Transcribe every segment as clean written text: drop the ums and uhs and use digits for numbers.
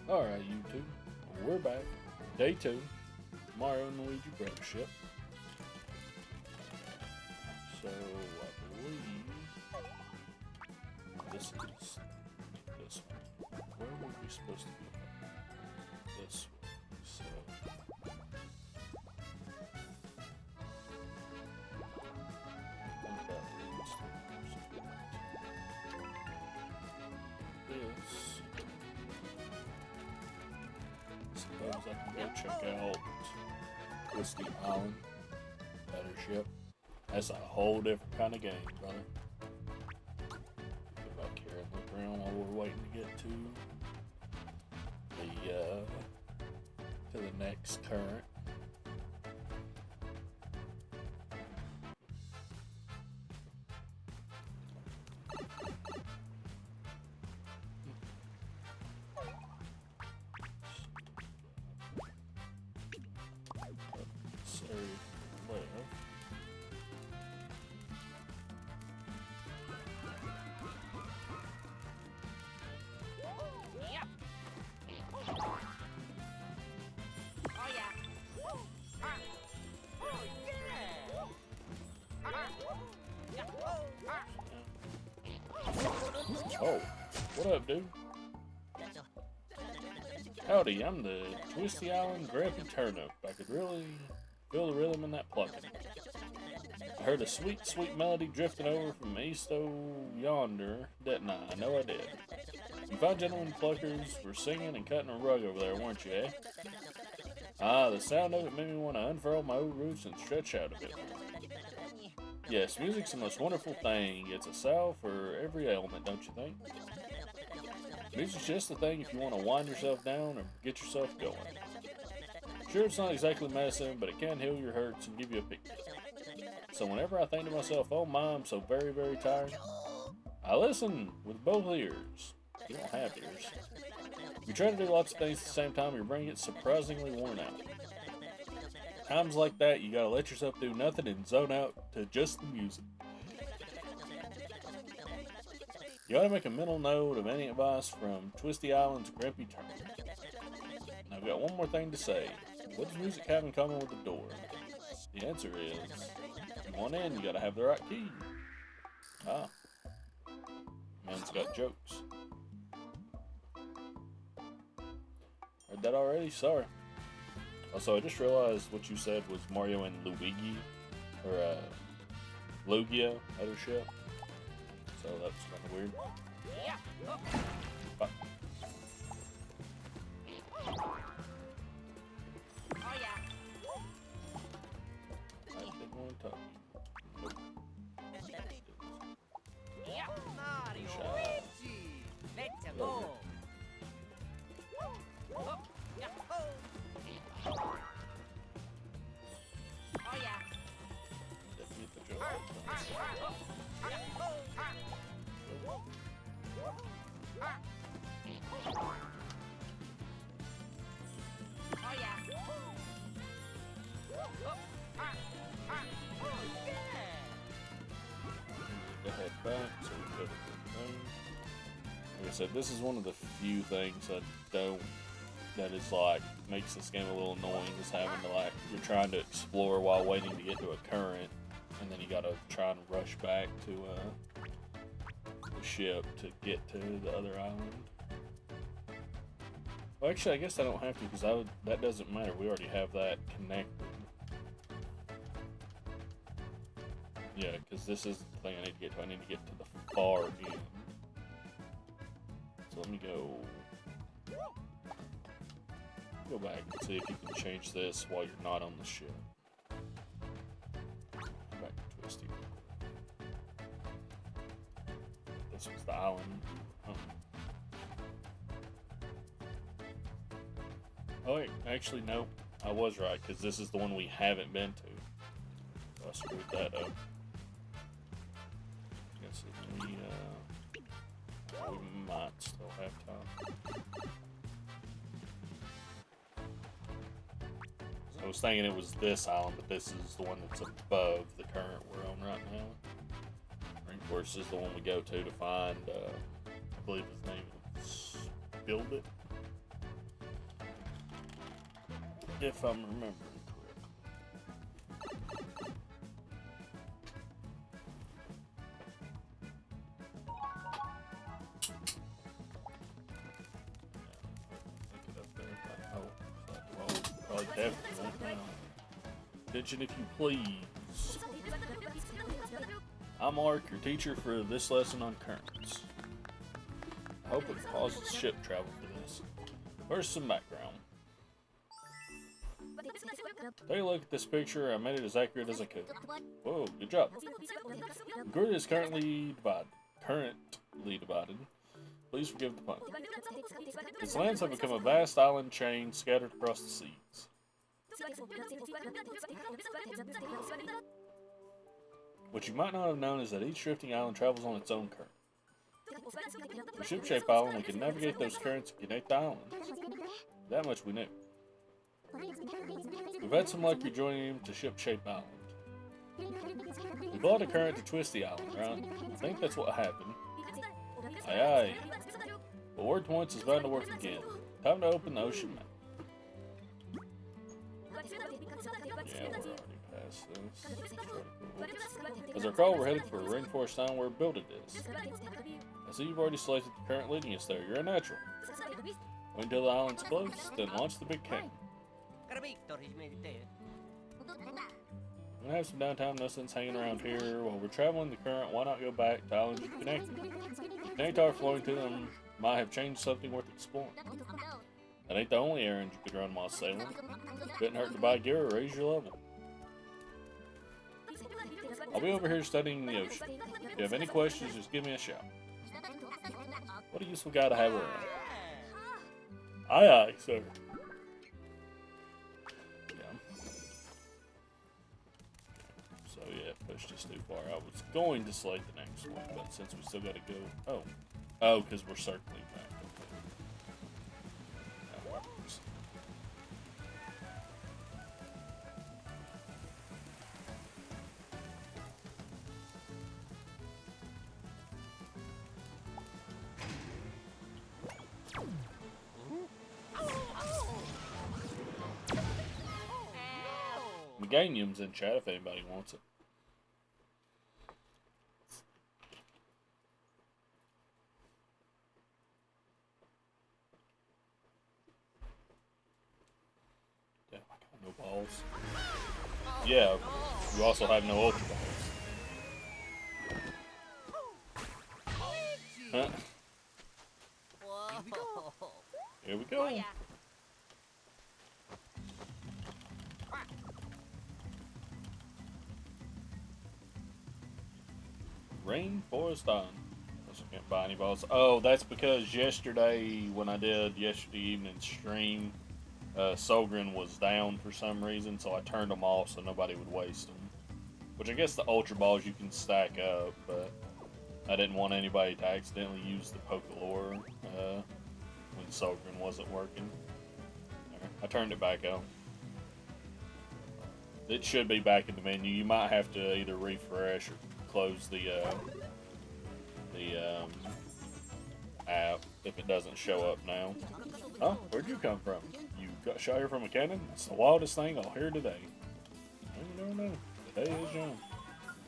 Alright, YouTube, we're back. Day 2, Mario and Luigi Brothership. So, I believe this is this one. Where were we supposed to be? This way. So, I think that leads to this. Suppose I can go check out Twisty Island Brothership. That's a whole different kind of game, brother. Go back here and look around while we're waiting to get to the next current. Oh, what up, dude? Howdy, I'm the Twisty Island Grampy Turnip. I could really feel the rhythm in that plucking. I heard a sweet, sweet melody drifting over from east yonder, didn't I? I know I did. You fine gentlemen pluckers were singing and cutting a rug over there, weren't you, eh? Ah, the sound of it made me want to unfurl my old roots and stretch out a bit. Yes, music's the most wonderful thing. It's a salve for every ailment, don't you think? Music's just the thing if you want to wind yourself down or get yourself going. Sure, it's not exactly medicine, but it can heal your hurts and give you a pick. So whenever I think to myself, oh my, I'm so very, very tired, I listen with both ears. You don't have ears. If you try to do lots of things at the same time, your brain gets surprisingly worn out. Times like that, you gotta let yourself do nothing and zone out to just the music. You ought to make a mental note of any advice from Twisty Island's Grampy Turnip. And I've got one more thing to say. What does music have in common with the door? The answer is, to one end, you gotta have the right key. Ah. Man's got jokes. Heard that already? Sorry. Also, I just realized what you said was Mario and Luigi, or Lugia, other ship. So that's kind of weird. But. I didn't want to talk to you. Nope. Mario, Luigi, let's go. Defeat the Joker. To head back, so we go to the thing. Like I said, this is one of the few things that is like makes this game a little annoying, is having to like, you're trying to explore while waiting to get to a current, and then you gotta try and rush back to the ship to get to the other island. Well, actually, I guess I don't have to, because that doesn't matter. We already have that connected. Yeah, because this is the thing I need to get to. I need to get to the far end. So let me go back and see if you can change this while you're not on the ship. Back to Twisty. This was the island. Oh wait, actually no, I was right, because this is the one we haven't been to. So I screwed that up. Guess we might still have time. I was thinking it was this island, but this is the one that's above the current we're on right now. Of course, this is the one we go to find, I believe his name is Build It. If I'm remembering correctly. Definitely won't now. Attention if you please. I'm Mark, your teacher for this lesson on currents. I hope it pauses ship travel for this. First, some background. Take a look at this picture. I made it as accurate as I could. Whoa, good job. The grid is currently divided. Please forgive the pun. Its lands have become a vast island chain scattered across the seas. What you might not have known is that each drifting island travels on its own current. For Ship-Shape Island, we can navigate those currents and connect the islands. That much we knew. We've had some luck rejoining him to Ship-Shape Island. We followed a current to Twisty Island, right? I think that's what happened. Aye aye. But word points is bound to work again. Time to open the ocean map. Yeah, we're already past this. As I recall, we're headed for a rainforest island where Build It is. I see you've already selected the current leading us there. You're a natural. Wait until the island's close, then launch the big cannon. We're gonna have some downtime, no sense hanging around here. While we're traveling the current, why not go back to islands you connected? Connect our flowing to them might have changed something worth exploring. That ain't the only errand you could run while sailing. Couldn't hurt to buy gear or raise your level. I'll be over here studying the ocean. If you have any questions, just give me a shout. What a useful guy to have around. Aye aye, sir. So yeah, pushed us too far. I was going to select the next one, but since we still gotta go... Oh, because we're circling back. That works. Meganium's in chat if anybody wants it. Damn, I got no balls. Yeah, you also have no ultra balls. Huh? Here we go. Rainforest Island. I can't buy any balls. Oh, that's because yesterday, when I did yesterday evening stream, Solgren was down for some reason, so I turned them off so nobody would waste them. Which I guess the Ultra Balls you can stack up, but I didn't want anybody to accidentally use the Pokelore when Solgren wasn't working. I turned it back on. It should be back in the menu. You might have to either refresh or close the app if it doesn't show up now. Oh, where'd you come from? You got shot here from a cannon? It's the wildest thing I'll hear today. I don't know. The day is young.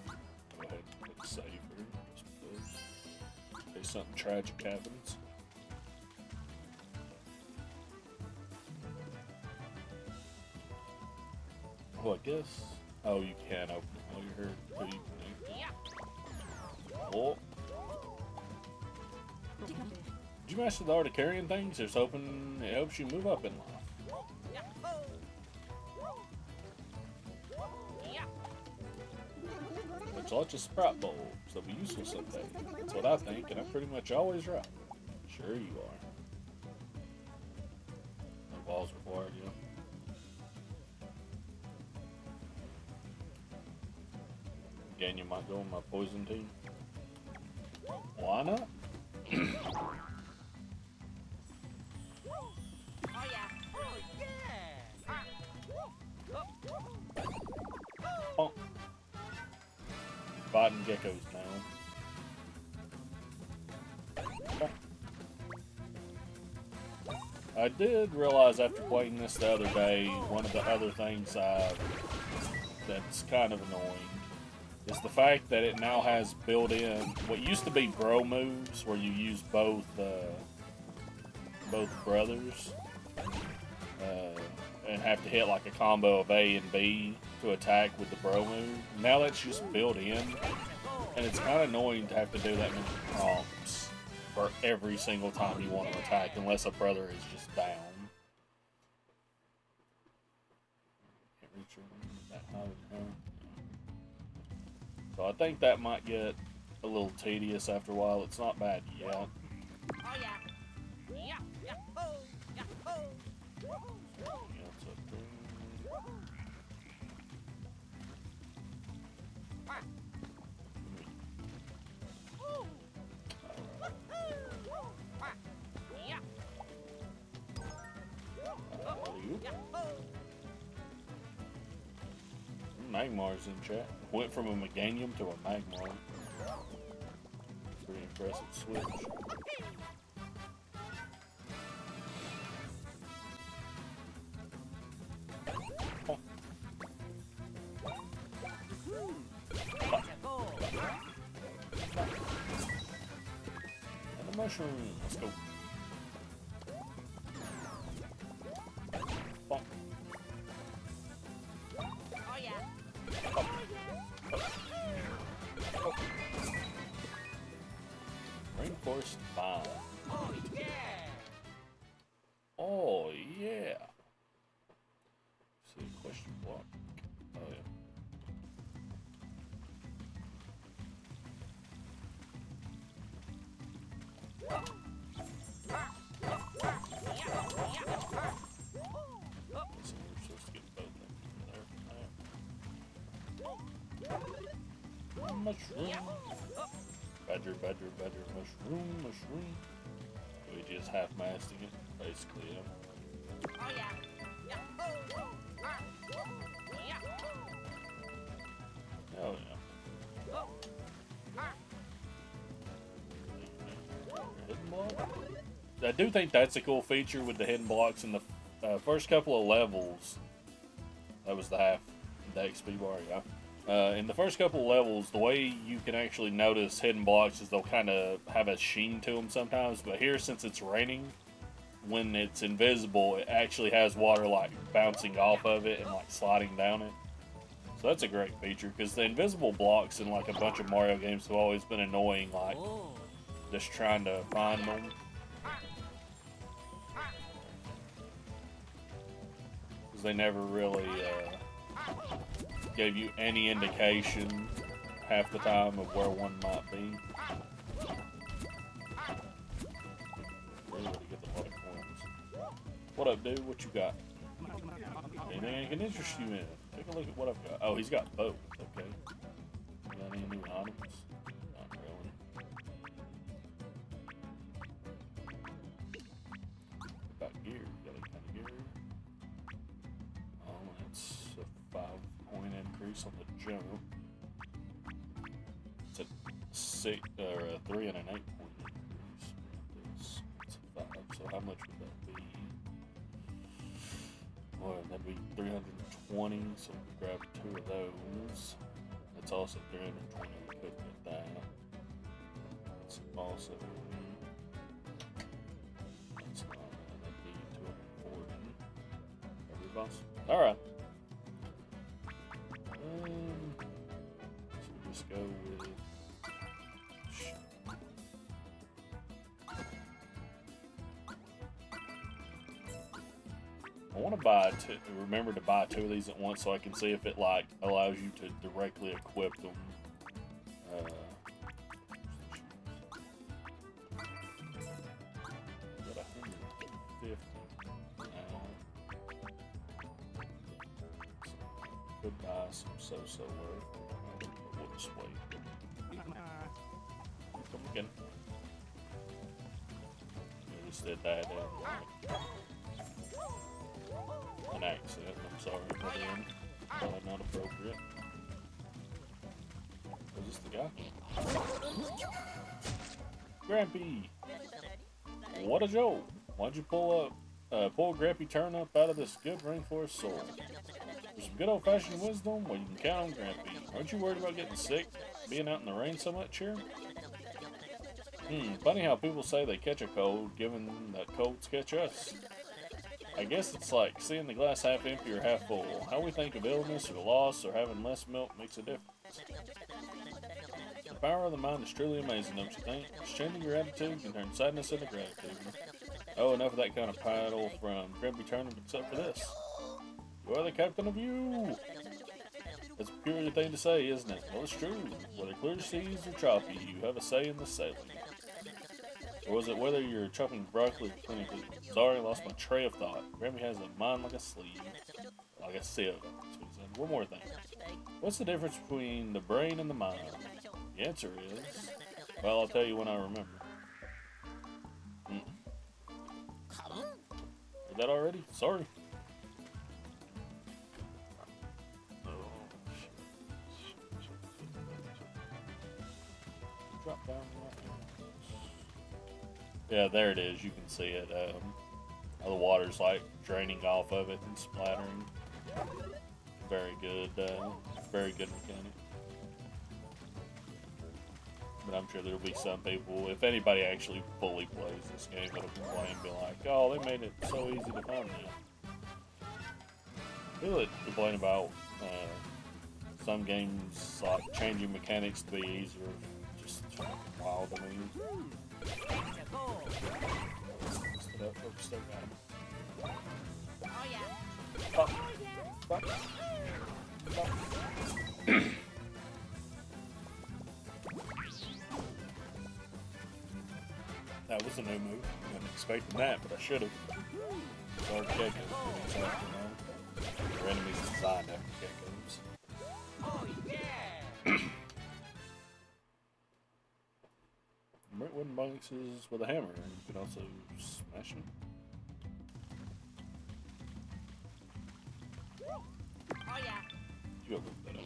Go ahead and hit save here. Just in case something tragic happens. Well, I guess. Oh, you can open it while you're here. So you can. Oh. Did you master the art of carrying things? It's hoping it helps you move up in life. There's lots of Sprite bulbs. They'll be useful someday. That's what I think, and I'm pretty much always right. Sure you are. No balls required, yeah. Again, you might go on my poison team. Why not? Oh. Fighting geckos now. Okay. I did realize after playing this the other day, one of the other things that's kind of annoying is the fact that it now has built-in what used to be bro moves, where you use both brothers and have to hit like a combo of A and B to attack with the bro move. Now that's just built in, and it's kind of annoying to have to do that many prompts for every single time you want to attack, unless a brother is just down. Can't reach that high with her. So I think that might get a little tedious after a while. It's not bad yet. Oh yeah. Yeah. Yeah. Oh. Yeah. Oh. Magmar's in chat. Went from a Meganium to a Magmar. Pretty impressive switch. Oh. And the mushroom. Let's go. Bonk. Oh yeah. Rainforest Bomb. Oh yeah. Oh yeah. See, question block. Oh yeah. Let's see, we're supposed to get both of them from there. Mushroom. Badger, mushroom. Luigi is half-masting it, basically, yeah. Oh yeah. Yeah. Oh yeah. Hidden block? I do think that's a cool feature with the hidden blocks in the first couple of levels. That was the XP bar, yeah. In the first couple of levels, the way you can actually notice hidden blocks is they'll kind of have a sheen to them sometimes, but here, since it's raining, when it's invisible, it actually has water like bouncing off of it and like sliding down it. So that's a great feature, because the invisible blocks in like a bunch of Mario games have always been annoying, like just trying to find them. Because they never really gave you any indication half the time of where one might be. Really get a lot of coins. What up, dude? What you got? Anything I can interest you in? Take a look at what I've got. Oh, he's got both. Okay. You got any new items? Not really. What about gear? You got any kind of gear? Oh, that's a 5-point increase on the jump. It's a 3 and an 8-point increase. It's a 5. So how much would that be? Well, that'd be 320. So we grab 2 of those. That's also 320. We could get that. That's also. That's not. That'd be 240. Every boss. All right. So we just go with. I want to buy remember to buy 2 of these at once so I can see if it like allows you to directly equip them. Got 150 now. So could buy some so-so worth. We'll just wait. Come again. We just did that. An accident, I'm sorry, but probably not appropriate. Was this the guy? Grampy! What a joke! Why'd you pull up pull Grampy Turnip out of this good rainforest soil. For some good old-fashioned wisdom, well, you can count on Grampy. Aren't you worried about getting sick, being out in the rain so much here? Funny how people say they catch a cold, given that colds catch us. I guess it's like seeing the glass half empty or half full. How we think of illness or loss or having less milk makes a difference. The power of the mind is truly amazing, don't you think? Just changing your attitude can turn sadness into gratitude. Oh, enough of that kind of prattle from Grampy Turnip except for this. You are the captain of you! That's a peculiar thing to say, isn't it? Well, it's true. Whether clear seas or choppy, you have a say in the sailing. Or was it whether you're chopping broccoli or clinically? Sorry, I lost my tray of thought. Grampy has a mind like a sleeve. Like a sieve. That's what he said. One more thing. What's the difference between the brain and the mind? The answer is... Well, I'll tell you when I remember. Heard that already? Sorry. Drop down right there. Yeah, there it is. You can see it. The water's like draining off of it and splattering. Very good mechanic. But I'm sure there'll be some people, if anybody actually fully plays this game, that'll complain and be like, oh, they made it so easy to find now. People that complain about some games like changing mechanics to be easier, just wild to me. Still got him. Oh yeah. Pop. Pop. Pop. That was a new move. I wasn't expecting that, but I should have. Guard geckos. Your enemy's designed after geckos. Oh yeah. Wooden boxes with a hammer, and you can also smash them. Oh yeah. You go look that up.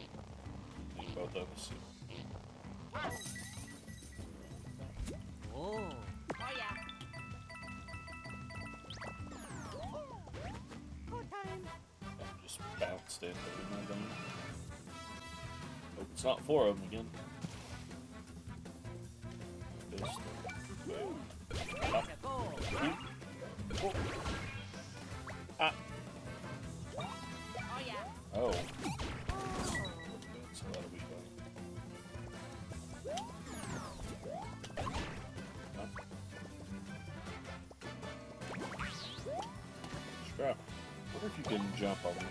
I think both of us. Oh. Oh yeah. Good time. I just bounced in, but not done. Hope it's not four of them again. Just pop. Oh. Ah. Oh yeah. Oh. So that'll be fun. No. Scrap. I wonder if you can jump over it.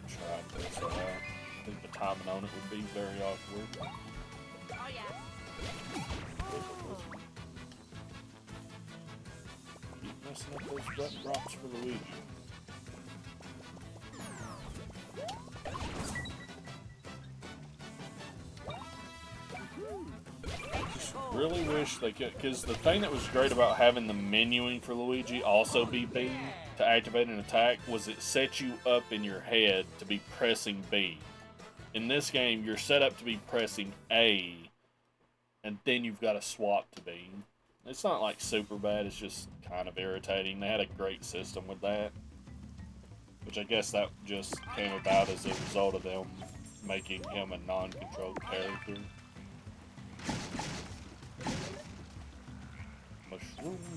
Try this out. I think the timing on it would be very awkward. Oh yeah. Keep messing up those button drops for Luigi. Just really wish they could, because the thing that was great about having the menuing for Luigi also be B to activate an attack was it set you up in your head to be pressing B. In this game, you're set up to be pressing A, and then you've got to swap to B. It's not like super bad, it's just kind of irritating. They had a great system with that, which I guess that just came about as a result of them making him a non-controlled character.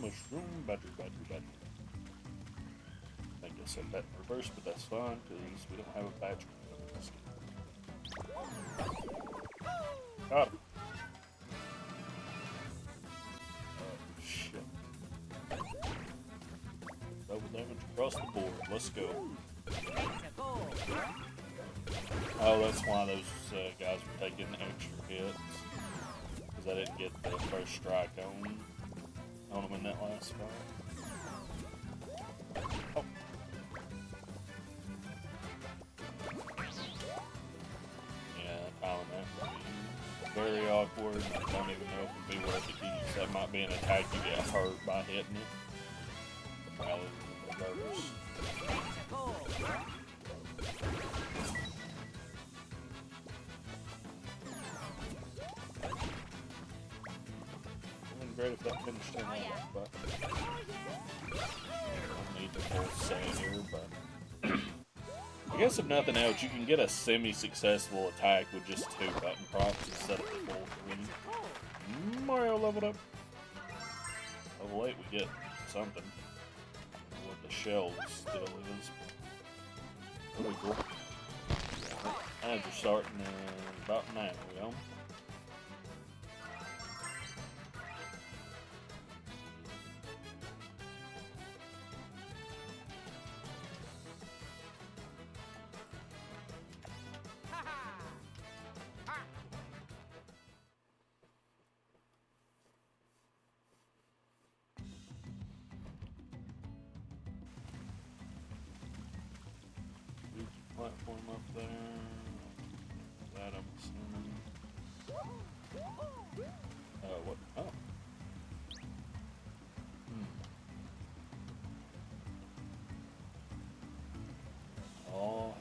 Mushroom, battery. I think I said that in reverse, but that's fine, because we don't have a battery in this game. Got him. Oh, shit. Double damage across the board. Let's go. Oh, that's why those guys were taking extra hits. Because I didn't get the first strike on them in that last fight. Oh. Yeah, timing that would be very awkward. I don't even know if it would be worth it to use. That might be an attack you get hurt by hitting it. Rather than reverse. Great if that finished in that, but I guess if nothing else, you can get a semi-successful attack with just 2 button prompts instead of the full 3. Mario leveled up. Level 8, we get something. What the shell still is. That'll be cool. Ads are starting in about now, you know? Platform up there. That I'm assuming. What? Oh. Oh.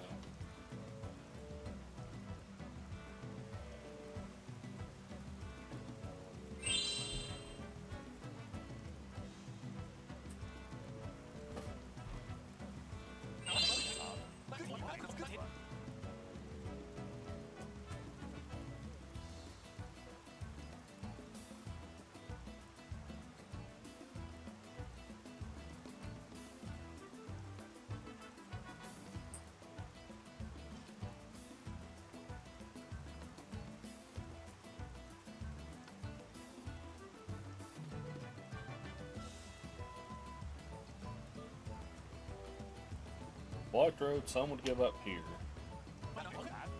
Blocked road, some would give up here.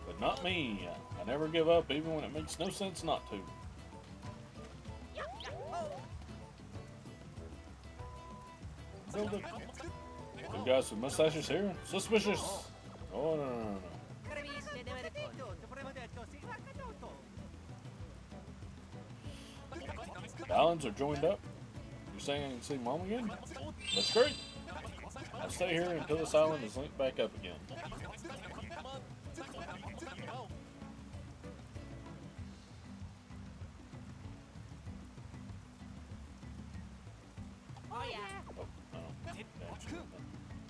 But not me. I never give up even when it makes no sense not to. Two guys with mustaches here? Suspicious! Oh, no. The islands are joined up. You're saying I can see Mom again? That's great. I'll stay here until this island is linked back up again.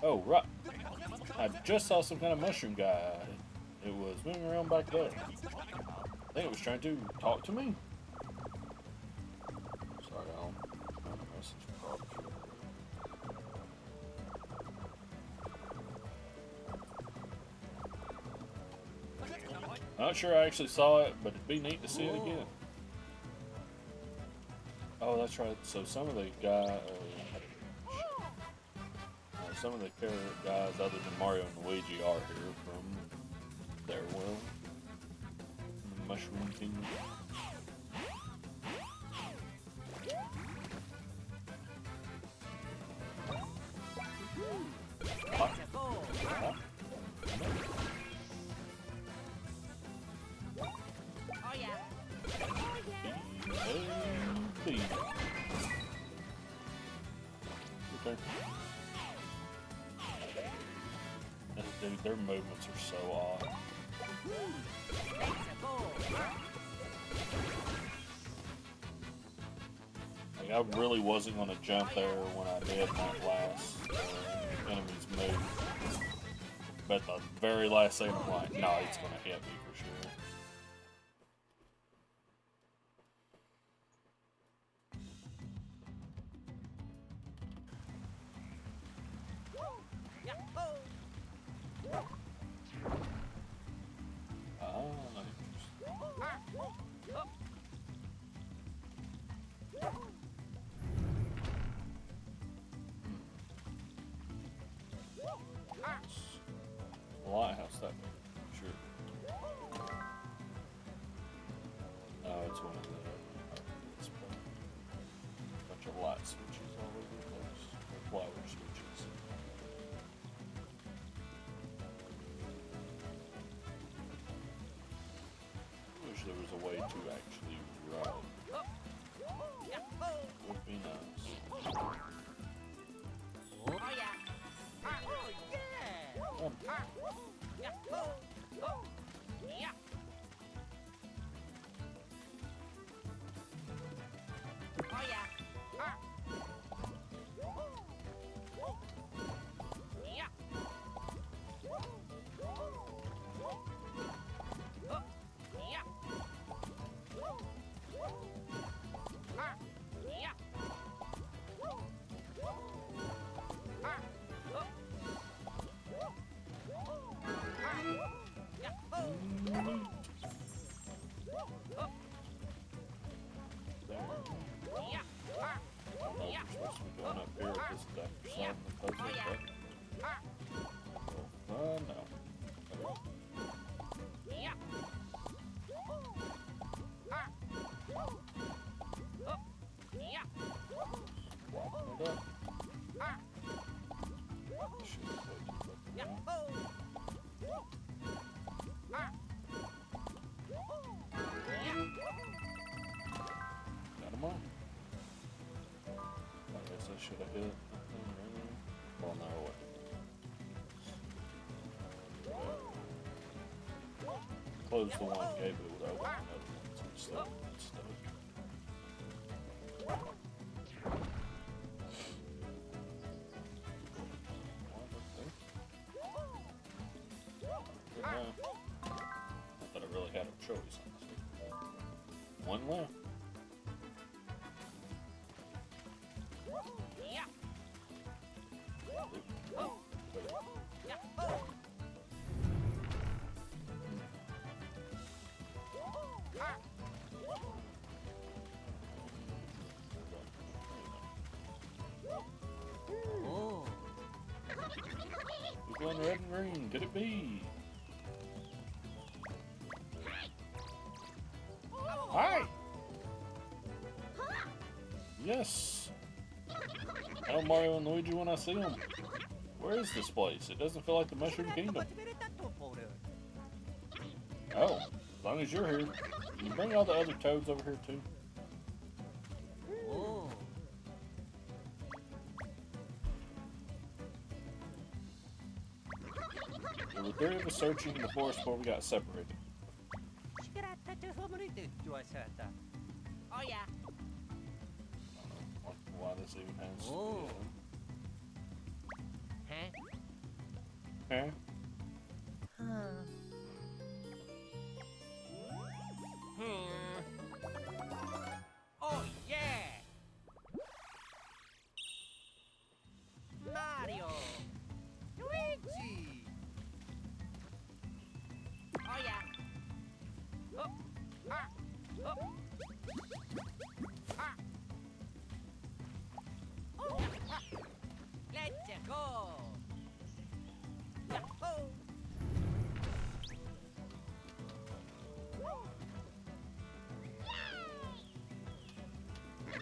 Oh, right. I just saw some kind of mushroom guy. It was moving around back there. I think it was trying to talk to me. Sorry, I don't have a message problem. Not sure I actually saw it, but it'd be neat to see it again. Oh, that's right. So some of the some of the character guys other than Mario and Luigi are here from their world. The Mushroom Kingdom. Okay. Dude, their movements are so odd. Like, I really wasn't going to jump there when I did that last enemy's move. But the very last second, I'm like, no, it's going to hit me for sure. Lighthouse, that way. Sure. Oh, it's one of the bunch of light switches all over the place. Or flower switches. I wish there was a way to actually run. Would be nice. Oh yeah. Oh yeah. No. Yeah. Yeah. Hold up. Shoot, Yeah. got him all. I guess I should have hit. Well, no, what? Close the one, gave it would open another one, so it's stuck. It's stuck. Not that I really had a choice, honestly. One left. Yeah. Oh. We're going red and green. Could it be? Hi! Yes! Tell Mario and Luigi when I see them. Where is this place? It doesn't feel like the Mushroom Kingdom. Oh, as long as you're here. Can you bring all the other toads over here too? Oh. There were three of us searching in the forest before we got separated. Oh yeah. I don't know why this even has. Oh. Huh? Huh? Oh yeah. Mario. Luigi. Oh yeah. Oh. Ah. Oh. Ah. Oh. Ah. Let's go. Yahoo.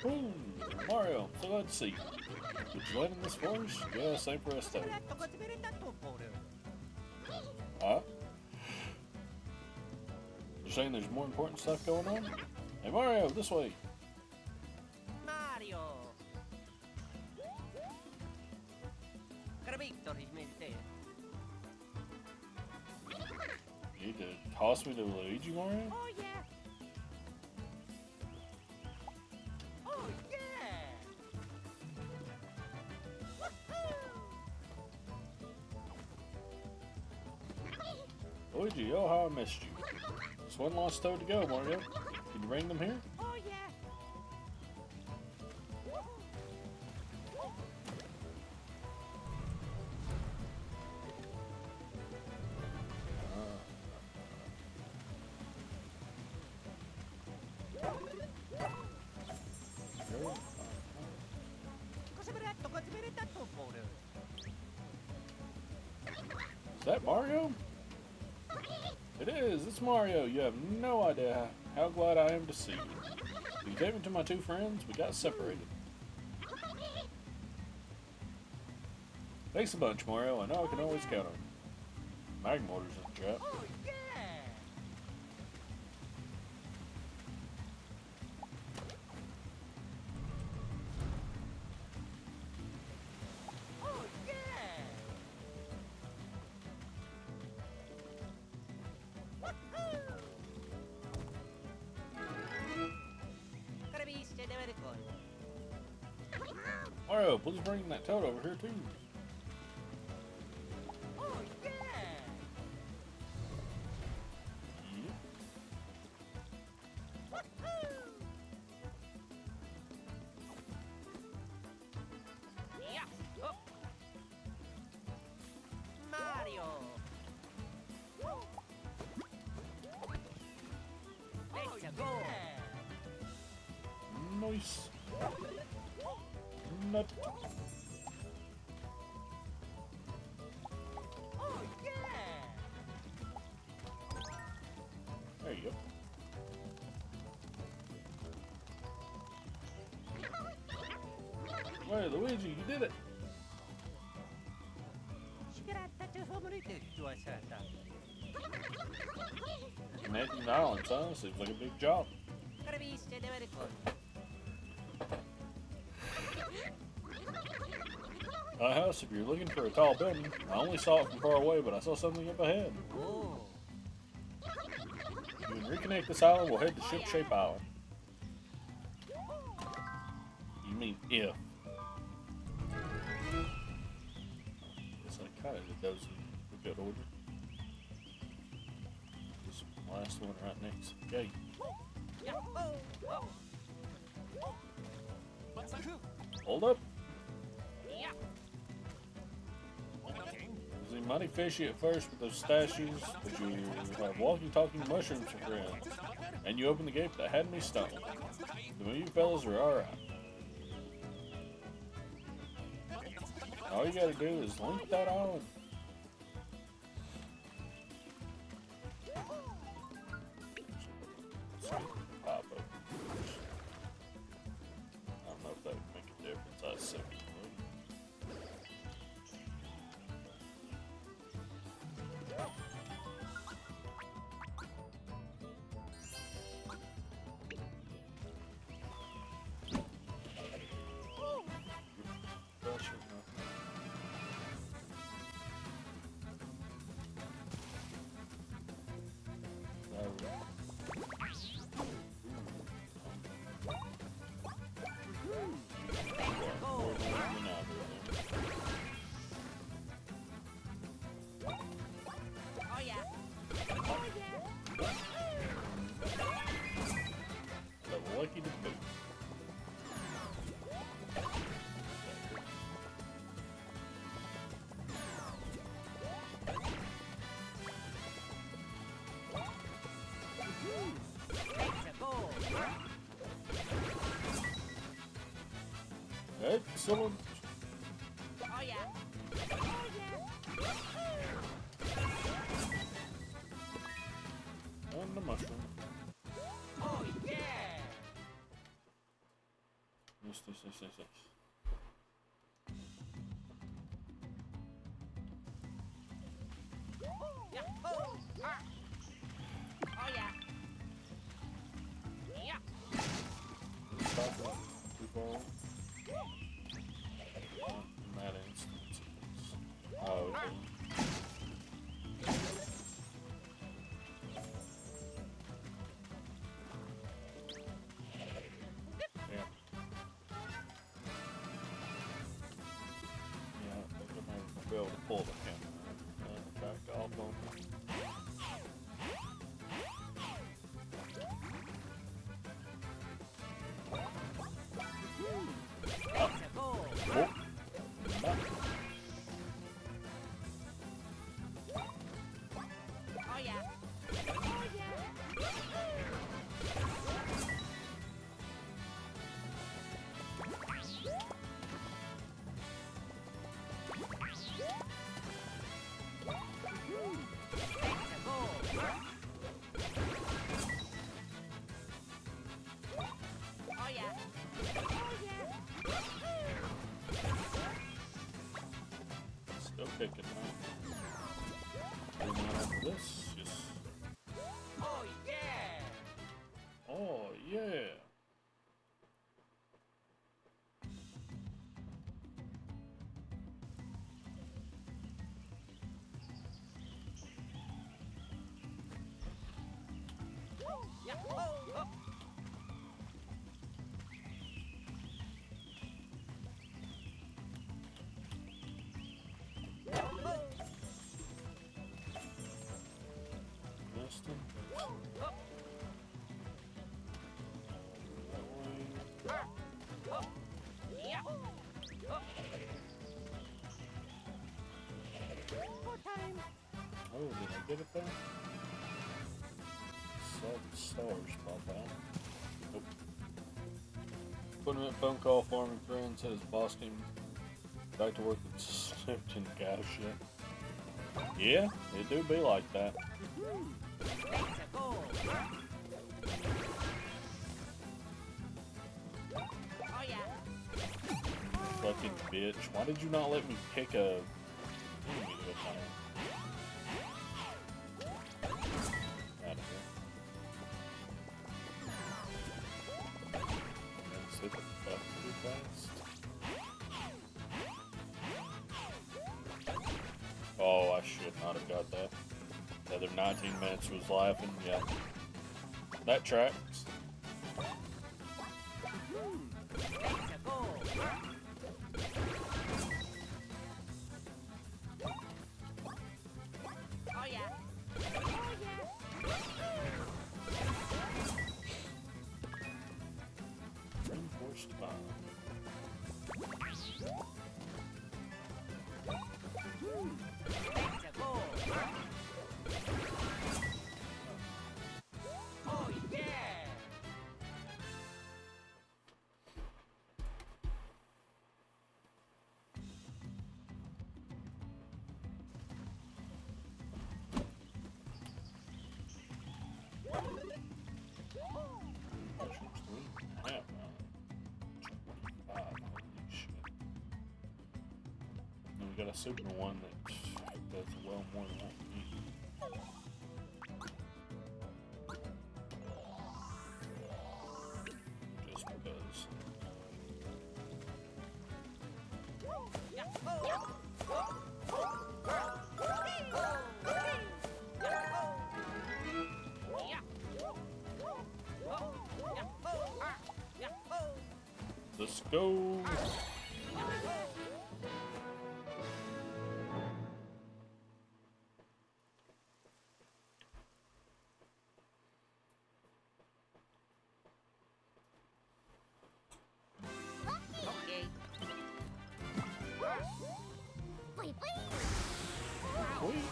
Ooh, Mario, so glad to see you. Did you land in this forest? Yeah, same for us toads. Huh? You're saying there's more important stuff going on? Hey Mario, this way! Mario. You need to toss me to Luigi, Mario? Oh yeah. Oh yeah. Luigi, oh how I missed you. Just one lost toad to go, Mario. Can you bring them here? Oh yeah. Is that Mario? It is, it's Mario. You have no idea how glad I am to see you. You gave me to my two friends, we got separated. Thanks a bunch, Mario. I know I can always count on you. Magmortar's in the trap. Oh yeah. Oh yeah. Mario, please bring that toad over here too. Oh yeah. Yeah. Oh. Mario. Let's go. Nice. Nut. Hey, Luigi, you did it! Connecting the islands, huh? Seems like a big job. My house, if you're looking for a tall building, I only saw it from far away, but I saw something up ahead. If you can reconnect this island, we'll head to Ship-Shape Island. You mean if. Guess I kind of did those in good order. This last one right next to the gate. Hold up. It was mighty fishy at first with those statues, but you have walking, talking mushrooms for friends. And you opened the gate that had me stunned. The you fellas are alright. All you gotta do is link that island. Pop up. I don't know if that would make a difference. I assume it would. Lucky to boot. Excellent. Oh yeah. And the mushroom. Oh yeah. Yes. Yeah. Oh. Ah. Oh yeah. Yeah. Stop it. Too far. In that instance. Oh, okay. Be able to pull the camera back off on me. Oh yeah. Still kicking, huh? Moving on after this, just. Oh yeah. Oh yeah. Yeah. Oh. Weston. That way. Yeah. More time. Oh, did I get it there? Saw the stars pop out. Nope. 20-minute phone call, farming friend said his boss came back to work with snipped in cow shit. Yeah, it do be like that. Oh yeah. But fucking bitch. Why did you not let me pick a enemy to attack? Out of here. Let's hit the button too fast. Oh, I should not have got that. The other 19 minutes was laughing. Yeah. That tracks. Oh yeah. Reinforced bomb. Oh yeah. Mushrooms 3.5 rounds. 25. Holy shit. And we got a super one that does well more than what we need. Just because. Let's go. Okay. Whee!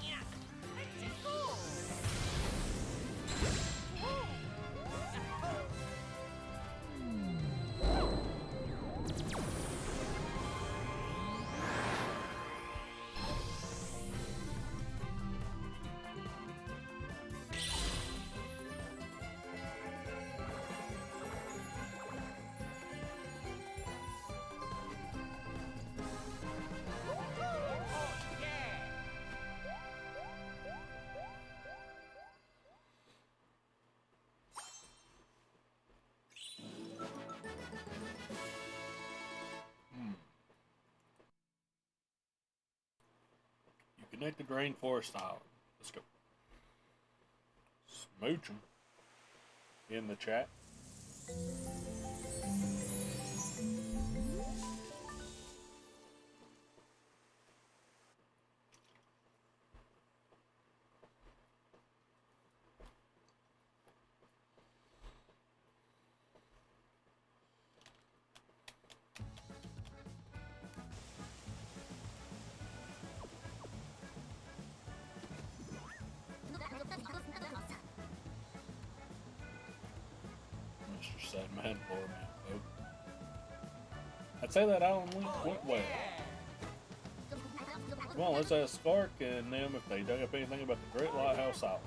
Yeah. Let's go. You connected Rainforest Island. Let's go. Smooch 'em. In the chat. Mr. Sandman, Lord Man. Oh. I'd say that Alan Link went well. Come on, let's ask Spark and them if they dug up anything about the Great Lighthouse Island.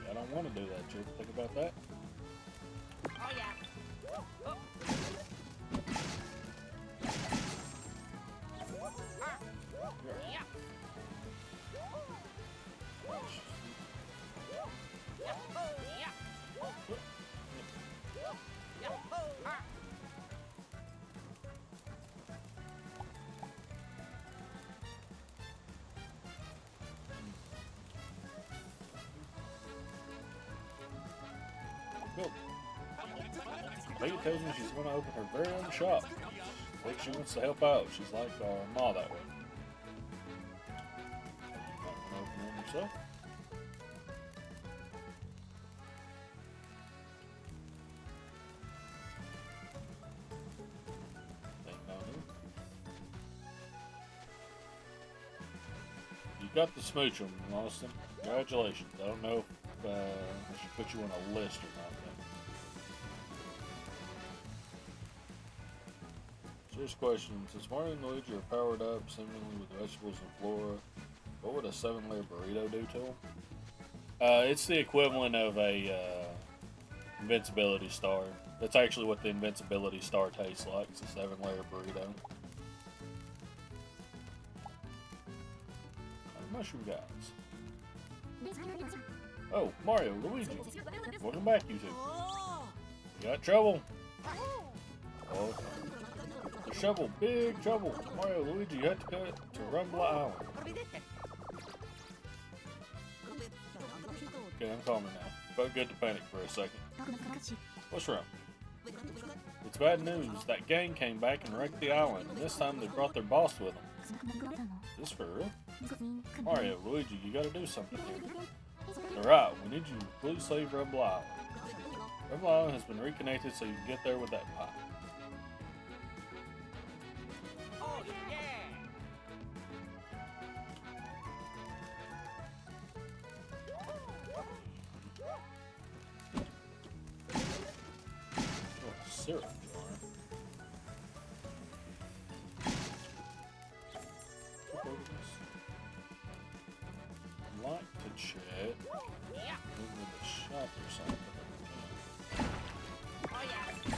I don't want to do that, Chip. Think about that. Oh yeah. Oh. Yeah. Go. Lady tells me she's going to open her very own shop. I think she wants to help out. She's like our ma that way. You might want to open one yourself. Thing down here. You got the smooch 'em, Austin. Congratulations. I don't know if I should put you on a list or not. Serious question. Since Mario and Luigi are powered up seemingly with vegetables and flora, what would a 7-layer burrito do to them? It's the equivalent of a Invincibility Star. That's actually what the Invincibility Star tastes like. It's a 7-layer burrito. Mushroom guys. Oh, Mario, Luigi. Welcome back, you two. You got trouble? Oh, the shovel, big trouble. Mario, Luigi, you have to cut to Rumble Island. Okay, I'm calmer now. Felt good to panic for a second. What's wrong? It's bad news. That gang came back and wrecked the island, and this time they brought their boss with them. Is this for real? Mario, Luigi, you gotta do something here. Alright, we need you to please save Rumble Island. Rumble Island has been reconnected so you can get there with that pipe. Oh, yeah. Oh, syrup jar. I'd like to check maybe the shop or something. Oh, yeah.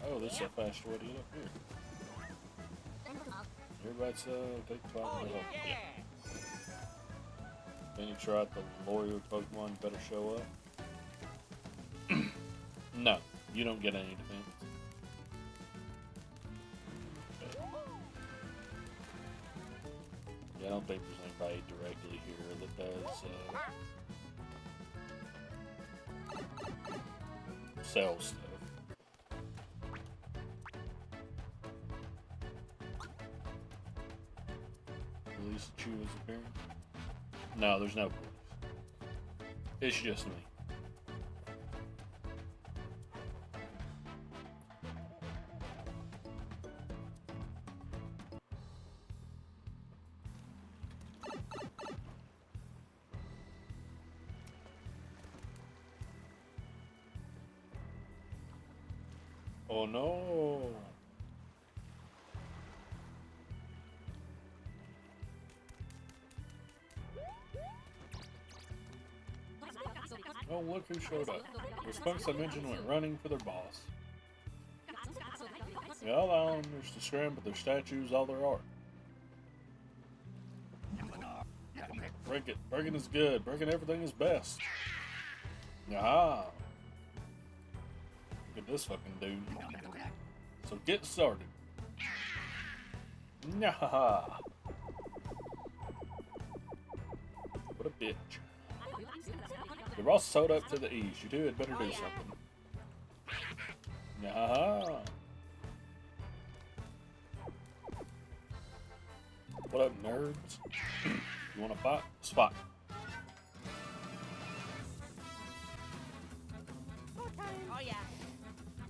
Oh, this is a fast way to get up here. Everybody's take 5 minutes. Yeah. Then you try out the warrior Pokemon, better show up. No, you don't get any defense. Okay. Yeah, I don't think there's anybody directly here that does sell stuff. Police Chew is appearing. No, there's no police. It's just me. Oh no! Oh, look who showed up. The spunks I mentioned went running for their boss. The other islanders to scram, but their statues all there are. Break it. Breaking is good. Breaking everything is best. Aha! Look at this fucking dude. So get started. Nyahaha! What a bitch. The boss is held up to the east. You two had better do something. Nyahaha! What up, nerds? You wanna fight? Spot. Oh, yeah.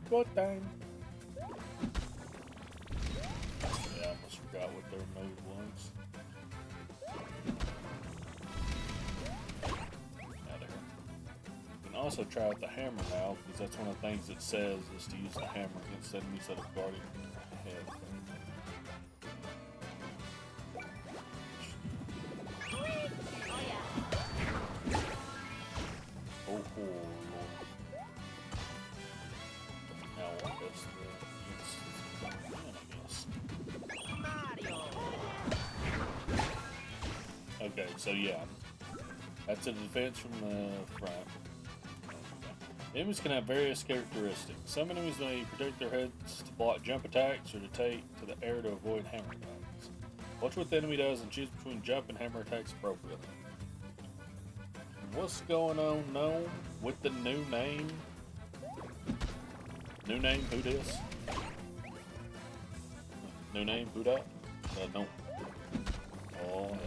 What time? Yeah, I almost forgot what their move was. Now there. You can also try out the hammer now, because that's one of the things it says is to use the hammer against enemies that have guarding your head. Oh, yeah. Oh, Lord. Now what does the man, I guess. Mario. Okay, so yeah. That's a defense from the front. Enemies can have various characteristics. Some enemies may protect their heads to block jump attacks or to take to the air to avoid hammer attacks. Watch what the enemy does and choose between jump and hammer attacks appropriately. What's going on, Gnome, with the new name? New name, who this? New name, who that? No. Oh, yeah.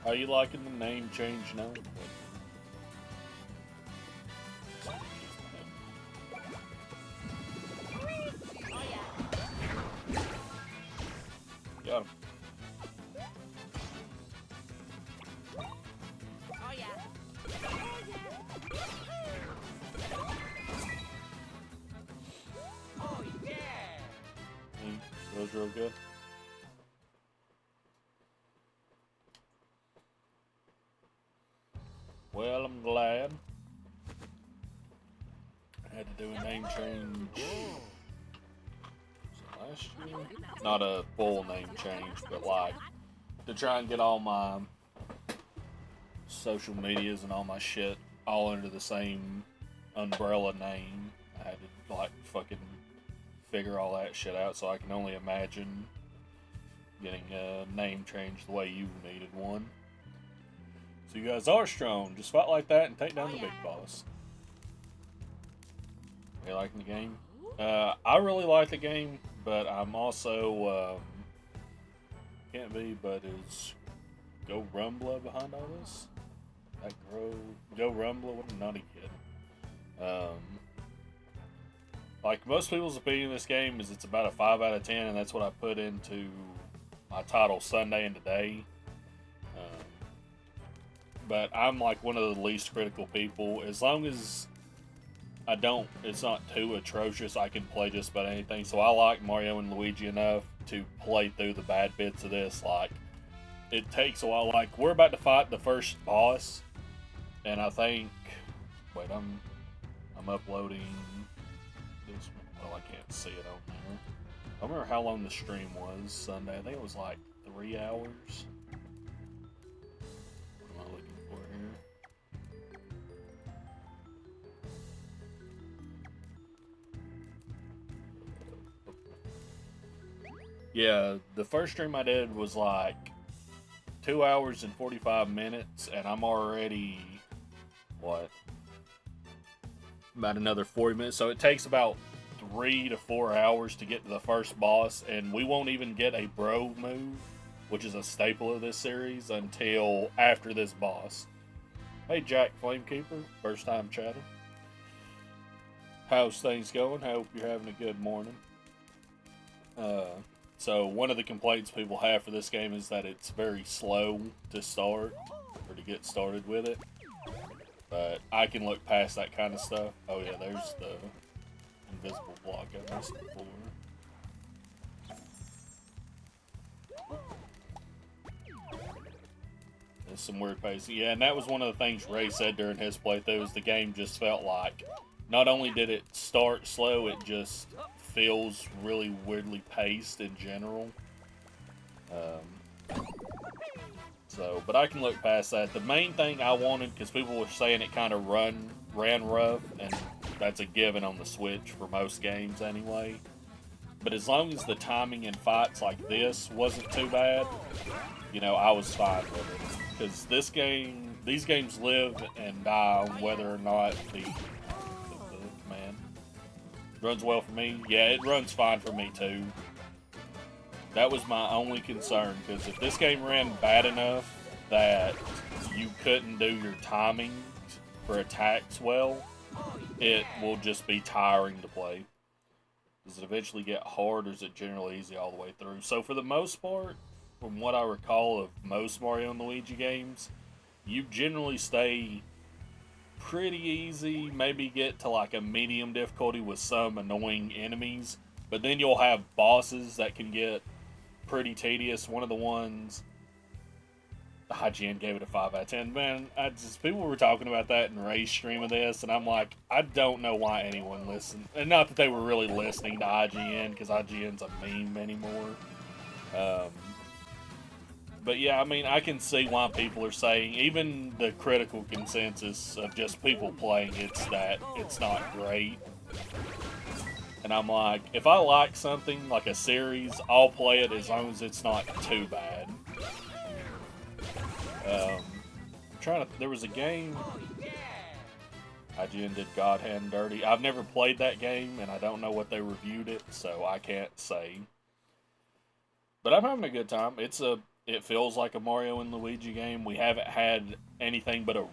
How you liking the name change now? Oh, yeah. Got him. Oh, yeah. Oh, yeah. Go was real good. Well, I'm glad. I had to do a name change. Last year? Not a full name change, but like to try and get all my social medias and all my shit all under the same umbrella name. I had to like fucking figure all that shit out, so I can only imagine getting a name change the way you needed one. So you guys are strong. Just fight like that and take down the big boss. Are you liking the game? I really like the game, but I'm also can't be, but is Go Rumbla behind all this? That Go Rumbla, what a nutty kid. Like most people's opinion of this game is it's about a 5 out of 10, and that's what I put into my title Sunday and Today. But I'm like one of the least critical people. As long as it's not too atrocious, I can play just about anything. So I like Mario and Luigi enough to play through the bad bits of this. Like, it takes a while. Like, we're about to fight the first boss, and I think, wait, I'm uploading this. Well, I can't see it on there. I don't remember how long the stream was Sunday. I think it was like 3 hours. What am I looking for here? Yeah, the first stream I did was like 2 hours and 45 minutes, and I'm already, what, about another 40 minutes. So it takes about 3 to 4 hours to get to the first boss, and we won't even get a bro move, which is a staple of this series, until after this boss. Hey Jack Flamekeeper, first time chatting. How's things going? I hope you're having a good morning. So one of the complaints people have for this game is that it's very slow to start, or to get started with it. But I can look past that kind of stuff. Oh yeah, there's the invisible block I missed before. There's some weird pacing. Yeah, and that was one of the things Ray said during his playthrough, is the game just felt like, not only did it start slow, it just feels really weirdly paced in general. But I can look past that. The main thing I wanted, because people were saying it kind of ran rough, and that's a given on the Switch for most games anyway. But as long as the timing in fights like this wasn't too bad, you know, I was fine with it. Because these games live and die on whether or not the command runs well for me. Yeah, it runs fine for me too. That was my only concern, because if this game ran bad enough that you couldn't do your timing for attacks well, it will just be tiring to play. Does it eventually get hard, or is it generally easy all the way through? So for the most part, from what I recall of most Mario and Luigi games, you generally stay pretty easy, maybe get to like a medium difficulty with some annoying enemies, but then you'll have bosses that can get pretty tedious. One of the ones, the IGN gave it a 5 out of 10. Man, people were talking about that in Ray's stream of this, and I'm like, I don't know why anyone listened. And not that they were really listening to IGN, because IGN's a meme anymore. But yeah, I mean, I can see why people are saying, even the critical consensus of just people playing, it's that it's not great. And I'm like, if I like something, like a series, I'll play it as long as it's not too bad. There was a game, IGN did God Hand Dirty. I've never played that game, and I don't know what they reviewed it, so I can't say. But I'm having a good time. It feels like a Mario and Luigi game. We haven't had anything but the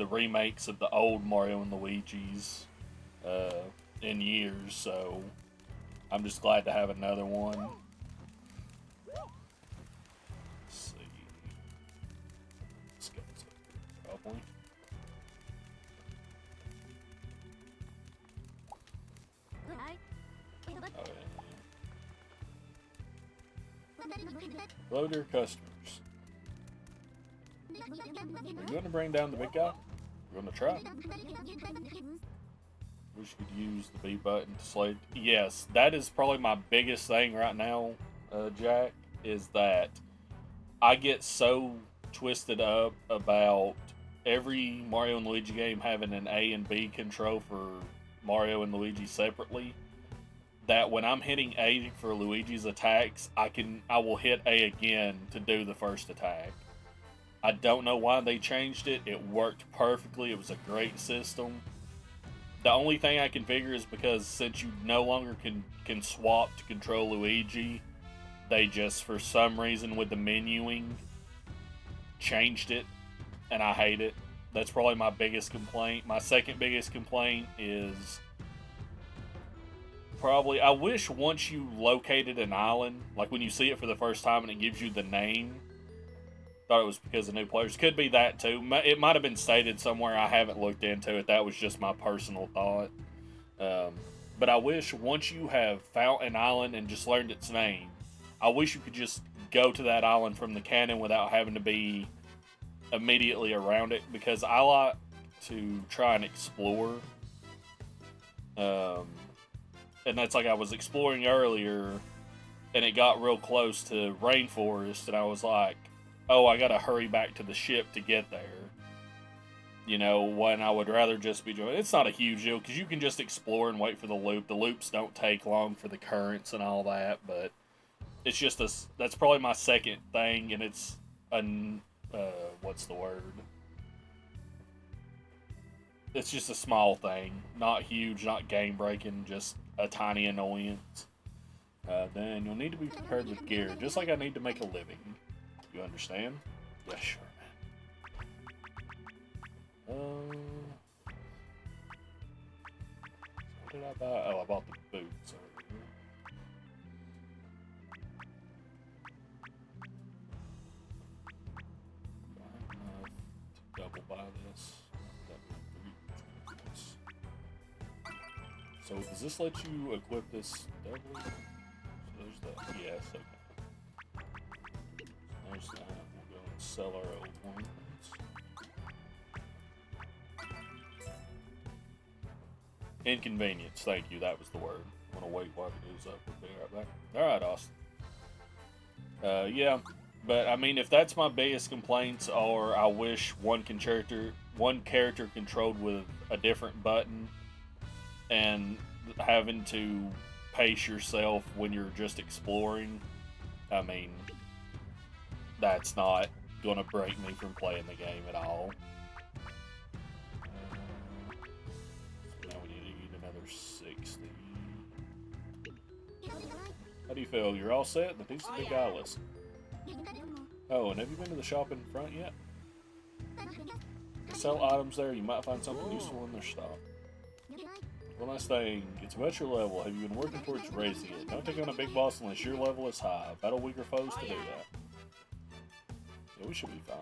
remakes of the old Mario and Luigi's in years, so I'm just glad to have another one. Let's see. Let's go to probably. Oh, yeah. Hello, dear customers. Are you going to bring down the big guy? You're going to try? Wish you could use the B button to slay. Yes, that is probably my biggest thing right now, Jack, is that I get so twisted up about every Mario and Luigi game having an A and B control for Mario and Luigi separately, that when I'm hitting A for Luigi's attacks, I will hit A again to do the first attack. I don't know why they changed it. It worked perfectly. It was a great system. The only thing I can figure is because since you no longer can swap to control Luigi, they just, for some reason with the menuing, changed it, and I hate it. That's probably my biggest complaint. My second biggest complaint is probably, I wish once you located an island, like when you see it for the first time and it gives you the name, thought it was because of new players. Could be that too. It might have been stated somewhere. I haven't looked into it. That was just my personal thought. But I wish once you have found an island and just learned its name, I wish you could just go to that island from the cannon without having to be immediately around it, because I like to try and explore. And that's like I was exploring earlier, and it got real close to rainforest, and I was like, oh, I gotta hurry back to the ship to get there. You know, when I would rather just be doing. It's not a huge deal, because you can just explore and wait for the loop. The loops don't take long for the currents and all that, but it's just that's probably my second thing, and it's what's the word? It's just a small thing. Not huge, not game breaking, just a tiny annoyance. Then you'll need to be prepared with gear, just like I need to make a living. You understand? Yeah, sure, man. What did I buy? Oh, I bought the boots over here. Double buy this. So does this let you equip this double? So there's that. Yes, okay. There's that. We'll go and sell our old ones. Inconvenience, thank you, that was the word. I'm gonna wait while it goes up. We'll be right back. Alright, Austin. Yeah, but I mean, if that's my biggest complaints, or I wish one character controlled with a different button, and having to pace yourself when you're just exploring, I mean, that's not gonna break me from playing the game at all. So now we need to eat another 60. How do you feel? You're all set? The piece of big guy list. Oh, and have you been to the shop in front yet? They sell items there. You might find something useful in their stock. One last thing, it's about your level. Have you been working towards raising it? Don't take on a big boss unless your level is high. Battle weaker foes to do that. Yeah, we should be fine.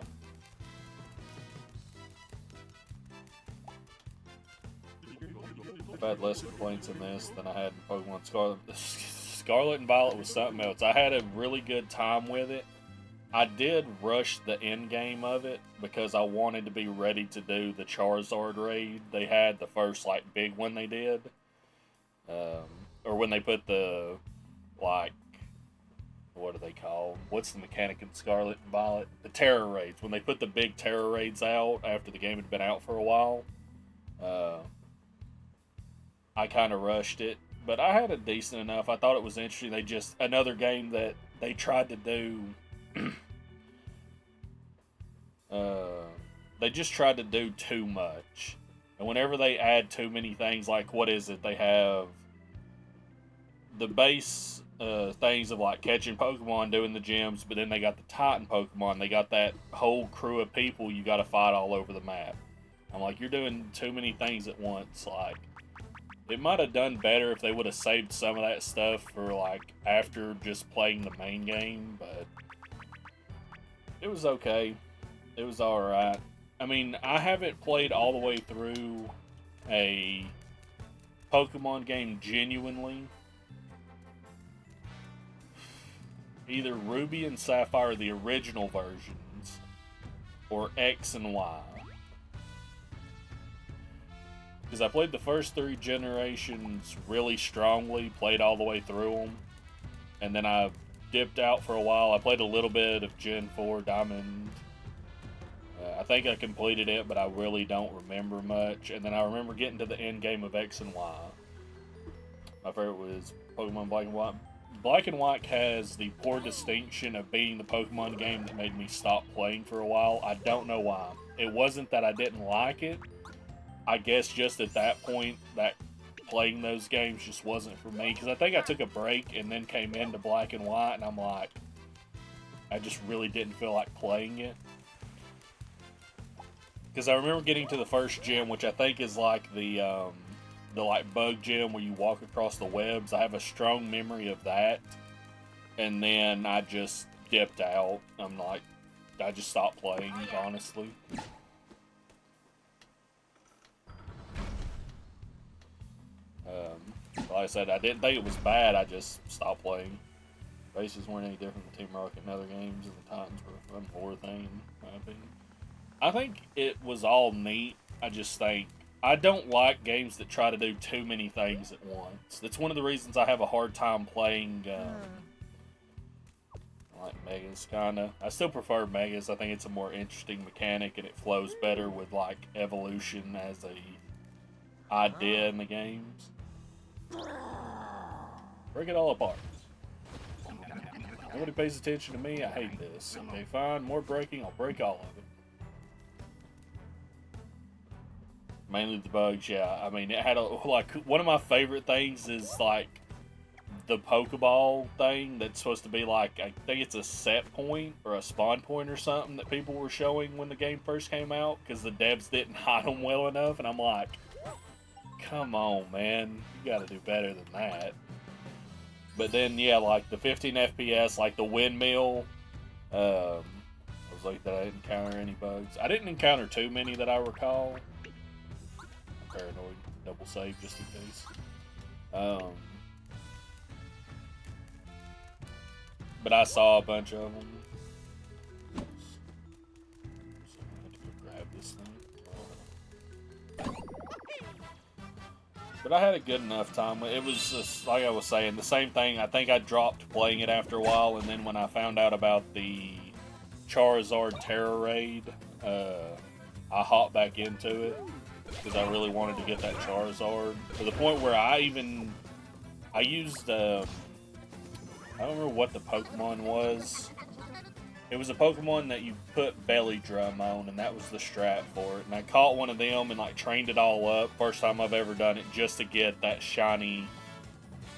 I've had less complaints in this than I had in Pokemon Scarlet. Scarlet and Violet was something else. I had a really good time with it. I did rush the end game of it because I wanted to be ready to do the Charizard raid. They had the first, like, big one they did. Or when they put the, like, what do they call? What's the mechanic in Scarlet and Violet? The Terror Raids. When they put the big Terror Raids out after the game had been out for a while. I kind of rushed it. But I had a decent enough. I thought it was interesting. They just, another game that they tried to do... they just tried to do too much. And whenever they add too many things, like, what is it? They have the base things of, like, catching Pokemon, doing the gyms, but then they got the Titan Pokemon. They got that whole crew of people you got to fight all over the map. I'm like, you're doing too many things at once. Like, it might have done better if they would have saved some of that stuff for, like, after just playing the main game, but it was okay. It was alright. I mean, I haven't played all the way through a Pokemon game genuinely either Ruby and Sapphire, the original versions, or X and Y. Because I played the first 3 generations really strongly, played all the way through them, and then I dipped out for a while. I played a little bit of Gen 4 Diamond. I think I completed it, but I really don't remember much. And then I remember getting to the end game of X and Y. My favorite was Pokemon Black and White. Black and White has the poor distinction of being the Pokemon game that made me stop playing for a while. I don't know why. It wasn't that I didn't like it. I guess just at that point, that playing those games just wasn't for me. Because I think I took a break and then came into Black and White, and I'm like, I just really didn't feel like playing it. Because I remember getting to the first gym, which I think is like the like bug gym where you walk across the webs. I have a strong memory of that. And then I just dipped out. I'm like, I just stopped playing, honestly. Like I said, I didn't think it was bad, I just stopped playing. Bases weren't any different than Team Rocket and other games, and the Titans were a more thing, in my opinion. I think it was all neat. I just think, I don't like games that try to do too many things at once. That's one of the reasons I have a hard time playing, like Megas, kinda. I still prefer Megas. I think it's a more interesting mechanic, and it flows better with, like, evolution as a idea in the games. Break it all apart. Nobody pays attention to me. I hate this. Okay, fine. More breaking. I'll break all of it. Mainly the bugs, yeah. I mean, it had like, one of my favorite things is like the Pokeball thing that's supposed to be like, I think it's a set point or a spawn point or something that people were showing when the game first came out because the devs didn't hide them well enough, and I'm like, come on, man, you gotta do better than that. But then, yeah, like the 15 FPS, like the windmill, I was like, that I didn't encounter any bugs. I didn't encounter too many that I recall. I'm paranoid, double save just in case. But I saw a bunch of them. So I had to go grab this thing. But I had a good enough time. It was just, like I was saying, the same thing. I think I dropped playing it after a while, and then when I found out about the Charizard Terror Raid, I hopped back into it because I really wanted to get that Charizard. To the point where I used, I don't remember what the Pokemon was. It was a Pokemon that you put belly drum on, and that was the strat for it. And I caught one of them and like trained it all up. First time I've ever done it, just to get that shiny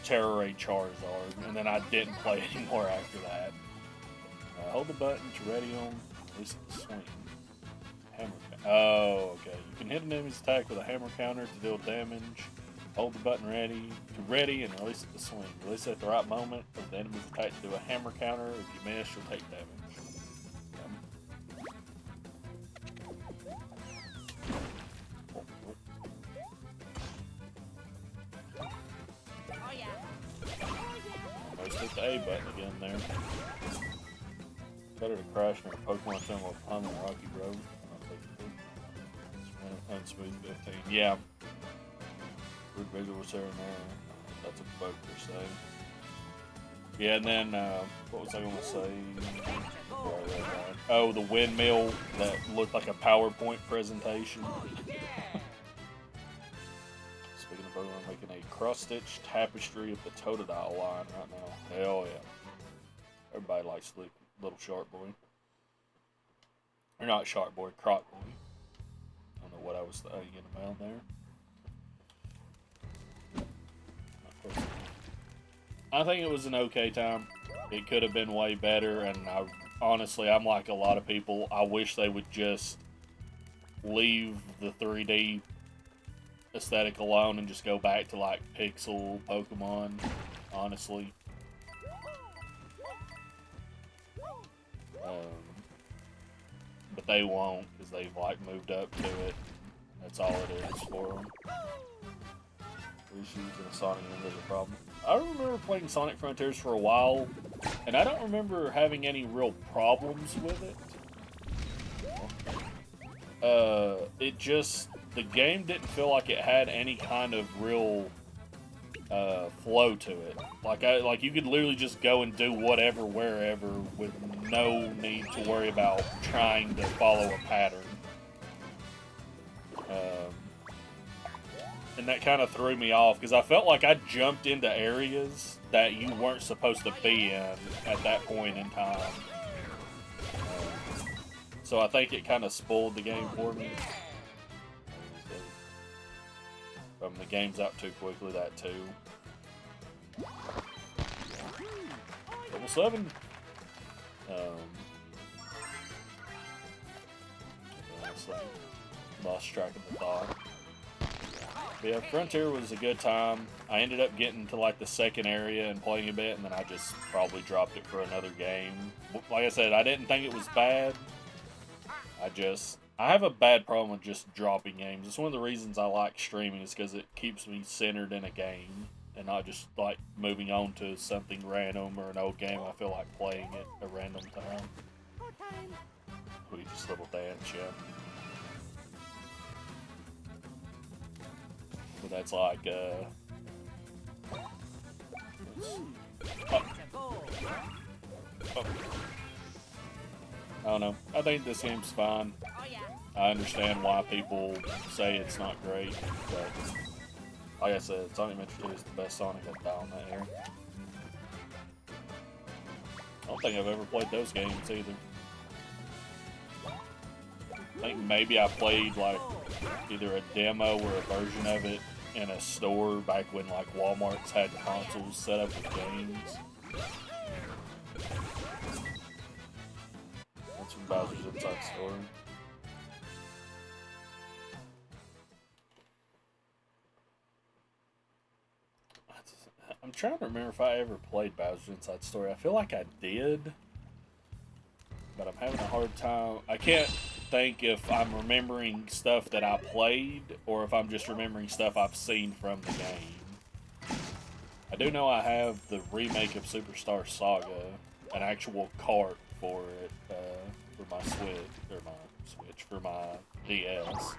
Terror Raid Charizard. And then I didn't play anymore after that. Hold the button to ready on. Release the swing. Hammer. Oh, okay. You can hit an enemy's attack with a hammer counter to deal damage. Hold the button ready and release it to swing. Release it at the right moment for the enemy's attack to do a hammer counter. If you miss, you'll take damage. Oh yeah. Almost hit the A button again there. Better to crash near a Pokemon Center while climbing a rocky road. Unsmooth 15. Yeah. Weird visuals here and there. That's a bug per se. Yeah, and then, what was I going to say? Oh, the windmill that looked like a PowerPoint presentation. Speaking of Pokemon, I'm making a cross-stitch tapestry of the Totodile line right now. Hell yeah. Everybody likes little Shark Boy. Or not Shark Boy, Croc Boy. I don't know what I was thinking about there. I think it was an okay time. It could have been way better, and honestly, I'm like a lot of people. I wish they would just leave the 3D aesthetic alone and just go back to like pixel Pokemon, honestly. But they won't, because they've like moved up to it. That's all it is for them. Issues and a Sonic Boom is a problem. I remember playing Sonic Frontiers for a while, And I don't remember having any real problems with it. It just, the game didn't feel like it had any kind of real flow to it. Like you could literally just go and do whatever, wherever, with no need to worry about trying to follow a pattern. And that kind of threw me off, because I felt like I jumped into areas that you weren't supposed to be in at that point in time. So I think it kind of spoiled the game for me. The game's out too quickly, that too. Level 7. Lost track of the thought. But yeah, Frontier was a good time. I ended up getting to like the second area and playing a bit, and then I just probably dropped it for another game. Like I said, I didn't think it was bad. I have a bad problem with just dropping games. It's one of the reasons I like streaming, is because it keeps me centered in a game and not just like moving on to something random or an old game I feel like playing at a random time. We just little dance, yeah. But that's like, oh. I don't know. I think this game's fine. I understand why people say it's not great, but like I said, Sonic Adventure 2 is the best Sonic I've done that era. I don't think I've ever played those games either. I think maybe I played like either a demo or a version of it in a store back when like Walmart's had consoles set up with games. That's from Bowser's Inside Story. I'm trying to remember if I ever played Bowser's Inside Story. I feel like I did, but I'm having a hard time. I can't think if I'm remembering stuff that I played or if I'm just remembering stuff I've seen from the game. I do know I have the remake of Superstar Saga, an actual cart for it, for my for my DS.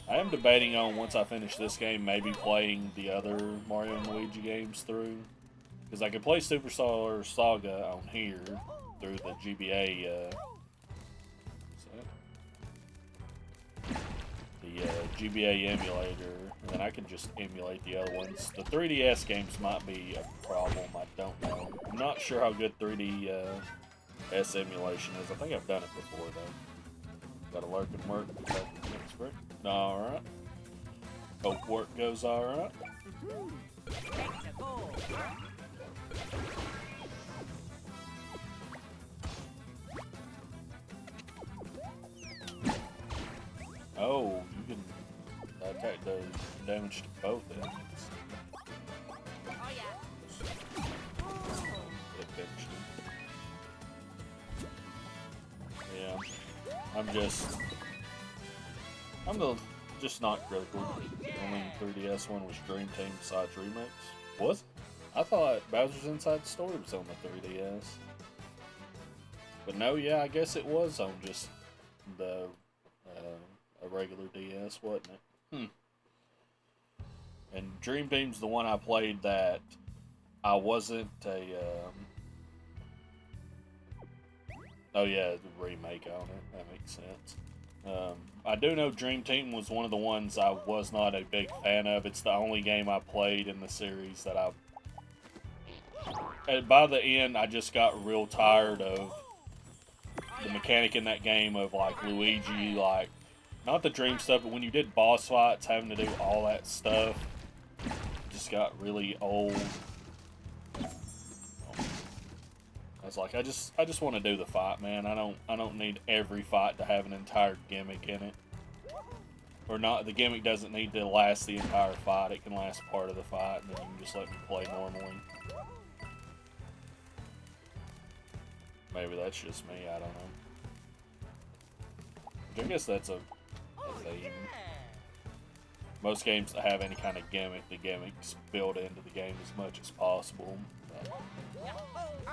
I am debating on, once I finish this game, maybe playing the other Mario and Luigi games through. Because I could play Superstar Saga on here through the GBA, GBA emulator, and then I can just emulate the other ones. The 3DS games might be a problem, I don't know. I'm not sure how good 3DS emulation is. I think I've done it before, though. Gotta lurk and work. Alright. Hope work goes alright. Oh, you can attack does damage to both enemies. Oh yeah. Yeah. I'm just not critical. The only 3DS one was Dream Team besides remakes. Was it? I thought Bowser's Inside Story was on the 3DS. But no, yeah, I guess it was on just the a regular DS, wasn't it? And Dream Team's the one I played that I wasn't a oh yeah, the remake on it. That makes sense. I do know Dream Team was one of the ones I was not a big fan of. It's the only game I played in the series that by the end, I just got real tired of the mechanic in that game of, like, Luigi, like, not the dream stuff, but when you did boss fights, having to do all that stuff, it just got really old. I was like, I just want to do the fight, man. I don't need every fight to have an entire gimmick in it. Or not, the gimmick doesn't need to last the entire fight. It can last part of the fight, and then you can just let me play normally. Maybe that's just me, I don't know. Which I guess that's a theme. Most games that have any kind of gimmick, the gimmicks build into the game as much as possible.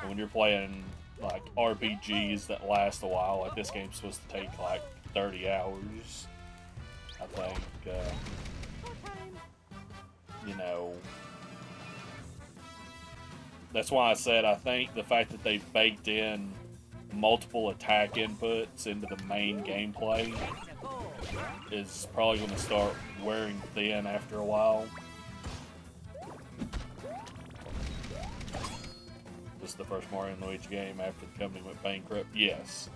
And when you're playing like RPGs that last a while, like this game's supposed to take like 30 hours, I think. You know, that's why I said I think the fact that they baked in multiple attack inputs into the main gameplay is probably going to start wearing thin after a while. This is the first Mario and Luigi game after the company went bankrupt? Yes.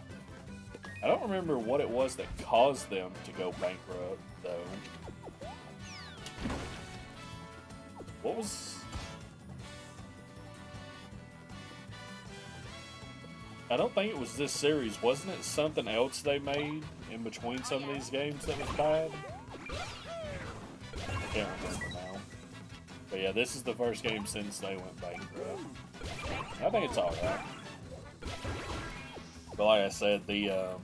I don't remember what it was that caused them to go bankrupt, though. What was... I don't think it was this series. Wasn't it something else they made in between some of these games that was bad? I can't remember now. But yeah, this is the first game since they went bankrupt. I think it's alright. But like I said, the damn.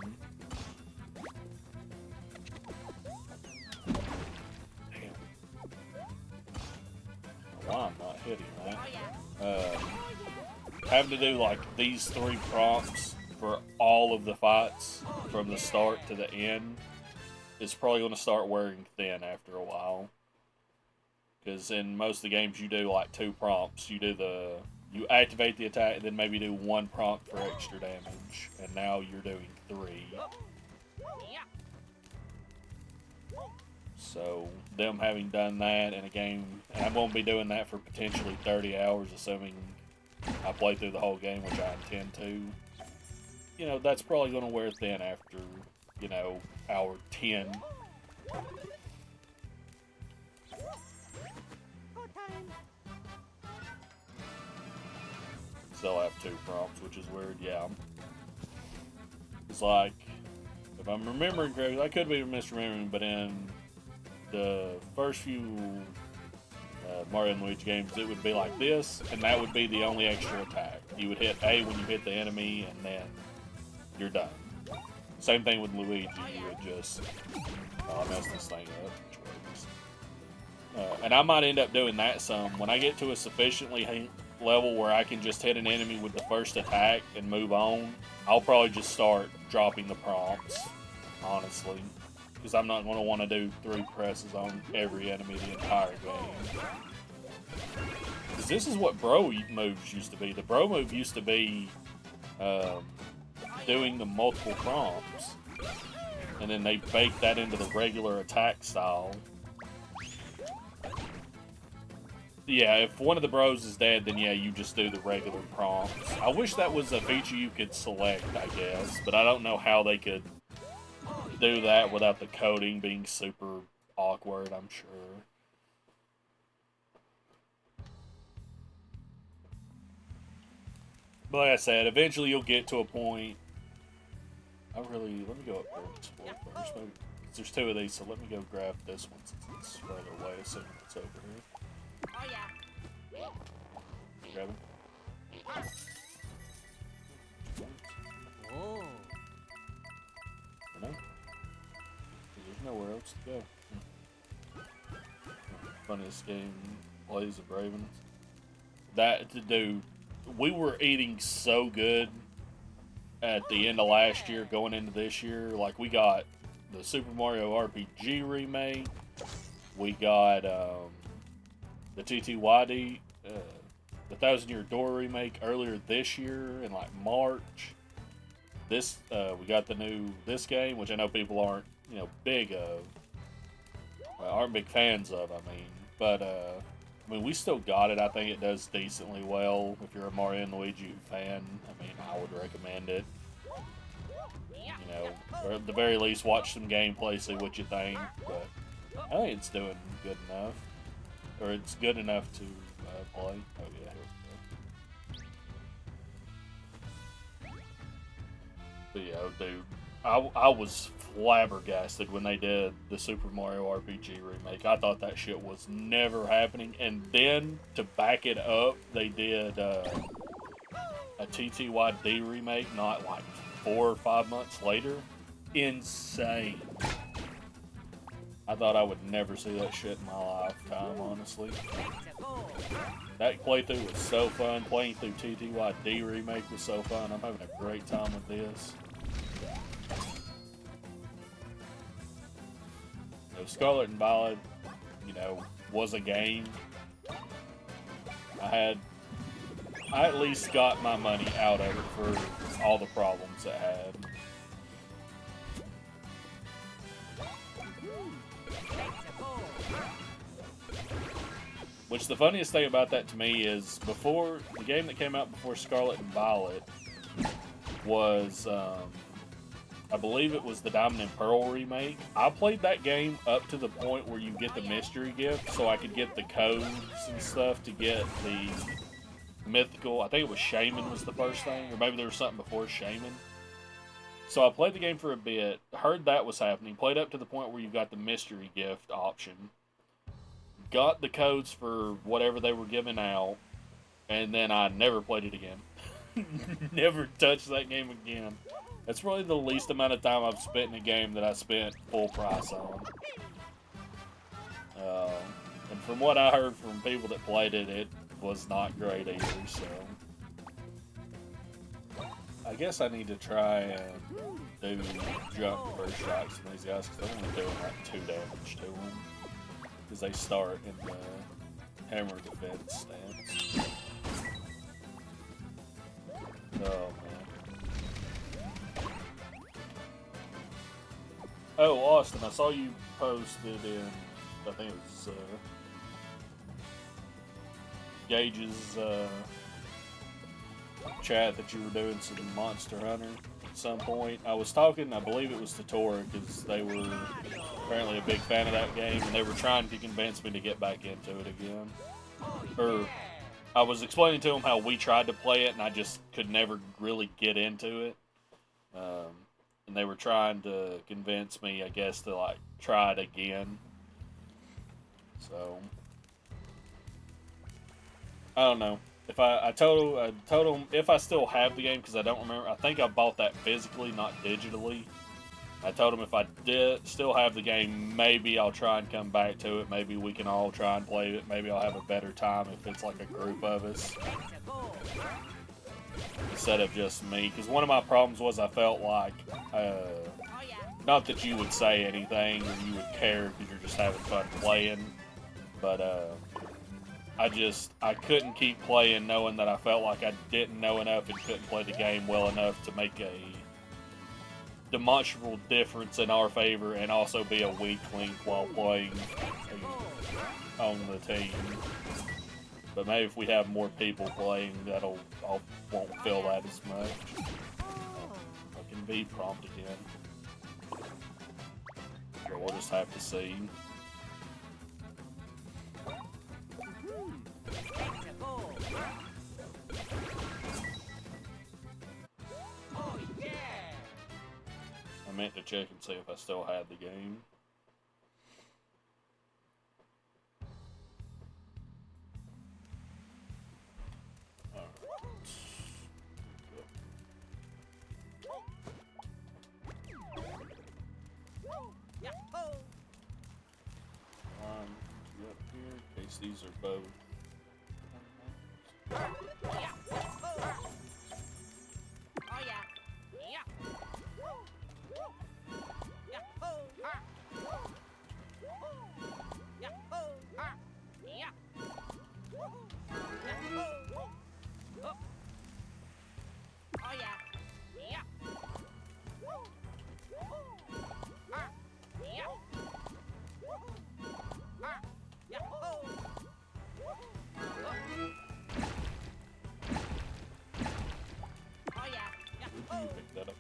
Why I'm not hitting that. Having to do like these 3 prompts for all of the fights from the start to the end is probably going to start wearing thin after a while. Because in most of the games you do like 2 prompts. You activate the attack and then maybe do 1 prompt for extra damage. And now you're doing 3. So them having done that in a game, and I'm going to be doing that for potentially 30 hours assuming I play through the whole game, which I intend to. You know, that's probably going to wear thin after, you know, hour 10. Still have 2 prompts, which is weird, yeah. It's like, if I'm remembering correctly, I could be misremembering, but in the first few Mario and Luigi games, it would be like this, and that would be the only extra attack. You would hit A when you hit the enemy, and then you're done. Same thing with Luigi, you would just... Oh, I messed this thing up. And I might end up doing that some. When I get to a sufficiently level where I can just hit an enemy with the first attack and move on, I'll probably just start dropping the prompts, honestly. Because I'm not going to want to do 3 presses on every enemy the entire game. Because this is what bro moves used to be. The bro move used to be doing the multiple prompts. And then they baked that into the regular attack style. Yeah, if one of the bros is dead, then yeah, you just do the regular prompts. I wish that was a feature you could select, I guess. But I don't know how they could do that without the coding being super awkward, I'm sure. But like I said, eventually you'll get to a point. Let me go up there and explore first. Maybe, there's 2 of these, so let me go grab this one since it's further away, assuming it's over here. Oh yeah. Grab it. Oh. No. There's nowhere else to go. Funniest game plays of Ravens. Dude, we were eating so good at the end of last year, going into this year. Like, we got the Super Mario RPG remake. We got the TTYD, the 1,000 Year Door remake earlier this year in like March. This we got this game, which I know people aren't big of, aren't big fans of. I mean, we still got it. I think it does decently well. If you're a Mario and Luigi fan, I mean, I would recommend it. Or at the very least, watch some gameplay, see what you think. But I think it's doing good enough, or it's good enough to play. Oh yeah, here we go. But yeah, dude, I was flabbergasted when they did the Super Mario RPG remake. I thought that shit was never happening, and then to back it up, they did a TTYD remake not like 4 or 5 months later. Insane. I thought I would never see that shit in my lifetime, honestly. That playthrough was so fun. Playing through TTYD Remake was so fun. I'm having a great time with this. So Scarlet and Violet, you know, was a game. I at least got my money out of it for all the problems it had. Which the funniest thing about that to me is before the game that came out before Scarlet and Violet was, I believe it was the Diamond and Pearl remake. I played that game up to the point where you get the mystery gift, so I could get the codes and stuff to get the mythical. I think it was Shaman was the first thing, or maybe there was something before Shaman. So I played the game for a bit, heard that was happening, played up to the point where you got the mystery gift option, got the codes for whatever they were giving out, and then I never played it again. Never touched that game again. That's probably the least amount of time I've spent in a game that I spent full price on. And from what I heard from people that played it, it was not great either, so... I guess I need to try and do jump first strikes on these guys, because I'm only doing like 2 damage to them. Because they start in the hammer defense stance. Oh, man. Oh, Austin, I saw you posted in, I think it was Gage's chat that you were doing some Monster Hunter at some point. I was talking, I believe it was to Tora, because they were apparently a big fan of that game, and they were trying to convince me to get back into it again. Or, I was explaining to them how we tried to play it, and I just could never really get into it. And they were trying to convince me, I guess, to like try it again. So, I don't know. If I told them if I still have the game, because I don't remember. I think I bought that physically, not digitally. I told them if I did still have the game, maybe I'll try and come back to it. Maybe we can all try and play it. Maybe I'll have a better time if it's like a group of us instead of just me. Because one of my problems was I felt like, not that you would say anything or you would care because you're just having fun playing, but I couldn't keep playing knowing that I felt like I didn't know enough and couldn't play the game well enough to make a demonstrable difference in our favor and also be a weak link while playing on the team. But maybe if we have more people playing, I won't feel that as much. I can be prompt again. Or we'll just have to see. I meant to check and see if I still had the game. Up here, in case these are both. You pick that up.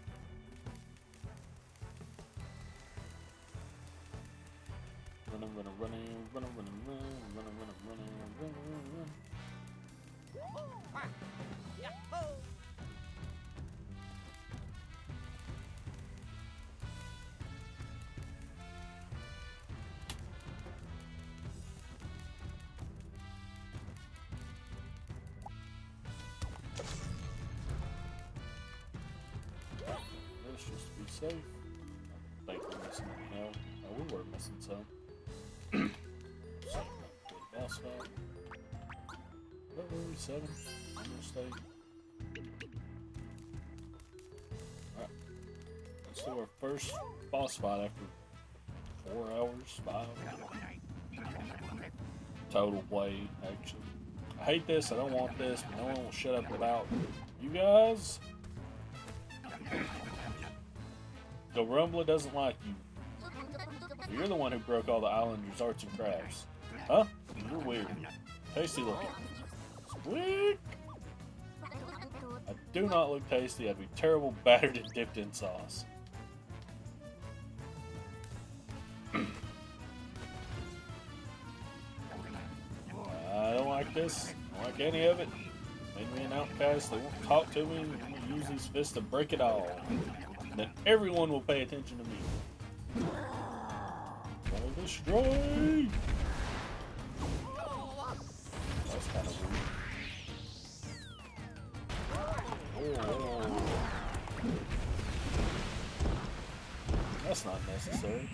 Let's just be safe. I think we're missing any help. Oh, we were missing some. boss fight. What were we, 7? Almost 8. Alright. Let's do our first boss fight after 4 hours, 5. Total play, actually. I hate this, I don't want this, but no one will shut up about you guys. The Rumbler doesn't like you. You're the one who broke all the Islanders' arts and crafts. Huh? You're weird. Tasty looking. Squeak! I do not look tasty. I'd be terrible, battered, and dipped in sauce. I don't like this. I don't like any of it. Made me an outcast. They won't talk to me. I'm gonna use these fists to break it all. And then everyone will pay attention to me. Go destroy! That's kind of weird. Oh. That's not necessary.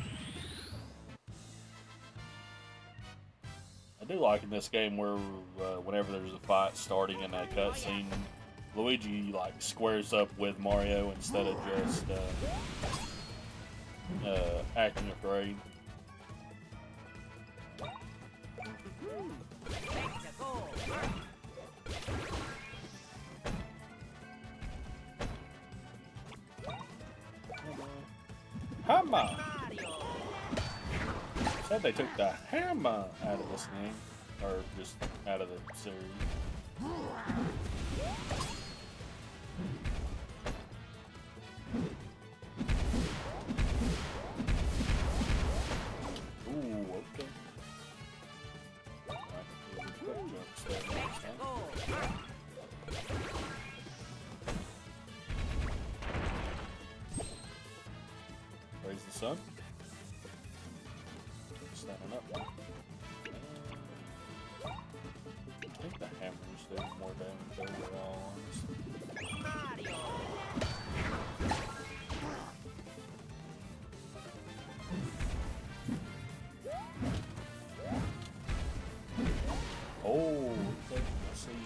I do like in this game where whenever there's a fight starting in that cutscene, Luigi like squares up with Mario instead of just acting afraid. Hammer! Said they took the hammer out of this game, or just out of the series. Ooh, okay. Raise the sun. Standing up. I think the hammers do more damage overall, honestly. Oh, okay. I see you.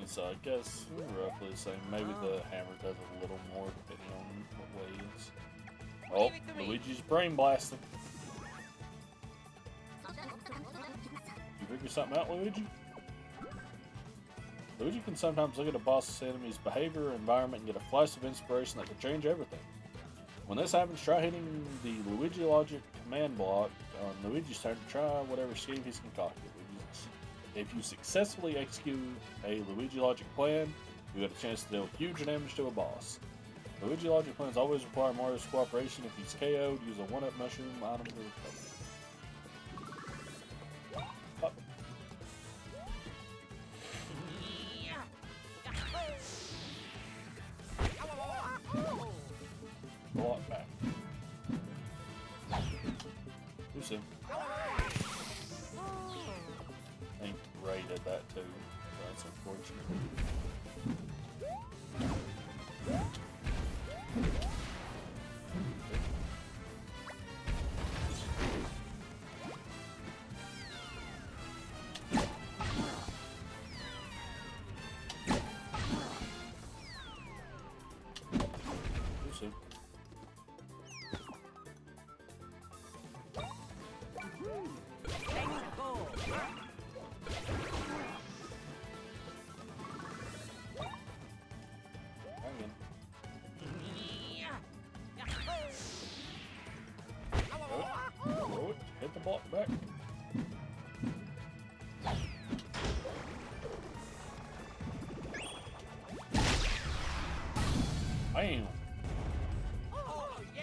So I guess roughly the same. Maybe the hammer does a little more depending on what way it is. Oh, Luigi's brain blasting. You figure something out, Luigi? Luigi can sometimes look at a boss's enemy's behavior or environment and get a flash of inspiration that can change everything. When this happens, try hitting the Luigi Logic command block on Luigi's turn to try whatever scheme he's concocted. If you successfully execute a Luigi Logic plan, you get a chance to deal huge damage to a boss. Luigi Logic plans always require Mario's cooperation. If he's KO'd, use a 1-up mushroom item to recover. Up. Block back. Too soon. I think Ray did that too. That's unfortunate. Too soon. Hit the block back. Bam. Oh, yeah.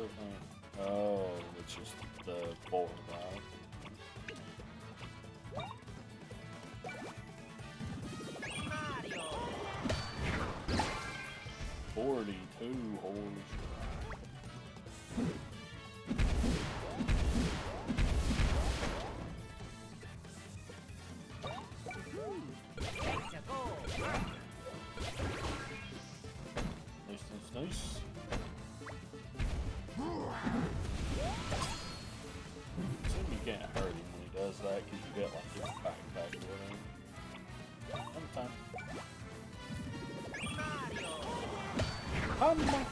thing? Oh, it's just the board, right? 42 horse. Nice. Assume you can't hurt him when he does that because you get like his backpack or whatever. Sometime. Come on.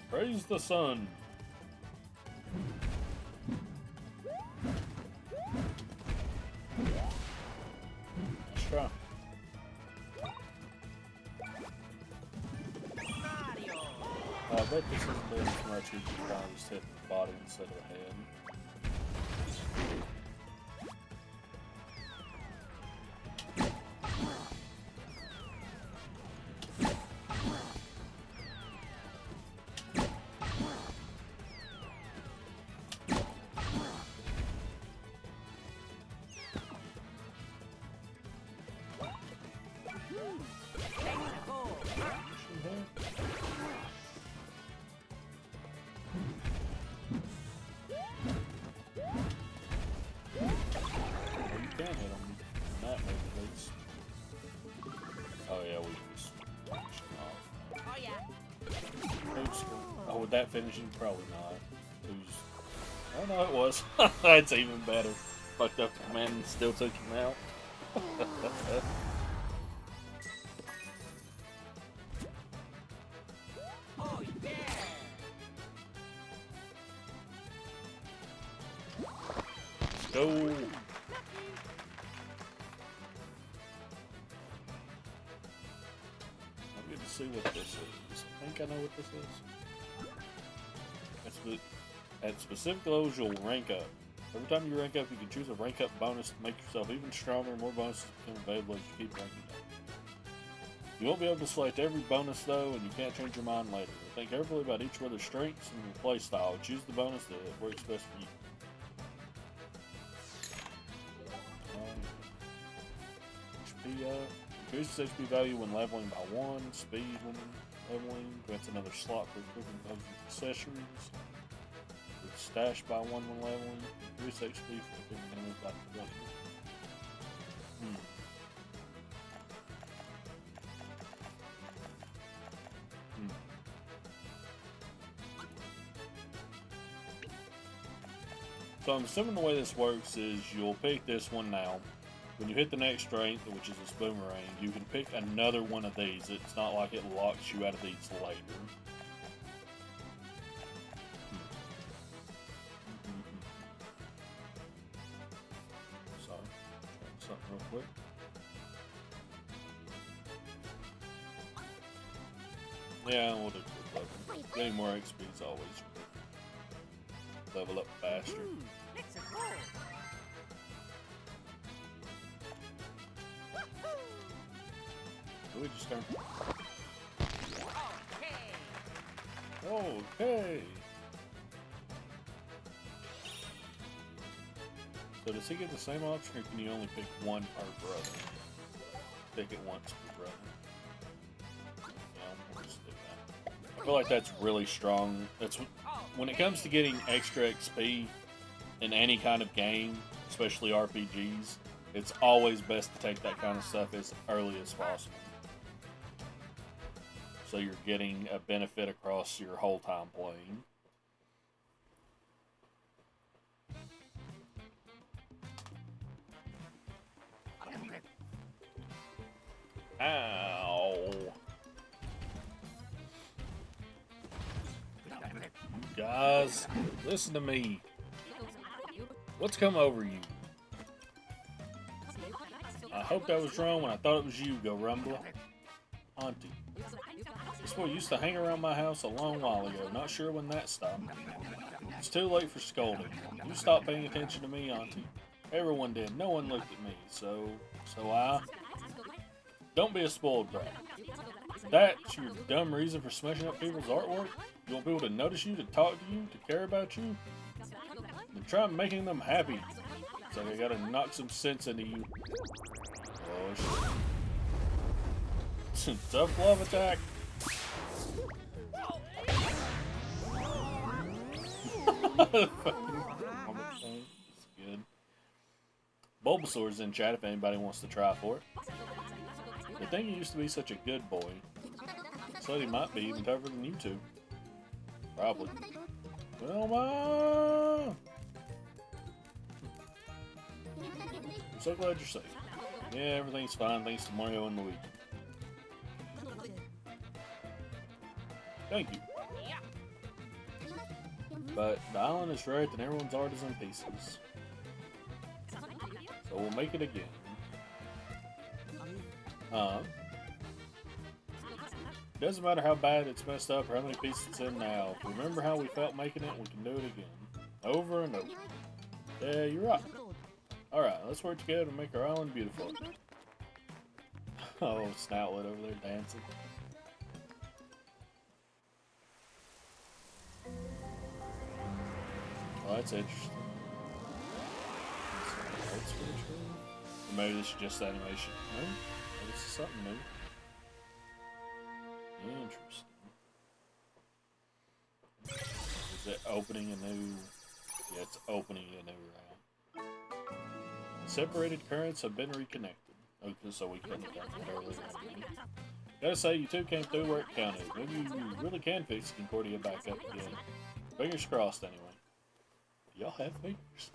Praise the sun. Let's try. I bet this isn't doing as much as you probably just hitting the body instead of the head. Would that finish him? Probably not. Oh no, it was. That's even better. Fucked up the command and still took him out. Oh yeah! Let's go. I'm good to see what this is. I think I know what this is. At specific levels, you'll rank up. Every time you rank up, you can choose a rank up bonus to make yourself even stronger, and more bonuses become available as you keep ranking up. You won't be able to select every bonus though, and you can't change your mind later. Think carefully about each one of their strengths and your playstyle. Choose the bonus that works best for you. HP up. Increases HP value when leveling by 1. Speed when leveling. Grants another slot for equipping those accessories. Stash by 1 when leveling. Increase HP for equipping enemies by 20. So I'm assuming the way this works is you'll pick this one now. When you hit the next strength, which is a boomerang, you can pick another one of these. It's not like it locks you out of these later. Sorry, try something real quick. Yeah, we'll do quick level. Getting more XP is always good. Level up faster. We just start. Okay. So does he get the same option, or can you only pick one per brother? Pick it once per brother. Yeah, we'll just do that. I feel like that's really strong. That's when it comes to getting extra XP in any kind of game, especially RPGs. It's always best to take that kind of stuff as early as possible. So you're getting a benefit across your whole time playing. Ow. Guys, listen to me. What's come over you? I hoped I was wrong when I thought it was you, Go Rumbler. Hunt. This boy used to hang around my house a long while ago. Not sure when that stopped. It's too late for scolding. You stopped paying attention to me, Auntie. Everyone did. No one looked at me. So I... Don't be a spoiled brat. That's your dumb reason for smashing up people's artwork? You want people to notice you, to talk to you, to care about you? Then try making them happy. It's like I gotta knock some sense into you. Oh shit. Tough love attack. It's good. Bulbasaur's in chat if anybody wants to try for it. The thing he used to be such a good boy. So he might be even tougher than you two. Probably. Wilma! I'm so glad you're safe. Yeah, everything's fine thanks to Mario and Luigi. Thank you. But the island is wrecked and everyone's art is in pieces. So we'll make it again. Doesn't matter how bad it's messed up or how many pieces it's in now. If we remember how we felt making it, we can do it again. Over and over. Yeah, you're right. Alright, let's work together to make our island beautiful. Oh, Snoutwood over there dancing. Oh, that's interesting. That's pretty true. Or maybe this is just animation. No? Maybe this is something new. Interesting. Is it opening a new... Yeah, it's opening a new round. Separated currents have been reconnected. Okay, so we couldn't have done that earlier. Gotta say, you two came through where it counted. Maybe you really can fix Concordia back up again. Fingers crossed, anyway. Do y'all have fingers?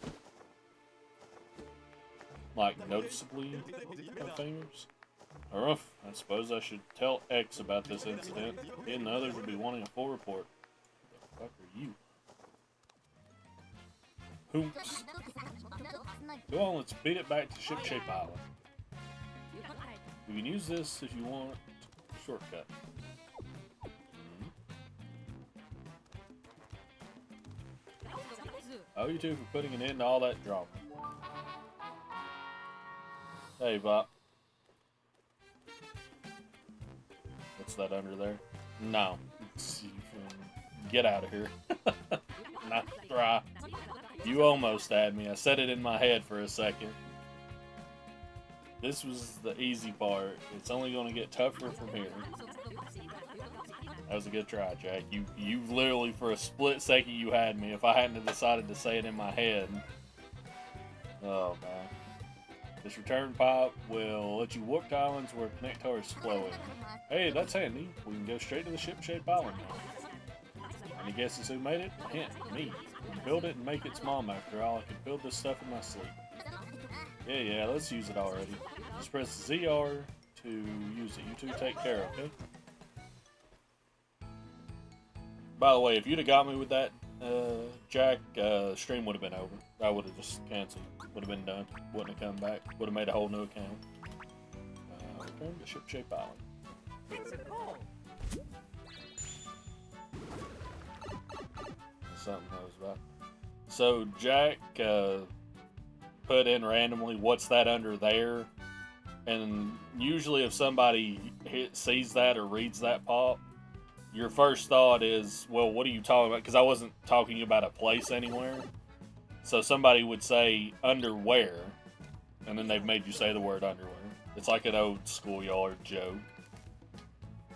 Like, noticeably have fingers? Or if, I suppose I should tell X about this incident. He and the others would be wanting a full report. What the fuck are you? Hoops. Go on, let's beat it back to Ship Shape Island. You can use this if you want. Shortcut. Oh, you two for putting an end to all that drama. Hey, Bop. What's that under there? No. You can get out of here. Not try. You almost had me. I said it in my head for a second. This was the easy part. It's only going to get tougher from here. That was a good try, Jack. You literally, for a split second, you had me. If I hadn't decided to say it in my head. Oh, man. This return pipe will let you warp to islands where Connector is flowing. Hey, that's handy. We can go straight to the ship-shaped island now. Any guesses who made it? Hint, me. We can build it and make its mom after all. I can build this stuff in my sleep. Yeah, let's use it already. Just press ZR to use it. You two take care, okay? By the way, if you'd have got me with that, Jack, stream would have been over. I would have just canceled. Would have been done. Wouldn't have come back. Would have made a whole new account. Return to Ship Shape Island. Something I was about. So Jack put in randomly, what's that under there? And usually if somebody sees that or reads that pop, your first thought is, well, what are you talking about? Because I wasn't talking about a place anywhere. So somebody would say underwear, and then they've made you say the word underwear. It's like an old schoolyard joke.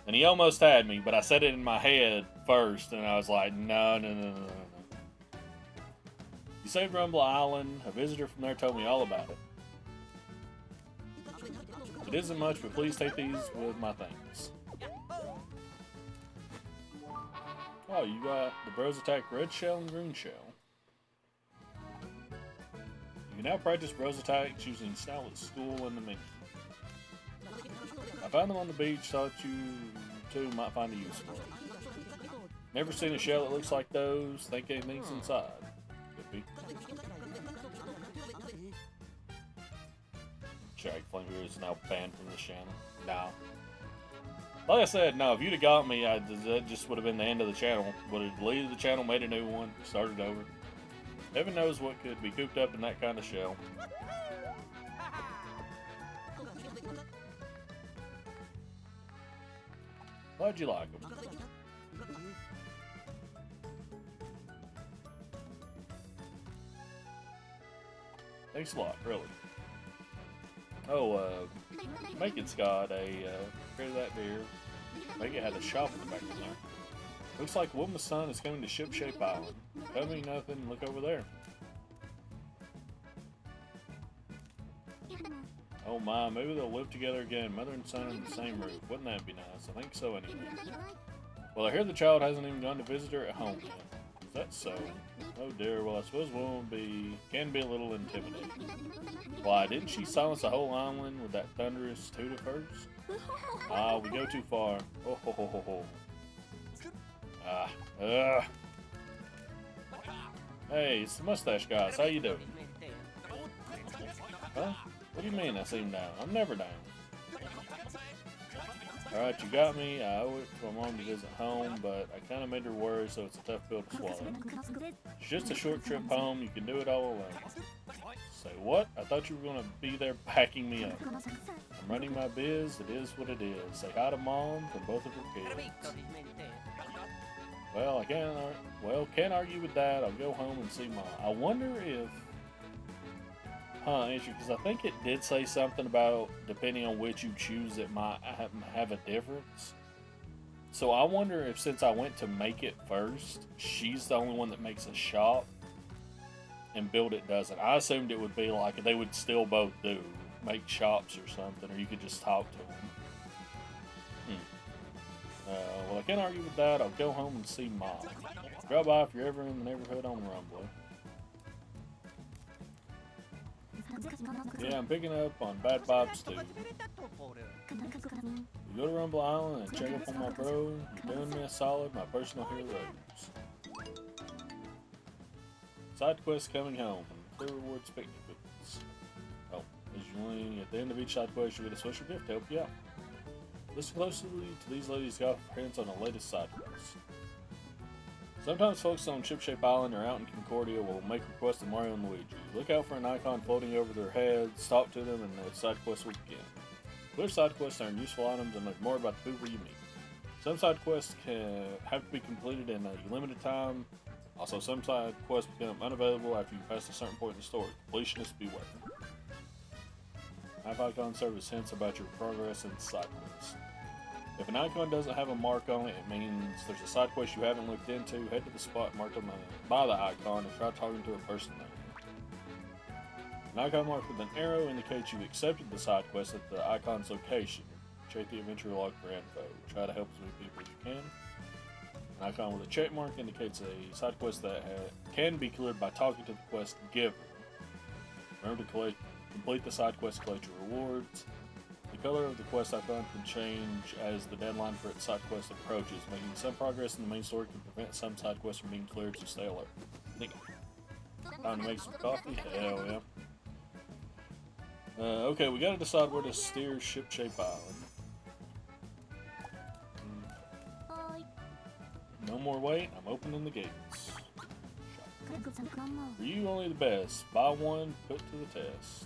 And he almost had me, but I said it in my head first, and I was like, no. You saved Rumble Island. A visitor from there told me all about it. It isn't much, but please take these with my thanks. Oh, you got the Bros Attack Red Shell and Green Shell. You can now practice Bros Attacks using Snoutwood's school in the menu. I found them on the beach, thought you two might find it useful. Never seen a shell that looks like those, think anything's inside. Could be. Shag Flanger is now banned from this channel. Now. Like I said, no, if you'd have got me, that just would have been the end of the channel. Would have deleted the channel, made a new one, started over. Heaven knows what could be cooped up in that kind of shell. Glad you like them. Thanks a lot, really. Oh, Megan's got a, hear that deer. Megan had a shop in the back of there. Looks like Woman's son is coming to Shipshape Island. Tell me nothing, look over there. Oh my, maybe they'll live together again, mother and son in the same roof. Wouldn't that be nice? I think so anyway. Well, I hear the child hasn't even gone to visit her at home yet. Is that so? Oh dear, well I suppose woman can be a little intimidating. Why, didn't she silence the whole island with that thunderous toot of hers? Ah, we go too far. Oh ho ho ho ho. Hey, it's the mustache guys, how you doing? Huh? What do you mean I seem down? I'm never down. Alright, you got me. I owe it to my mom to visit home, but I kind of made her worry, so it's a tough pill to swallow. It's just a short trip home. You can do it all alone. Say what? I thought you were going to be there backing me up. I'm running my biz. It is what it is. Say hi to mom from both of her kids. Well, can't argue with that. I'll go home and see mom. I wonder if... Andrew, because I think it did say something about depending on which you choose, it might have a difference. So I wonder if since I went to make it first, she's the only one that makes a shop and Build It doesn't. I assumed it would be like they would still both make shops or something, or you could just talk to them. Well, I can't argue with that. I'll go home and see mom. Drop by if you're ever in the neighborhood on Rumbler. Yeah, I'm picking up on Bad Bobs too. You go to Rumble Island and check up on my bro. You're doing me a solid, my personal heroes. Side quest coming home. Clear rewards picnic boots. Oh, usually at the end of each side quest you get a special gift to help you out. Listen closely to these ladies' golf friends on the latest side quests. Sometimes folks on Shipshape Island or out in Concordia will make requests of Mario and Luigi. Look out for an icon floating over their heads, talk to them, and the side quest will begin. Clear side quests earn useful items and learn more about the people you meet. Some side quests have to be completed in a limited time. Also, some side quests become unavailable after you pass a certain point in the story. Completionists beware. Have icons serve as hints about your progress in side quests. If an icon doesn't have a mark on it, it means there's a side quest you haven't looked into. Head to the spot marked by the icon and try talking to a person there. An icon marked with an arrow indicates you've accepted the side quest at the icon's location. Check the adventure log for info. Try to help as many people as you can. An icon with a check mark indicates a side quest that can be cleared by talking to the quest giver. Remember to complete the side quest to collect your rewards. The color of the quest icon can change as the deadline for its side quest approaches. Making some progress in the main story can prevent some side quests from being cleared, so stay alert. Time to make some coffee? Hell yeah. Okay, we gotta decide where to steer Shipshape Island. No more wait, I'm opening the gates. For you, only the best. Buy one, put to the test.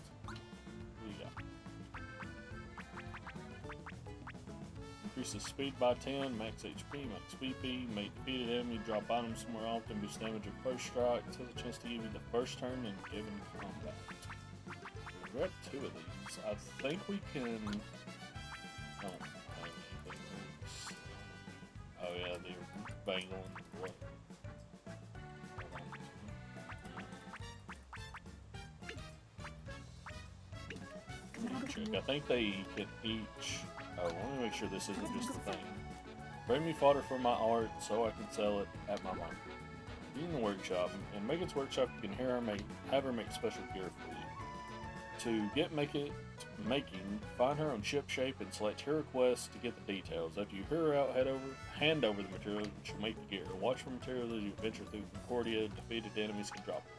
Increases speed by 10, max HP, max BP, make defeated enemy drop items more often, boost damage of first strike, has a chance to give you the first turn and given combat. We got 2 of these. I think we can... Oh yeah, they're bangling. What? Check. I think they can each... Oh, let me make sure this isn't just a thing. Bring me fodder for my art so I can sell it at my market. In the workshop. In Megan's workshop, you can have her make special gear for you. To get making, find her on Shipshape and select her request to get the details. After you hear her out, hand over the materials and she'll make the gear. Watch for materials as you adventure through Concordia. Defeated enemies can drop them.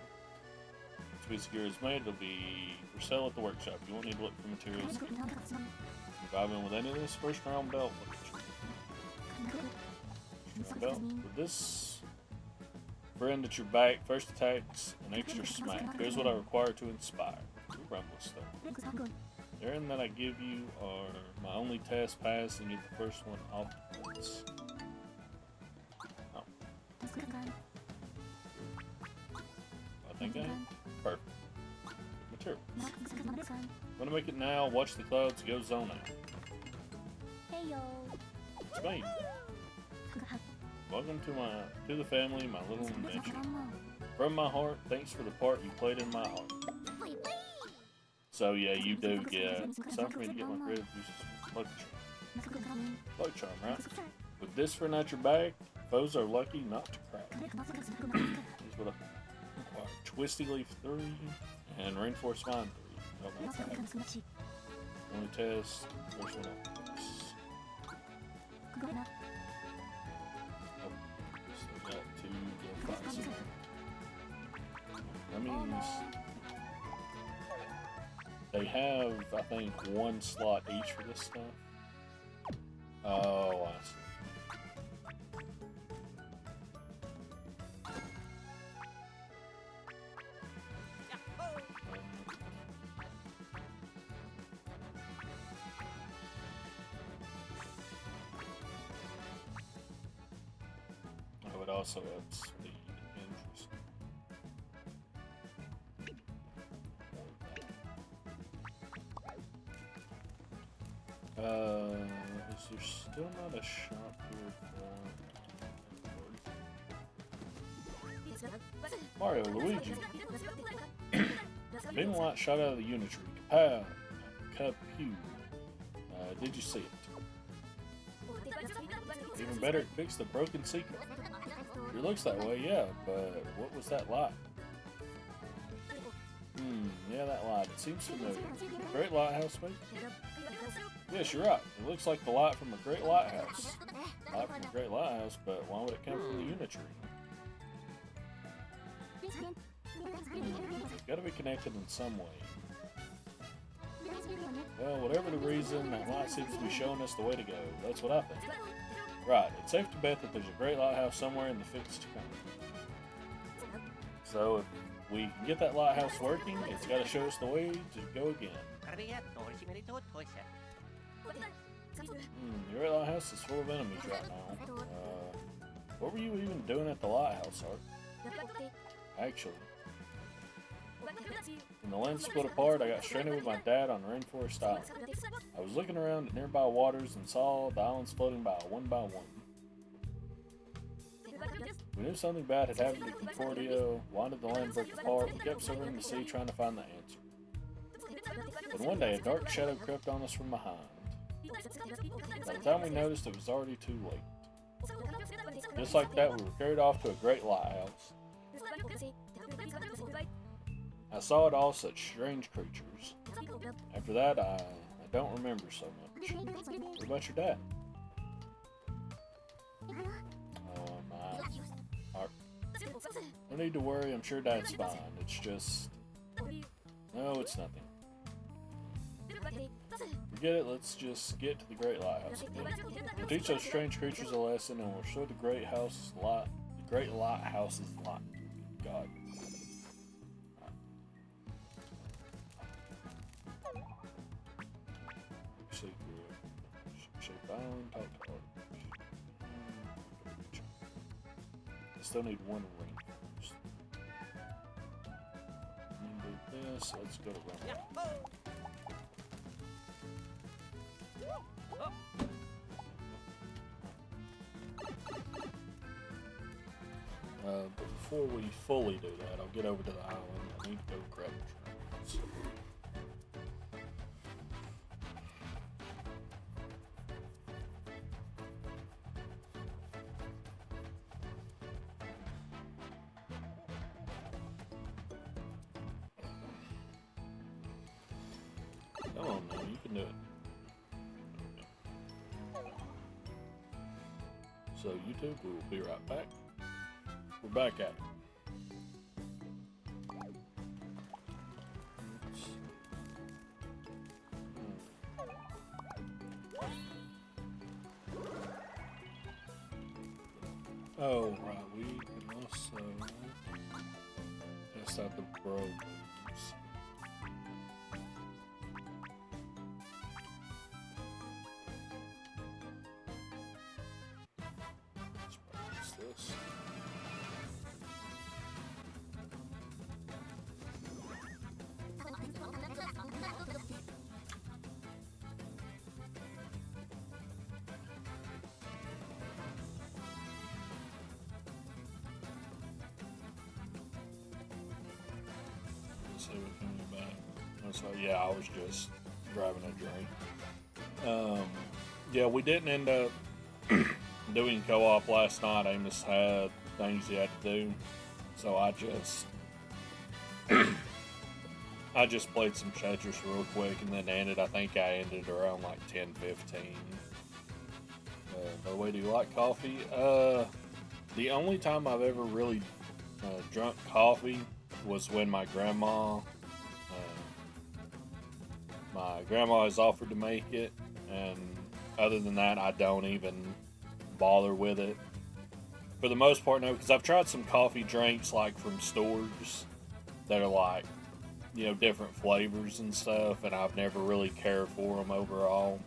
Once a piece of gear is made, it'll be for sale at the workshop. You won't need to look for materials. If I've been with any of this first round belt, Belt. With this friend at your back, first attacks an extra smack. Here's what I require to inspire. Ooh, rumble stuff. Therein that I give you are my only task pass and get the first one off the points. Oh. I think I am. Perfect. Materials. I'm gonna make it now. Watch the clouds go zone out. It's me. Welcome to the family, my little nephew. From my heart, thanks for the part you played in my heart. So yeah, you do get. It's time for me to get my creative juices. Lucky charm. Lucky charm, right? With this friend at your back, foes are lucky not to crack. Here's what I require: Twisty Leaf 3 and Reinforced Vine 3. Only test. First one up. That means they have, I think, one slot each for this stuff. Oh, I see. Oh, it also adds speed. Interesting. Is there still not a shop here for Mario, Luigi? Beam light shot out of the Unitree. Kapow! Kapew. Did you see it? Even better, it fixed the broken secret. It looks that way, yeah, but what was that light? Yeah, that light. It seems familiar. Great lighthouse, maybe? Yes, you're right. It looks like the light from a great lighthouse. Light from a great lighthouse, but why would it come from the Unitree? It's got to be connected in some way. Well, whatever the reason, that light seems to be showing us the way to go. That's what I think. Right, it's safe to bet that there's a great lighthouse somewhere in the fix to come. So if we can get that lighthouse working, it's got to show us the way to go again. The great lighthouse is full of enemies right now. What were you even doing at the lighthouse, Art? Actually, when the land split apart, I got stranded with my dad on Rainforest Island. I was looking around at nearby waters and saw the islands floating by one. We knew something bad had happened to Concordia. Why did the land break apart? We kept surveying the sea trying to find the answer. But one day, a dark shadow crept on us from behind. By the time we noticed, it was already too late. Just like that, we were carried off to a great lighthouse. I saw it all such strange creatures. After that, I don't remember so much. What about your dad? Oh, my. Art. No need to worry, I'm sure Dad's fine. It's just... No, it's nothing. Forget it, let's just get to the Great Lighthouse again. We'll teach those strange creatures a lesson and we'll show the Great Lighthouse is light. God. Shape Island, talk to Art. I still need one ring first. Do this, let's go to Rumble. But before we fully do that, I'll get over to the island. I need to go grab the trains. Come on, man, you can do it. So YouTube, we will be right back. We're back at it. Oh, right, we can also test out the bros. Let's practice this. See what can you back. So yeah, I was just grabbing a drink. Yeah, we didn't end up doing co-op last night. Amos had things he had to do, so I just played some Tetris real quick and then ended. I think I ended around like 10:15. By the way, do you like coffee? The only time I've ever really drunk coffee was when my grandma has offered to make it, and other than that, I don't even bother with it. For the most part, no, because I've tried some coffee drinks like from stores that are like, you know, different flavors and stuff, and I've never really cared for them overall.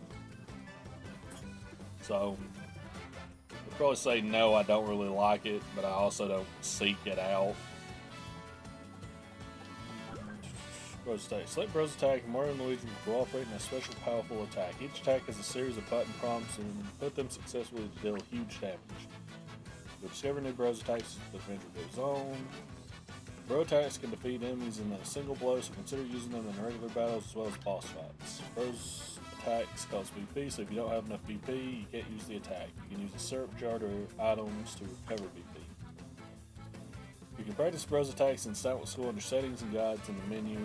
So, I'd probably say no, I don't really like it, but I also don't seek it out. Bros attack. Select Bros attack, and Mario and Luigi will cooperate in a special powerful attack. Each attack has a series of button prompts, and put them successfully to deal huge damage. You'll discover new Bros attacks as the adventure goes on. Bro attacks can defeat enemies in a single blow, so consider using them in regular battles as well as boss fights. Bros attacks cost BP, so if you don't have enough BP, you can't use the attack. You can use a syrup jar or items to recover BP. You can practice Bros attacks in Silent School under settings and guides in the menu.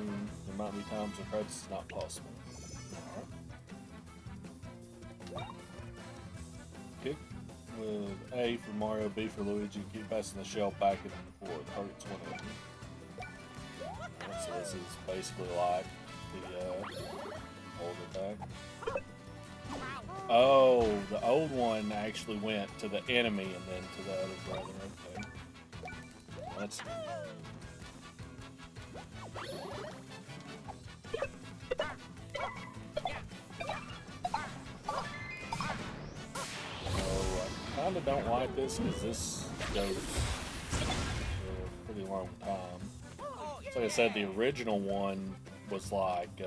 There might be times when practice is not possible. Alright. Kick with A for Mario, B for Luigi. Keep passing the shell back and forth. Targets one enemy. Alright, so this is basically like the old attack. Oh, the old one actually went to the enemy and then to the other brother. Okay. That's I kinda don't like this because this goes for a pretty long time. So like I said, the original one was like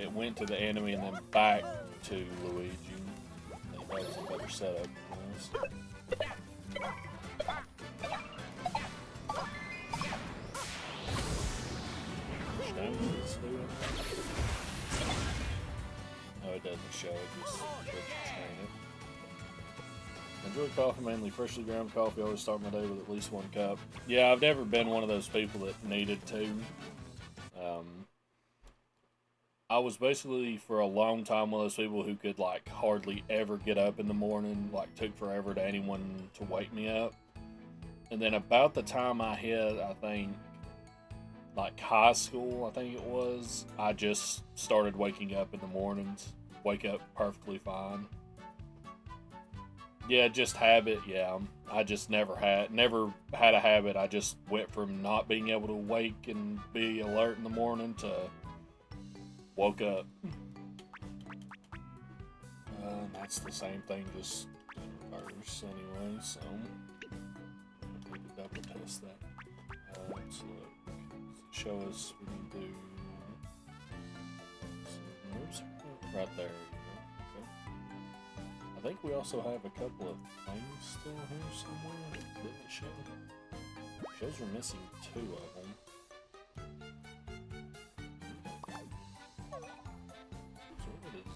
it went to the enemy and then back to Luigi. That was a better setup than this. No, it doesn't show, it just lets you train it. Enjoy coffee, mainly freshly ground coffee. I always start my day with at least 1 cup. Yeah, I've never been one of those people that needed to. I was basically for a long time one of those people who could like hardly ever get up in the morning, like took forever to anyone to wake me up. And then about the time I hit, I think, like high school, I think it was, I just started waking up in the mornings. Wake up perfectly fine. Yeah, just habit, yeah. I just never had a habit. I just went from not being able to wake and be alert in the morning to woke up. That's the same thing, just in reverse anyway, so I need to double test that. Let's look. Show us, we need to do, oops, right there. Okay. I think we also have a couple of things still here somewhere. Didn't it show? It shows we're missing 2 of them.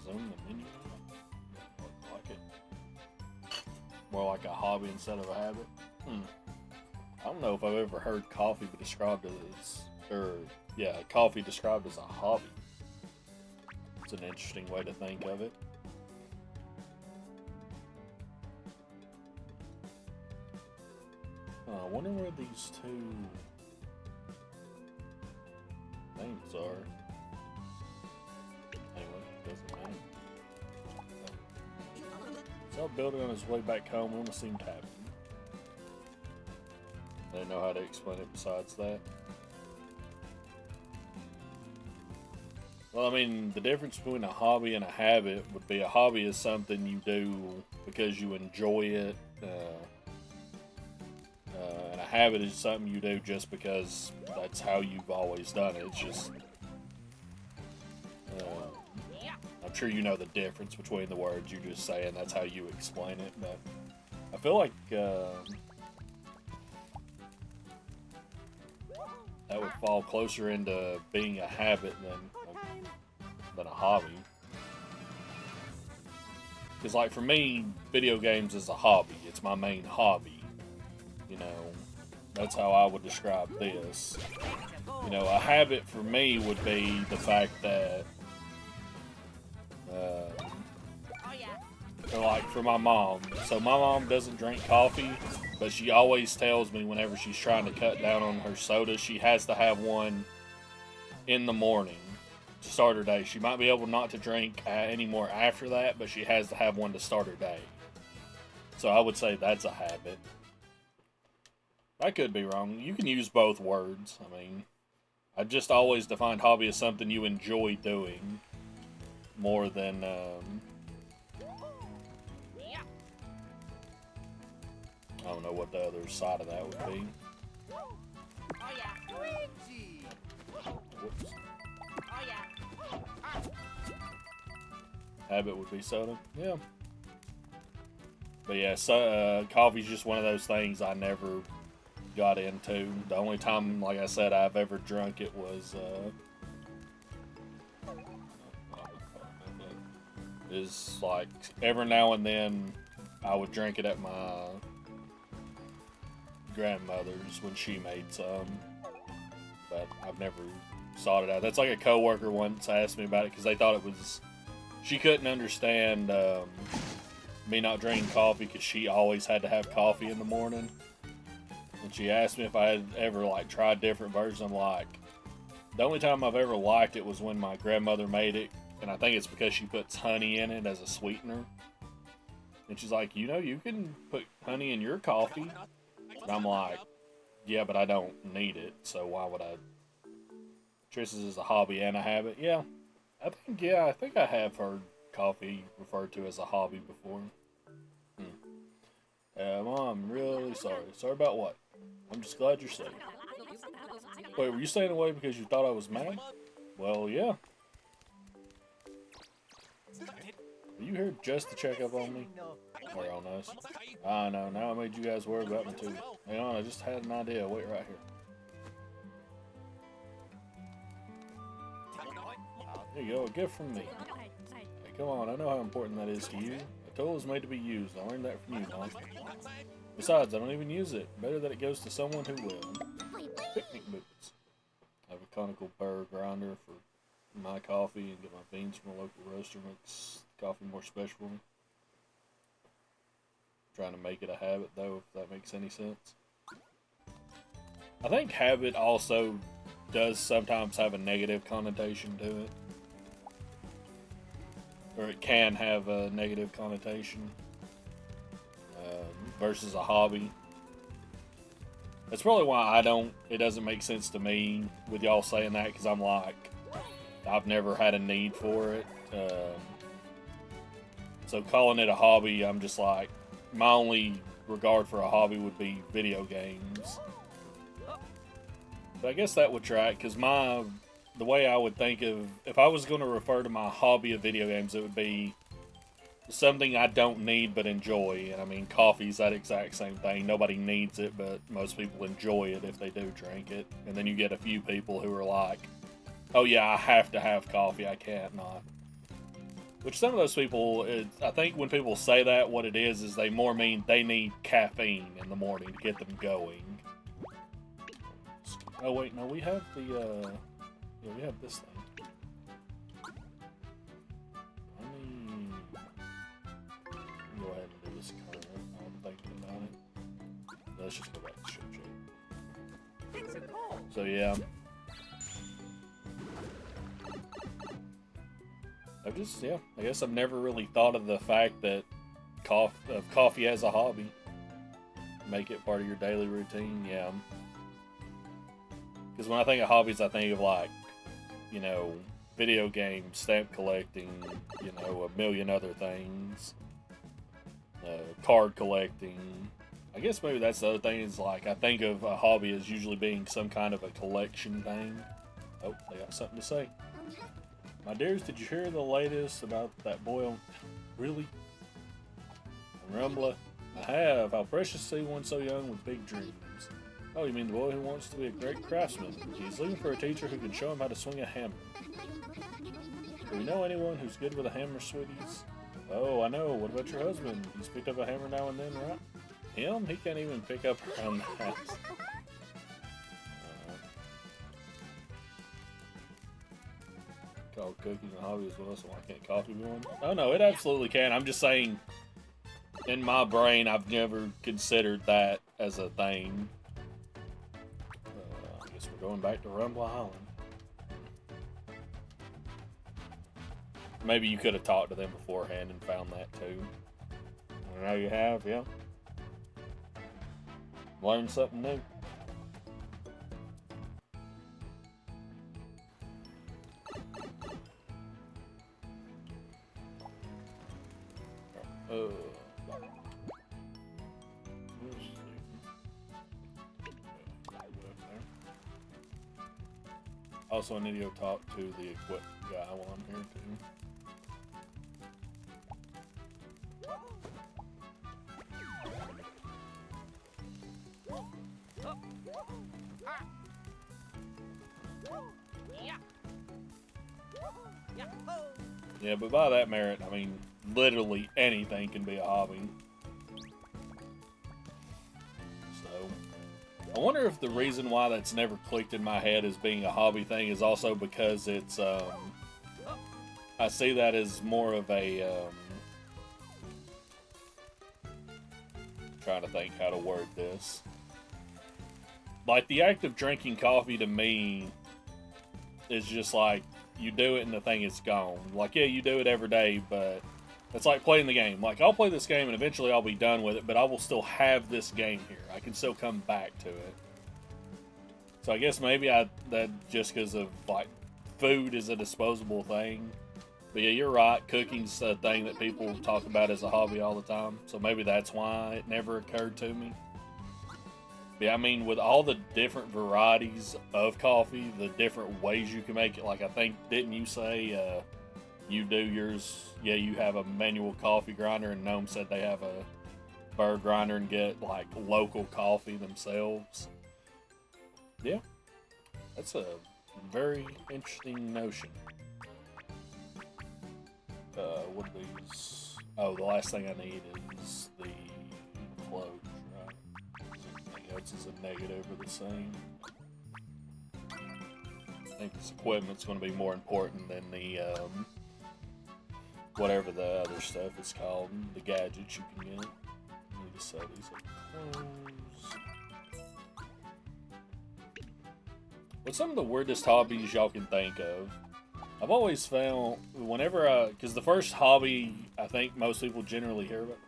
Zoom the menu. Like it. More like a hobby instead of a habit. I don't know if I've ever heard coffee be described as, coffee described as a hobby. It's an interesting way to think of it. I wonder where these 2 things are. Anyway, doesn't matter. Saw building on his way back home when it seemed happy. I didn't know how to explain it besides that. Well, I mean, the difference between a hobby and a habit would be a hobby is something you do because you enjoy it, and a habit is something you do just because that's how you've always done it. It's just, I'm sure you know the difference between the words you're just saying. That's how you explain it, but I feel like that would fall closer into being a habit than a hobby. Because, like, for me, video games is a hobby. It's my main hobby. You know, that's how I would describe this. You know, a habit for me would be the fact that, or like for my mom. So my mom doesn't drink coffee, but she always tells me whenever she's trying to cut down on her soda, she has to have one in the morning to start her day. She might be able not to drink anymore after that, but she has to have one to start her day. So I would say that's a habit. I could be wrong. You can use both words. I mean, I just always defined hobby as something you enjoy doing more than I don't know what the other side of that would be. Oh yeah. Luigi. Whoops. Oh yeah. Habit would be soda. Yeah. But yeah, so, coffee's just one of those things I never got into. The only time, like I said, I've ever drunk it was is like every now and then I would drink it at my grandmother's when she made some, but I've never sought it out. That's like a coworker once asked me about it because they thought it was, she couldn't understand me not drinking coffee because she always had to have coffee in the morning. And she asked me if I had ever like tried different versions. I'm like, the only time I've ever liked it was when my grandmother made it, and I think it's because she puts honey in it as a sweetener. And she's like, you know, you can put honey in your coffee. And I'm like, yeah, but I don't need it, so why would I? Triss's is a hobby and a habit. Yeah, I think I have heard coffee referred to as a hobby before. Mom, I'm really sorry. Sorry about what? I'm just glad you're safe. Wait, were you staying away because you thought I was mad? Well, yeah. Are you here just to check up on me? Or on us? I know, now I made you guys worry about me too. Hang on, I just had an idea. Wait right here. There you go, a gift from me. Hey, come on, I know how important that is to you. A tool is made to be used. I learned that from you, Mom. Besides, I don't even use it. Better that it goes to someone who will. Picnic boots. I have a conical burr grinder for my coffee and get my beans from a local roaster. Makes coffee more special for me. Trying to make it a habit, though, if that makes any sense. I think habit also does sometimes have a negative connotation to it. Or it can have a negative connotation versus a hobby. That's probably why it doesn't make sense to me with y'all saying that, because I'm like, I've never had a need for it. So calling it a hobby, I'm just like, my only regard for a hobby would be video games. But I guess that would track, because the way I would think of, if I was going to refer to my hobby of video games, it would be something I don't need but enjoy. And I mean, coffee's that exact same thing. Nobody needs it, but most people enjoy it if they do drink it. And then you get a few people who are like, oh yeah, I have to have coffee, I can't not. Which some of those people, I think when people say that, what it is they more mean they need caffeine in the morning to get them going. Oh wait, no, we have the, yeah, we have this thing. Let me go ahead and do this current. I'm thinking about it. Let's just go back to ship shape. So yeah. I guess I've never really thought of the fact that coffee as a hobby. Make it part of your daily routine, yeah. Because when I think of hobbies, I think of like, you know, video games, stamp collecting, you know, a million other things. Card collecting. I guess maybe that's the other thing is like, I think of a hobby as usually being some kind of a collection thing. Oh, they got something to say. My dears, did you hear the latest about that boy on... Really? Rumbla? I have. How precious to see one so young with big dreams. Oh, you mean the boy who wants to be a great craftsman? He's looking for a teacher who can show him how to swing a hammer. Do we know anyone who's good with a hammer, sweeties? Oh, I know. What about your husband? He's picked up a hammer now and then, right? Him? He can't even pick up around the house. Called cooking a hobby as well, so why can't coffee be one? Oh no, it absolutely can. I'm just saying, in my brain, I've never considered that as a thing. I guess we're going back to Rumble Island. Maybe you could have talked to them beforehand and found that too. And now you have, yeah. Learned something new. Also, I need to go talk to the equipment guy while I'm here too. Yeah, but by that merit, I mean, literally anything can be a hobby. So, I wonder if the reason why that's never clicked in my head as being a hobby thing is also because it's, I see that as more of a, trying to think how to word this. Like, the act of drinking coffee to me is just like, you do it and the thing is gone. Like, yeah, you do it every day, but it's like playing the game. Like, I'll play this game and eventually I'll be done with it, but I will still have this game here. I can still come back to it. So I guess maybe that just because of, like, food is a disposable thing. But yeah, you're right. Cooking's a thing that people talk about as a hobby all the time. So maybe that's why it never occurred to me. Yeah, I mean, with all the different varieties of coffee, the different ways you can make it, like I think, didn't you say you do yours, yeah, you have a manual coffee grinder, and Gnome said they have a burr grinder and get, like, local coffee themselves. Yeah, that's a very interesting notion. What are these? Oh, the last thing I need is the clothes. Is a negative or the same. I think this equipment's going to be more important than the whatever the other stuff is called, the gadgets you can get. I need to sell these clothes. What's some of the weirdest hobbies y'all can think of? I've always found whenever because the first hobby I think most people generally hear about.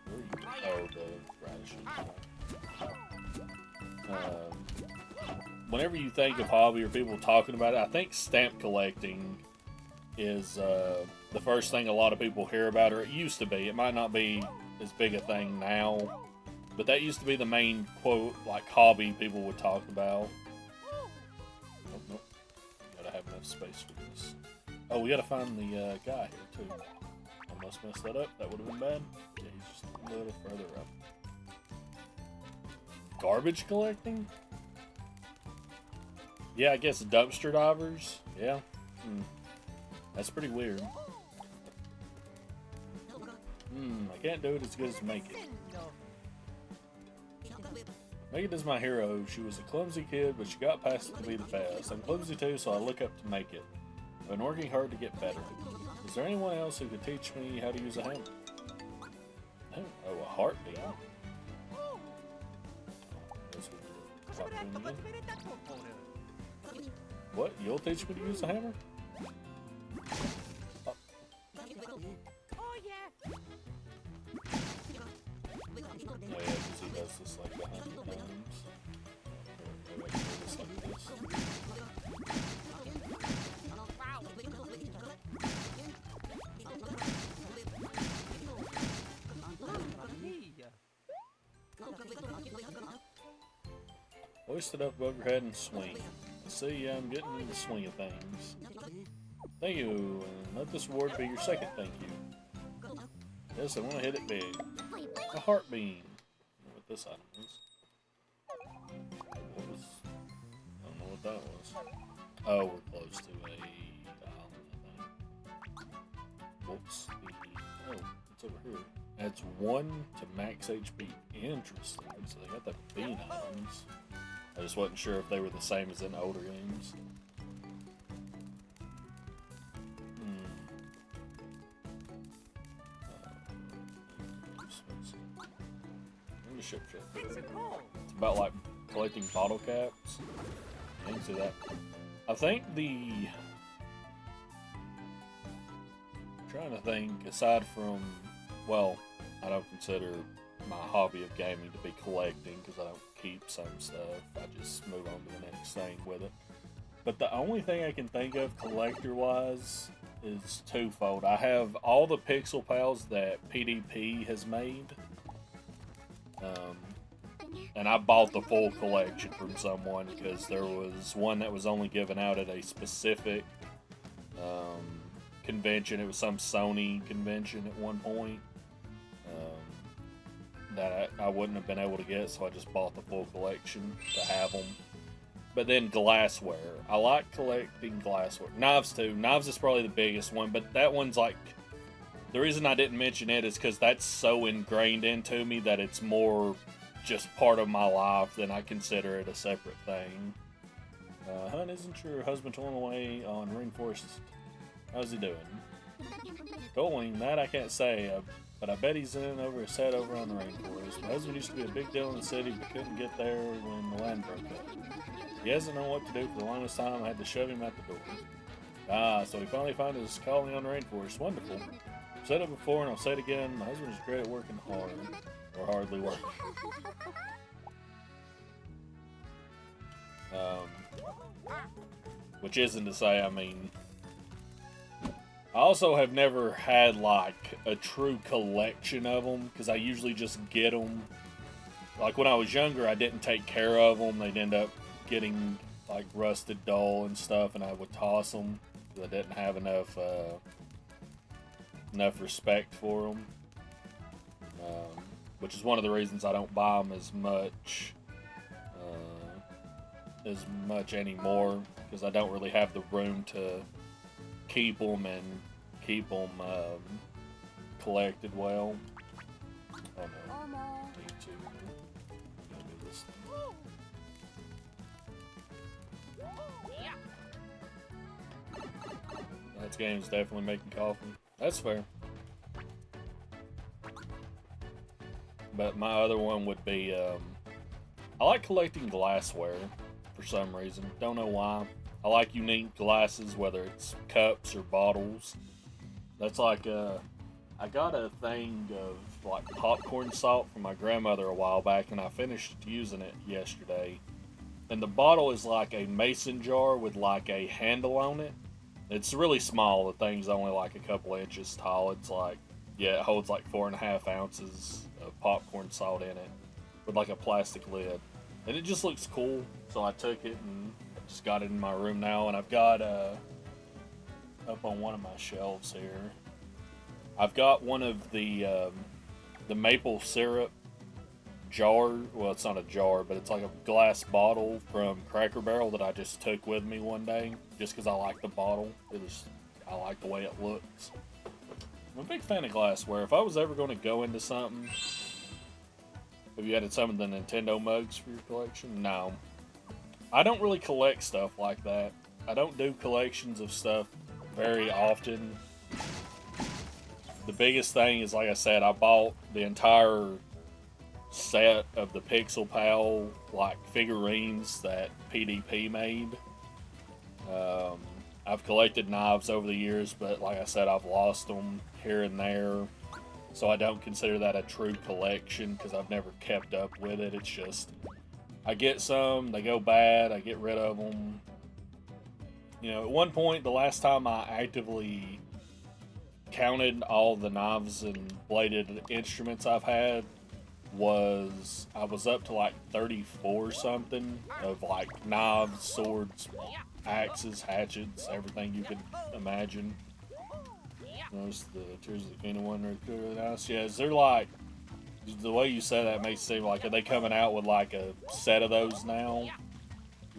Oh, the radishes. Whenever you think of hobby or people talking about it, I think stamp collecting is the first thing a lot of people hear about, or it used to be. It might not be as big a thing now, but that used to be the main, quote, like, hobby people would talk about. Oh, nope. Gotta have enough space for this. Oh, we gotta find the guy here, too. Almost messed that up. That would have been bad. Yeah, he's just a little further up. Garbage collecting? Yeah, I guess dumpster divers. Yeah. That's pretty weird. I can't do it as good as Make It. Make It is my hero. She was a clumsy kid, but she got past it to be the best. I'm clumsy too, so I look up to Make It. I've been working hard to get better. Is there anyone else who could teach me how to use a hammer? Oh, a heart deal. What? You'll teach me to use a hammer? Oh. Oh, yeah. Hoist it up above your head and swing. See, I'm getting in the swing of things. Thank you, and let this reward be your second thank you. Yes, I want to hit it big. A heart beam. I don't know what this item is. What was... I don't know what that was. Oh, we're close to a island, I think. What's the... Oh, it's over here. Adds 1 to max HP. Interesting. So they got the bean items. I just wasn't sure if they were the same as in older games. Ship. It's about like collecting bottle caps. I can see that. I think I'm trying to think, aside from, well, I don't consider my hobby of gaming to be collecting because I don't keep some stuff. I just move on to the next thing with it. But the only thing I can think of collector-wise is twofold. I have all the Pixel Pals that PDP has made. And I bought the full collection from someone because there was one that was only given out at a specific convention. It was some Sony convention at one point that I wouldn't have been able to get, so I just bought the full collection to have them. But then glassware. I like collecting glassware. Knives too. Knives is probably the biggest one, but that one's like... The reason I didn't mention it is because that's so ingrained into me that it's more just part of my life than I consider it a separate thing. Hun, isn't your husband toiling away on Rainforest? How's he doing? Toiling? That I can't say, but I bet he's in over his head over on the Rainforest. My husband used to be a big deal in the city, but couldn't get there when the land broke up. He hasn't known what to do for the longest time. I had to shove him out the door. So he finally found his calling on the Rainforest. Wonderful. I've said it before and I'll say it again. My husband is great at working hard. Or hardly working. Which isn't to say, I mean... I also have never had, like, a true collection of them. Because I usually just get them. Like, when I was younger, I didn't take care of them. They'd end up getting, like, rusted, dull and stuff. And I would toss them. Because I didn't have enough respect for them. Which is one of the reasons I don't buy them as much anymore, because I don't really have the room to keep them and keep them collected well. Oh no, need to do this thing. That game's definitely making coffee. That's fair. But my other one would be, I like collecting glassware for some reason. Don't know why. I like unique glasses, whether it's cups or bottles. That's like, I got a thing of like popcorn salt from my grandmother a while back, and I finished using it yesterday. And the bottle is like a mason jar with like a handle on it. It's really small. The thing's only like a couple inches tall. It's like, yeah, it holds like 4.5 ounces of popcorn salt in it with like a plastic lid. And it just looks cool. So I took it and just got it in my room now. And I've got, up on one of my shelves here, I've got one of the maple syrup jar. Well, it's not a jar, but it's like a glass bottle from Cracker Barrel that I just took with me one day just because I like the bottle. I like the way it looks. I'm a big fan of glassware. If I was ever going to go into something, have you added some of the Nintendo mugs for your collection? No. I don't really collect stuff like that. I don't do collections of stuff very often. The biggest thing is, like I said, I bought the entire set of the Pixel Pal like figurines that PDP made. I've collected knives over the years, but like I said, I've lost them here and there. So I don't consider that a true collection because I've never kept up with it. It's just, I get some, they go bad, I get rid of them. You know, at one point, the last time I actively counted all the knives and bladed instruments I've had, was I was up to like 34 something of like knives, swords, axes, hatchets, everything you could imagine. Notice the Tears of the Kingdom one right there, really nice. Yeah, is there like, the way you say that makes it seem like, are they coming out with like a set of those now?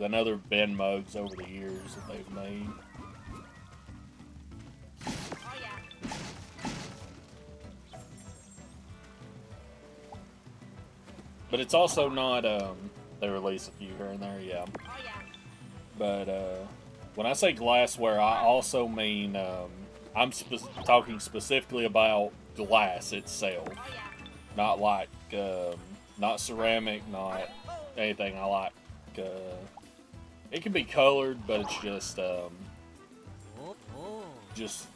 I know there have been mugs over the years that they've made. But it's also not, they release a few here and there, yeah. But when I say glassware, I also mean, I'm talking specifically about glass itself. Not like, not ceramic, not anything. I like, it can be colored, but it's just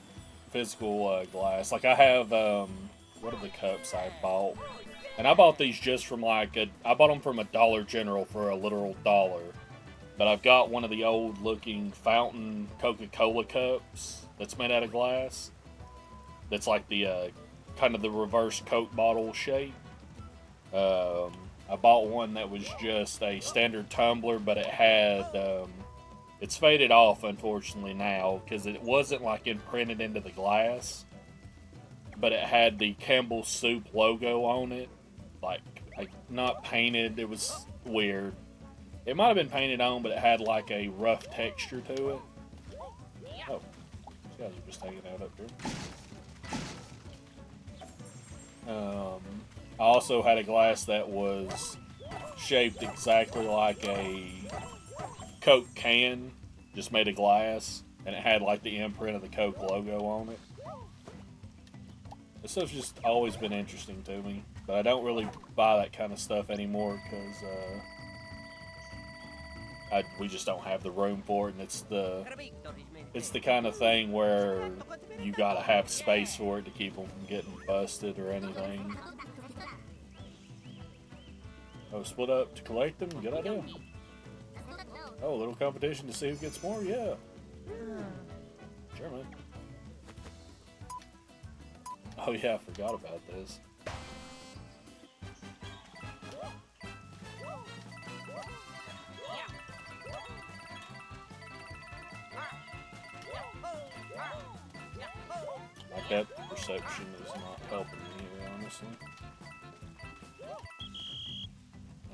physical glass. Like I have, what are the cups I bought? And I bought these just from like, I bought them from a Dollar General for a literal $1. But I've got one of the old looking fountain Coca-Cola cups that's made out of glass. That's like the, kind of the reverse Coke bottle shape. I bought one that was just a standard tumbler, but it had, it's faded off unfortunately now because it wasn't like imprinted into the glass. But it had the Campbell's Soup logo on it. Like not painted, it was weird. It might have been painted on, but it had like a rough texture to it. Oh, these guys are just hanging out up here. I also had a glass that was shaped exactly like a Coke can, just made of glass, and it had like the imprint of the Coke logo on it. This stuff's just always been interesting to me, but I don't really buy that kind of stuff anymore because we just don't have the room for it, and it's the kind of thing where you gotta have space for it to keep them from getting busted or anything. Oh, split up to collect them? Good idea. Oh, a little competition to see who gets more? Yeah. Sure, man. Oh yeah, I forgot about this. My depth perception is not helping me here, honestly.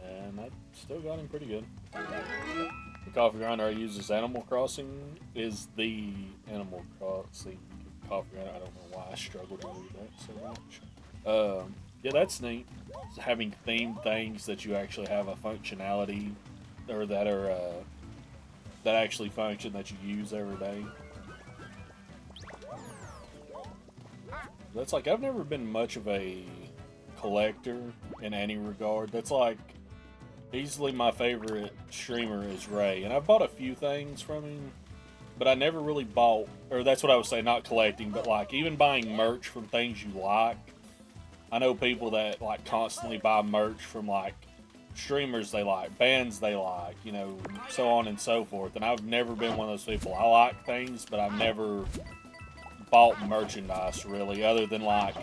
And I still got him pretty good. The coffee grinder I use is Animal Crossing, is the Animal Crossing coffee grinder. I don't know why I struggle to read that so much. Yeah, that's neat. It's having themed things that you actually have a functionality, or that are that actually function that you use every day. That's like, I've never been much of a collector in any regard. That's like, easily my favorite streamer is Ray, and I've bought a few things from him, but I never really bought, or that's what I would say, not collecting, but like even buying merch from things you like. I know people that like constantly buy merch from like streamers they like, bands they like, you know, so on and so forth, and I've never been one of those people. I like things, but I've never bought merchandise really, other than like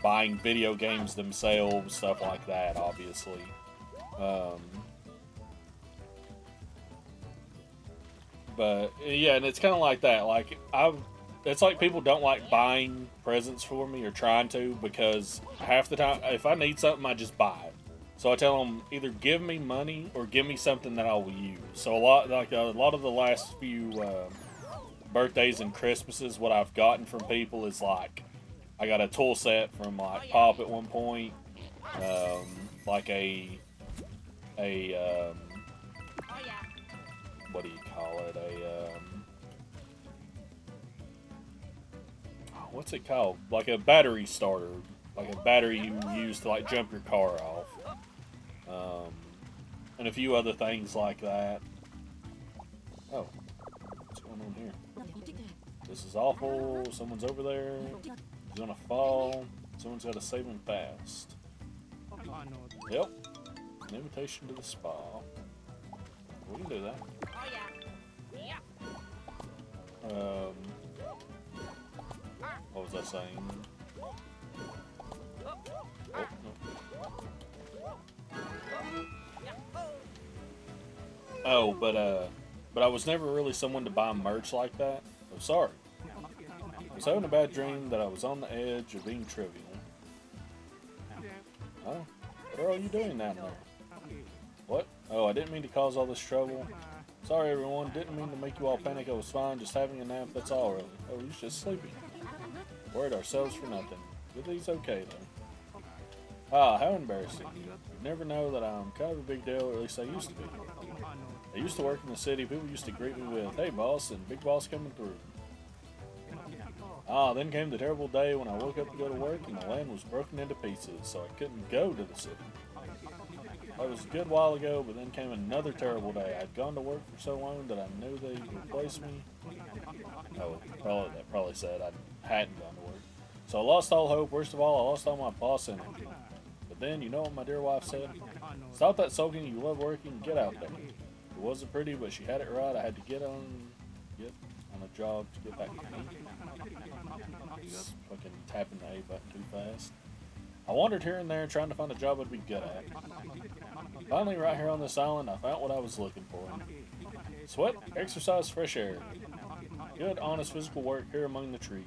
buying video games themselves, stuff like that, obviously. But yeah, and it's kind of like that. Like it's like people don't like buying presents for me or trying to, because half the time, if I need something, I just buy it. So I tell them either give me money or give me something that I will use. So a lot of the last few birthdays and Christmases, what I've gotten from people is like, I got a tool set from like Pop at one point, like a what do you call it? What's it called? Like a battery starter, like a battery you use to like jump your car off, and a few other things like that. Oh, what's going on here? This is awful. Someone's over there. He's gonna fall. Someone's got to save him fast. Yep. An invitation to the spa. We can do that. What was I saying? Oh, no. Oh, but I was never really someone to buy merch like that. I'm sorry. I was having a bad dream that I was on the edge of being trivial. Oh, what are all you doing down there? What? Oh, I didn't mean to cause all this trouble. Sorry, everyone. Didn't mean to make you all panic. I was fine, just having a nap. That's all, really. Oh, he's just sleeping. Worried ourselves for nothing. Lily's okay, though. Ah, how embarrassing. You never know that I'm kind of a big deal, or at least I used to be. I used to work in the city. People used to greet me with, "Hey, boss," and "Big boss coming through." Ah, then came the terrible day when I woke up to go to work and my land was broken into pieces, so I couldn't go to the city. That was a good while ago, but then came another terrible day. I'd gone to work for so long that I knew they'd replace me. Oh, that probably said I hadn't gone to work. So I lost all hope. Worst of all, I lost all my boss energy. But then, you know what my dear wife said? Stop that sulking. You love working. Get out there. It wasn't pretty, but she had it right. I had to get on a job to get back to me. Just fucking tapping the A button too fast. I wandered here and there trying to find a job I'd be good at. Finally, right here on this island, I found what I was looking for. Sweat, exercise, fresh air. Good, honest physical work here among the trees.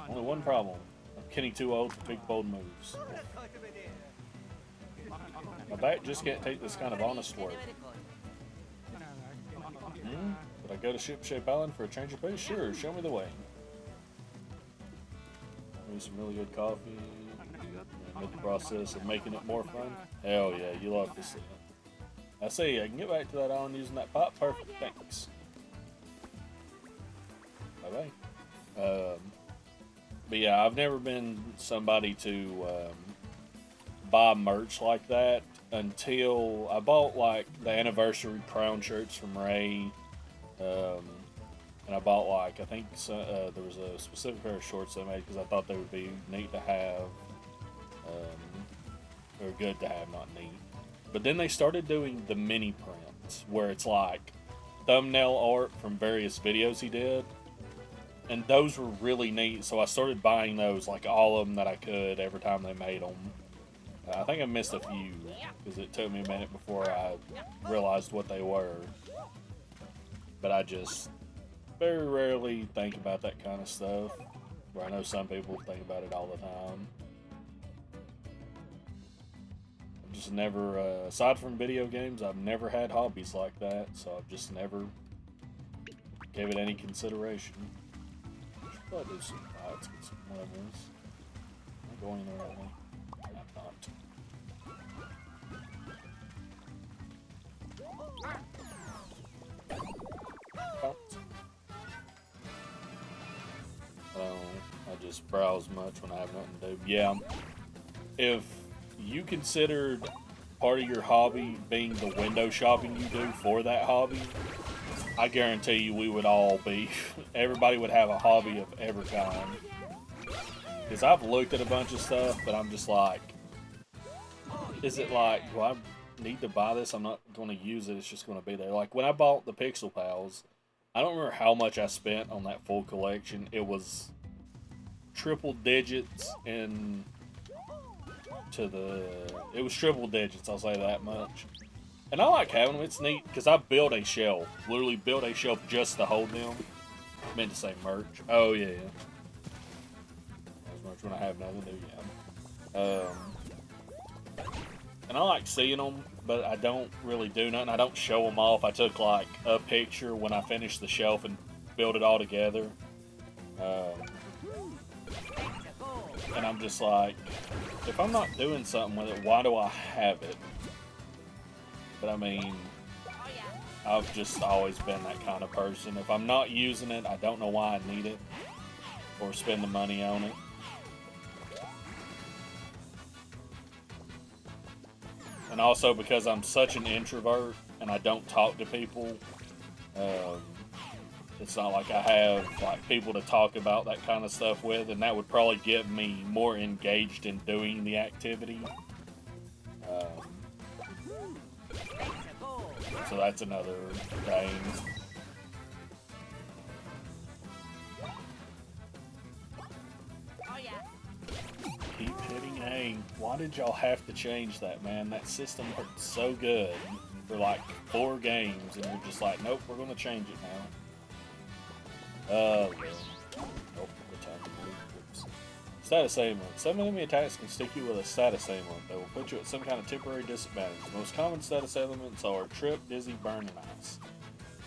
Only one problem. I'm getting too old for big, bold moves. My back just can't take this kind of honest work. Would I go to Shipshape Island for a change of pace? Sure, show me the way. Maybe some really good coffee. Make the process of making it more fun. Hell yeah, you love to see it. I see, I can get back to that island using that pipe. Perfect, thanks. Bye-bye. But yeah, I've never been somebody to buy merch like that until I bought like the anniversary crown shirts from Ray. And I bought like, I think there was a specific pair of shorts I made because I thought they would be neat to have. Or good to have, not neat. But then they started doing the mini prints where it's like thumbnail art from various videos he did. And those were really neat, so I started buying those, like all of them that I could every time they made them. I think I missed a few because it took me a minute before I realized what they were. But I just very rarely think about that kind of stuff, where I know some people think about it all the time. I've just never, aside from video games, I've never had hobbies like that, so I've just never gave it any consideration. I should probably do some fights, get some levels. Am I going the right way? I'm not. I just browse much when I have nothing to do. Yeah, if you considered part of your hobby being the window shopping you do for that hobby, I guarantee you we would all be, everybody would have a hobby of every kind. Because I've looked at a bunch of stuff, but I'm just like, is it like, do I need to buy this? I'm not going to use it, it's just going to be there. Like when I bought the Pixel Pals, I don't remember how much I spent on that full collection. It was triple digits it was triple digits, I'll say that much. And I like having them, it's neat, because I built a shelf, literally built a shelf just to hold them. I meant to say merch. Oh yeah. As much when I have nothing to do, yeah. And I like seeing them, but I don't really do nothing. I don't show them off. I took like a picture when I finished the shelf and built it all together. And I'm just like, if I'm not doing something with it, why do I have it? But I mean, I've just always been that kind of person. If I'm not using it, I don't know why I need it or spend the money on it. And also because I'm such an introvert and I don't talk to people, it's not like I have like people to talk about that kind of stuff with, and that would probably get me more engaged in doing the activity. So that's another thing. Keep hitting A. Why did y'all have to change that, man? That system hurt so good. for like 4 games, and you're just like, nope, we're gonna change it now. Well. Nope, the time to move. Whoops. Status ailment. Some enemy attacks can stick you with a status ailment that will put you at some kind of temporary disadvantage. The most common status ailments are trip, dizzy, burn, and ice.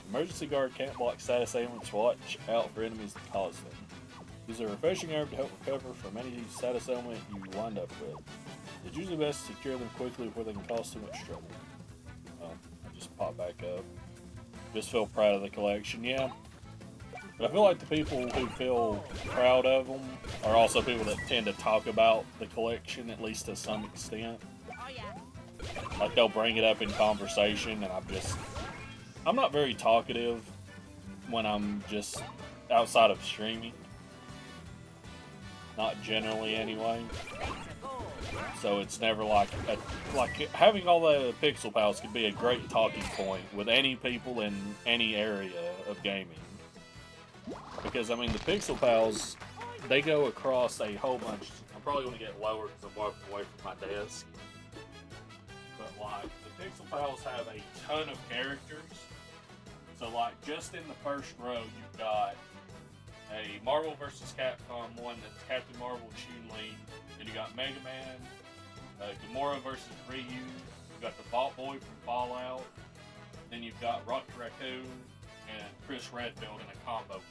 Emergency guard can't block status ailments. Watch out for enemies that cause them. Use a refreshing herb to help recover from any status ailment you wind up with. It's usually best to secure them quickly before they can cause too much trouble. Well, I just pop back up. Just feel proud of the collection, yeah. But I feel like the people who feel proud of them are also people that tend to talk about the collection, at least to some extent. Oh yeah. Like they'll bring it up in conversation, and I'm not very talkative when I'm just outside of streaming. Not generally, anyway. So it's never like having all the Pixel Pals could be a great talking point with any people in any area of gaming. Because I mean, the Pixel Pals, they go across a whole bunch. I'm probably going to get lower because I'm walking away from my desk. But like, the Pixel Pals have a ton of characters. So like, just in the first row, you've got a Marvel vs. Capcom one that's Captain Marvel and Chun-Li. Then you got Mega Man, Gamora versus Ryu. You've got the Vault Boy from Fallout. Then you've got Rocket Raccoon and Chris Redfield in a combo match.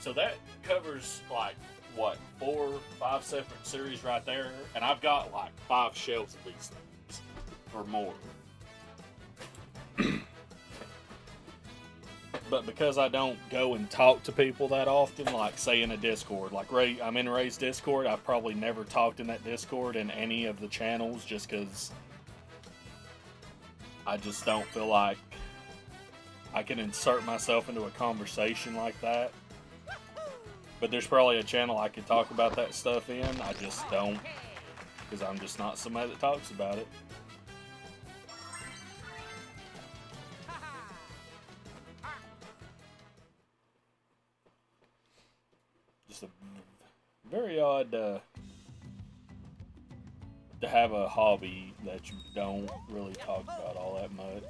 So that covers like what, 4 or 5 separate series right there, and I've got like 5 shelves of these things or more. But because I don't go and talk to people that often, like say in a Discord, like I'm in Ray's Discord, I've probably never talked in that Discord in any of the channels just because I just don't feel like I can insert myself into a conversation like that. But there's probably a channel I could talk about that stuff in, I just don't, because I'm just not somebody that talks about it. Just a very odd to have a hobby that you don't really talk about all that much.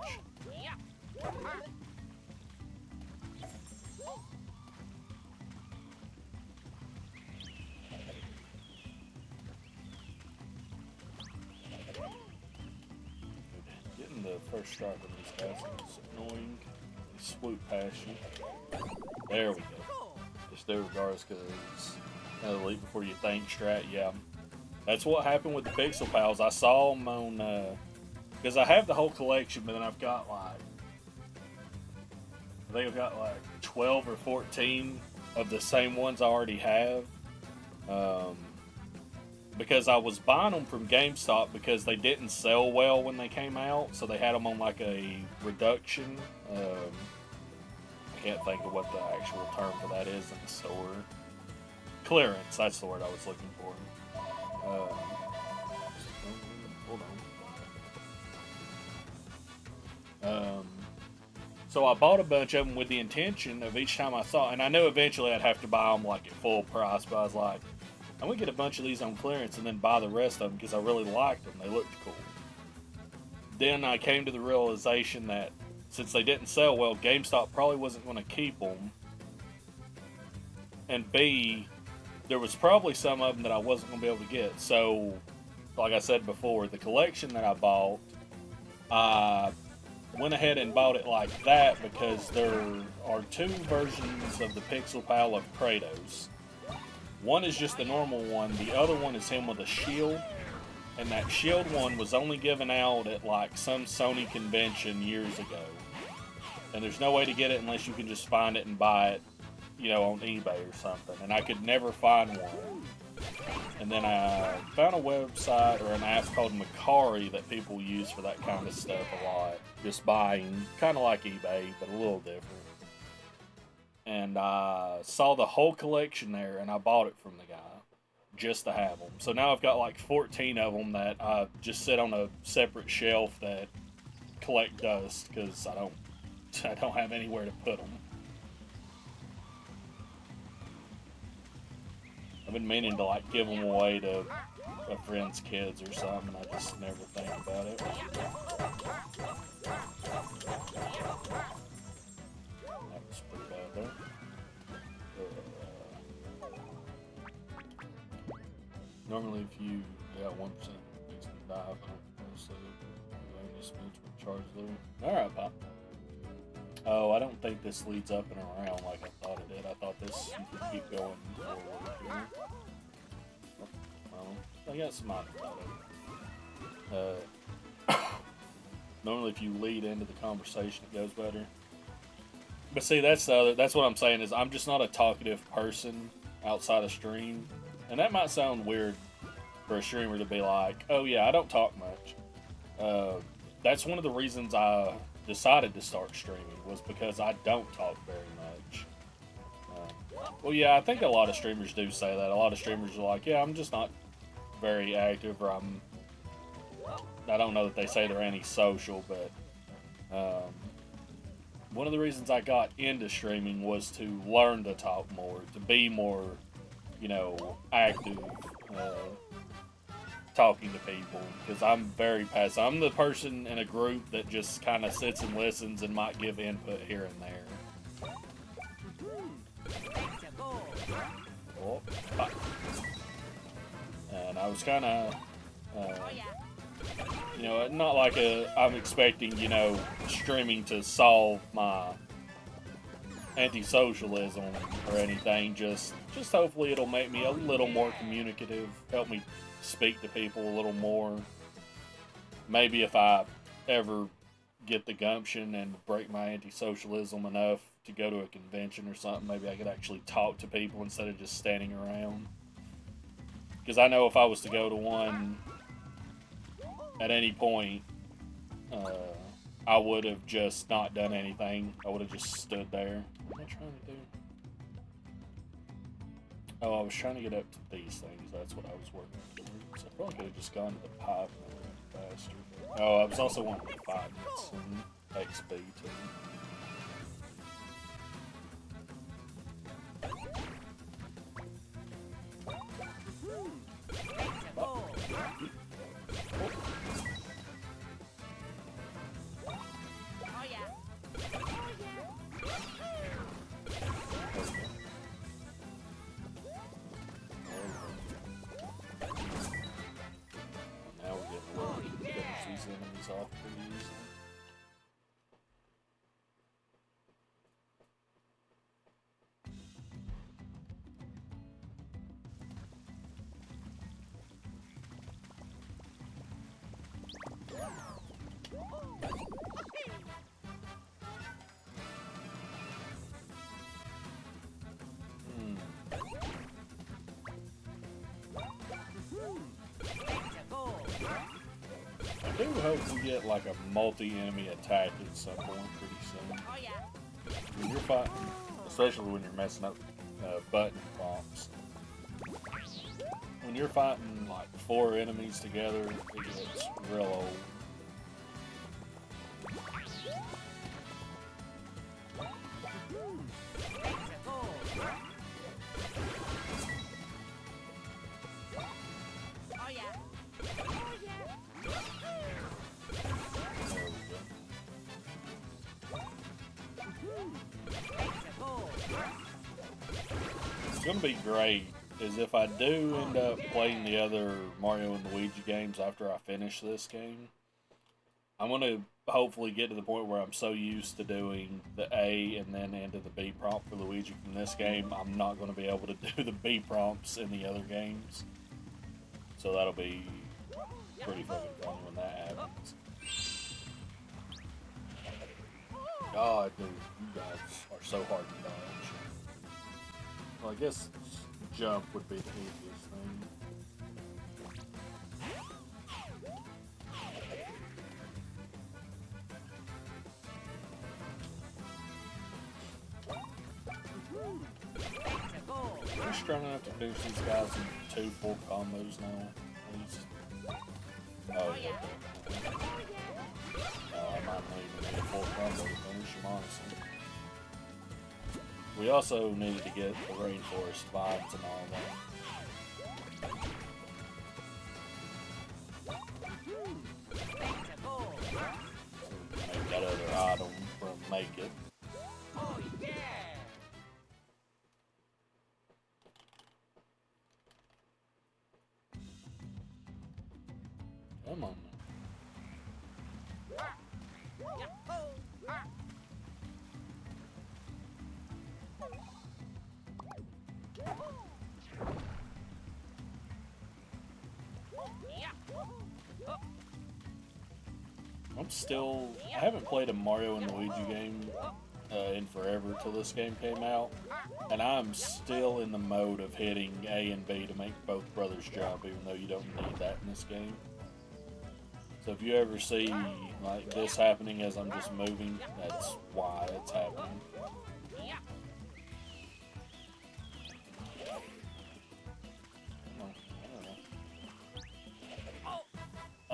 Getting the first strike on these guys is annoying. They swoop past you. There we go. Just do regardless because leap before you think strat, yeah. That's what happened with the Pixel Pals. I saw them on, because I have the whole collection, but then I've got like, I think I've got like 12 or 14 of the same ones I already have. Because I was buying them from GameStop because they didn't sell well when they came out, so they had them on like a reduction. I can't think of what the actual term for that is in the store. Clearance, that's the word I was looking for. Hold on. So I bought a bunch of them with the intention of each time I saw, and I knew eventually I'd have to buy them like at full price, but I was like, I'm gonna get a bunch of these on clearance and then buy the rest of them because I really liked them. They looked cool. Then I came to the realization that since they didn't sell well, GameStop probably wasn't going to keep them. And B, there was probably some of them that I wasn't going to be able to get. So, like I said before, the collection that I bought, I went ahead and bought it like that because there are 2 versions of the Pixel Pal of Kratos. One is just the normal one, the other one is him with a shield. And that shield one was only given out at like some Sony convention years ago. And there's no way to get it unless you can just find it and buy it, you know, on eBay or something. And I could never find one. And then I found a website or an app called Macari that people use for that kind of stuff a lot. Just buying, kind of like eBay, but a little different. And I saw the whole collection there and I bought it from the guy just to have them. So now I've got like 14 of them that I just sit on a separate shelf that collect dust because I don't have anywhere to put them. I've been meaning to like give them away to a friend's kids or something. I just never think about it. That was pretty bad there. Normally, if you got 1% makes them die, so just charge there. Alright, Pop. Oh, I don't think this leads up and around like I thought it did. I thought this you could keep going forward here. Well, I got some mind about it. Normally, if you lead into the conversation, it goes better. But see, that's what I'm saying is I'm just not a talkative person outside of stream, and that might sound weird for a streamer to be like, "Oh yeah, I don't talk much." That's one of the reasons I decided to start streaming was because I don't talk very much. Well, yeah, I think a lot of streamers do say that. A lot of streamers are like, "Yeah, I'm just not very active," or I don't know that they say they're antisocial, but one of the reasons I got into streaming was to learn to talk more, to be more, active, talking to people, because I'm very passive. I'm the person in a group that just kind of sits and listens and might give input here and there. Oh, and I was kind of, not like I'm expecting, streaming to solve my anti-socialism or anything. Just hopefully it'll make me a little more communicative, help me speak to people a little more. Maybe if I ever get the gumption and break my anti-socialism enough to go to a convention or something, maybe I could actually talk to people instead of just standing around. Because I know if I was to go to one at any point, I would have just not done anything. I would have just stood there. What am I trying to do? Oh, I was trying to get up to these things. That's what I was working towards. I probably could have just gone to the pipe and went faster. Oh, I was also wanting to fight some XP too. Enemies off pretty easily. I do hope we get like a multi-enemy attack at some point pretty soon. When you're fighting, especially when you're messing up button prompts. When you're fighting like 4 enemies together, it gets real old. What's going to be great is if I do end up playing the other Mario and Luigi games after I finish this game, I'm going to hopefully get to the point where I'm so used to doing the A and then into the B prompt for Luigi from this game, I'm not going to be able to do the B prompts in the other games. So that'll be pretty fucking funny when that happens. God, dude, you guys are so hard to dodge. Well, I guess jump would be the easiest thing. I'm just trying not to finish these guys in 2 full combos now, please. Oh, yeah. I might not even need a full combo to finish them, honestly. We also needed to get the rainforest vibes and all that. make it. Oh, yeah. Come on. I haven't played a Mario and Luigi game in forever till this game came out, and I'm still in the mode of hitting A and B to make both brothers jump, even though you don't need that in this game. So if you ever see like this happening as I'm just moving, that's why it's happening.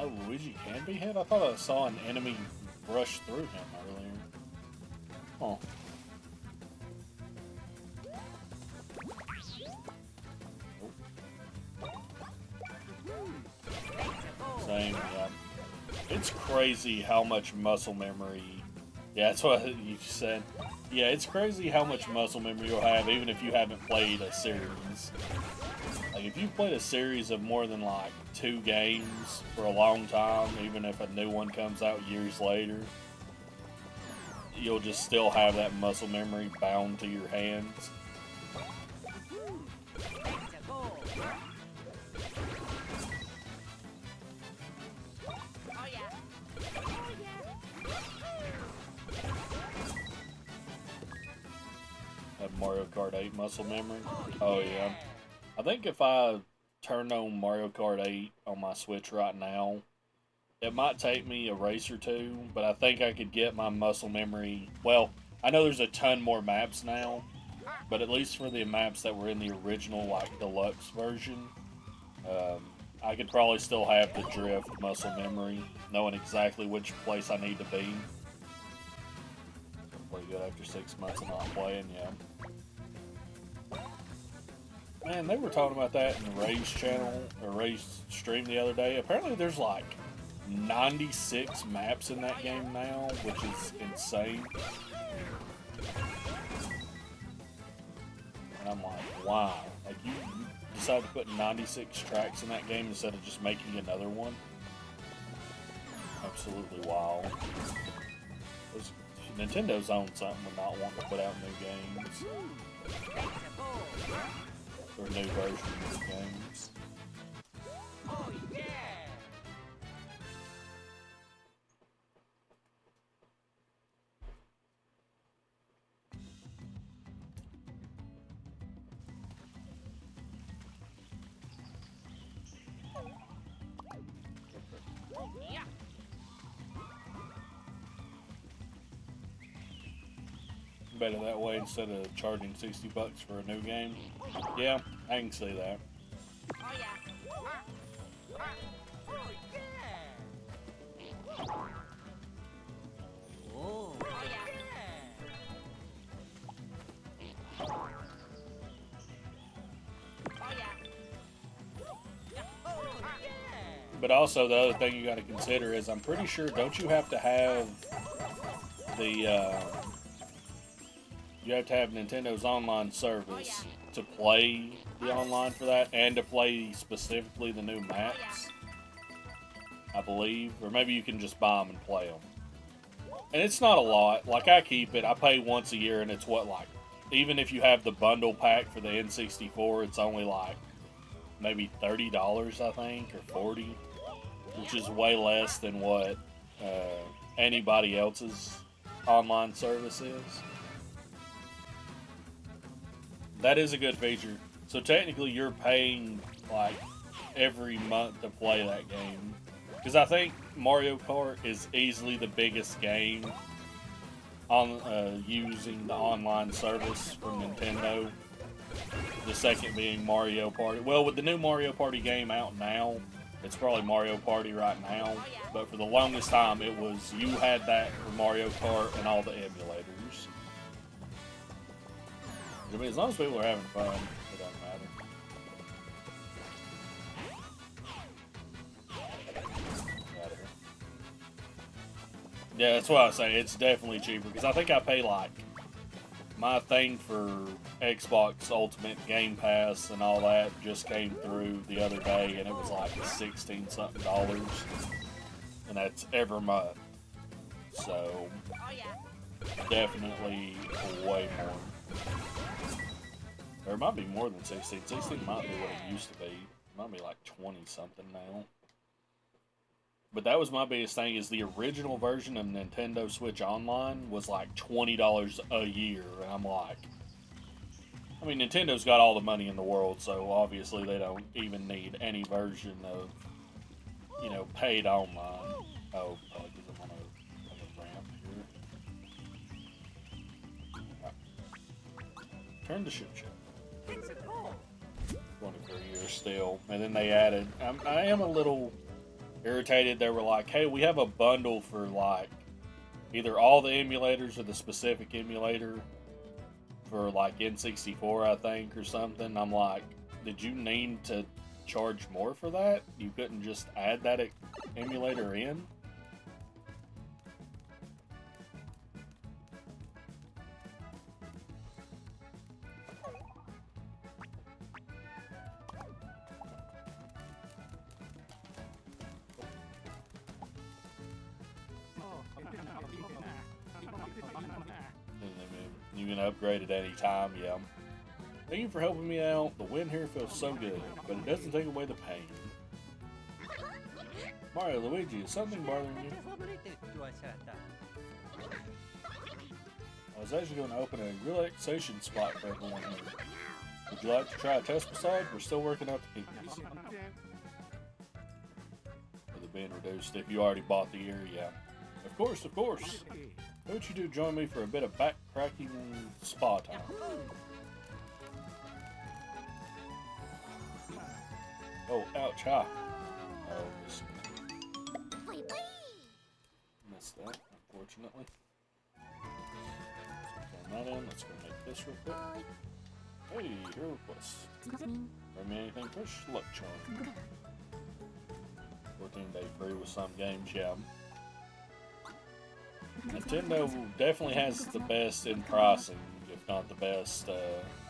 Oh, Luigi can be hit? I thought I saw an enemy brush through him earlier. Oh. Same, yeah. It's crazy how much muscle memory... Yeah, that's what you said. Yeah, it's crazy how much muscle memory you'll have even if you haven't played a series. Like, if you've played a series of more than, like, 2 games for a long time, even if a new one comes out years later, you'll just still have that muscle memory bound to your hands. Have Mario Kart 8 muscle memory? Oh, yeah. I think if I turned on Mario Kart 8 on my Switch right now, it might take me a race or two, but I think I could get my muscle memory... Well, I know there's a ton more maps now, but at least for the maps that were in the original, like, deluxe version, I could probably still have the drift muscle memory, knowing exactly which place I need to be. Pretty good after 6 months of not playing, yeah. Man, they were talking about that in the Ray's channel, or Ray's stream the other day. Apparently there's like 96 maps in that game now, which is insane. And I'm like, wow. Like, you decided to put 96 tracks in that game instead of just making another one? Absolutely wild. Nintendo's owned something with not wanting to put out new games. Or new versions of games. Oh, yeah. Better that way instead of charging $60 for a new game. Yeah, I can see that. Oh, yeah. Oh, yeah. Oh, But also the other thing you got to consider is I'm pretty sure, don't you have to have the you have to have Nintendo's online service to play the online for that and to play specifically the new maps, I believe, or maybe you can just buy them and play them. And it's not a lot. Like, I keep it. I pay once a year, and it's what, like, even if you have the bundle pack for the N64, it's only like maybe $30, I think, or $40, which is way less than what anybody else's online service is. That is a good feature. So technically you're paying like every month to play that game. Because I think Mario Kart is easily the biggest game on using the online service from Nintendo. The second being Mario Party. Well, with the new Mario Party game out now, it's probably Mario Party right now. But for the longest time, it was you had that for Mario Kart and all the emulators. I mean, as long as people are having fun, it doesn't matter. Yeah, that's why I say it's definitely cheaper, because I think I pay like my thing for Xbox Ultimate Game Pass and all that just came through the other day, and it was like $16 something, and that's every month. So Oh yeah. definitely way more. Or it might be more than 16. 16 might be what it used to be. It might be like 20 something now. But that was my biggest thing, is the original version of Nintendo Switch Online was like $20 a year. And I'm like, I mean, Nintendo's got all the money in the world, so obviously they don't even need any version of, you know, paid online. Oh, because I'm on a ramp here. Turn the ship. 23 years still. And then they added, I am a little irritated. They were like, hey, we have a bundle for like either all the emulators or the specific emulator for like N64, I think, or something. I'm like, did you need to charge more for that? You couldn't just add that emulator in? You can upgrade at any time, yeah. Thank you for helping me out. The wind here feels so good, but it doesn't take away the pain. Mario, Luigi, is something bothering you? I was actually going to open a relaxation spot for everyone here. Would you like to try a test massage? We're still working out the kinkies. With it being reduced, if you already bought the ear, yeah. Of course, of course. Why don't you do join me for a bit of back-cracking spa time? Oh, ouch, ha. Oh, missed that, unfortunately. Turn that in. Let's go make this real quick. Hey, your request. Bring me anything fresh? Luck charm. 14-day free with some games, yeah. Nintendo definitely has the best in pricing, if not the best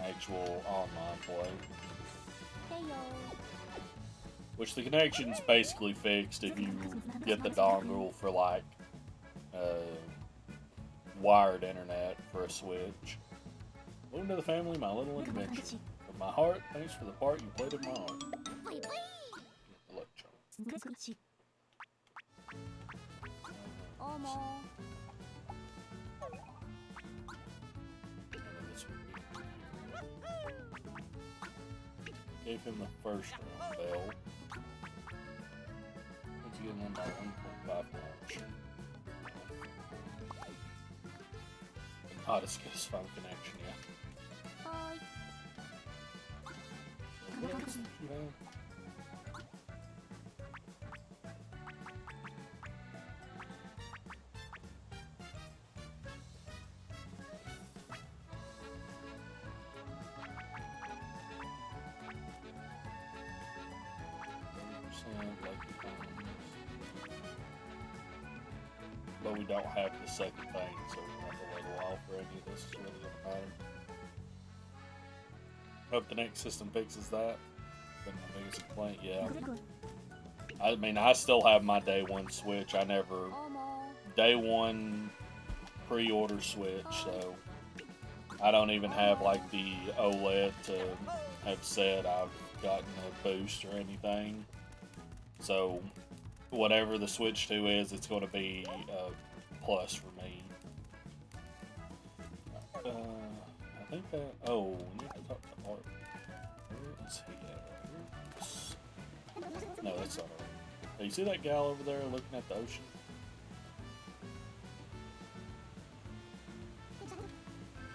actual online play. Which the connection's basically fixed if you get the dongle for like wired internet for a Switch. Welcome to the family, my little invention. From my heart, thanks for the part you played in my heart. Look, Charlie. Gave him the first round bell. Once again, 1 by 1.5 launch. Not as good as phone connection, yeah. What else did you have? But we don't have the second thing, so we're going to have to wait a while for any of this to really matter. Hope the next system fixes that. Been my biggest complaint, yeah. I mean, I still have my day one Switch. I never day one pre-order Switch, so I don't even have like the OLED to have said I've gotten a boost or anything. So whatever the Switch 2 is, it's going to be a plus for me. I think that... Oh, we need to talk to Art. Where is he at? No, that's not Art. Hey, you see that gal over there looking at the ocean?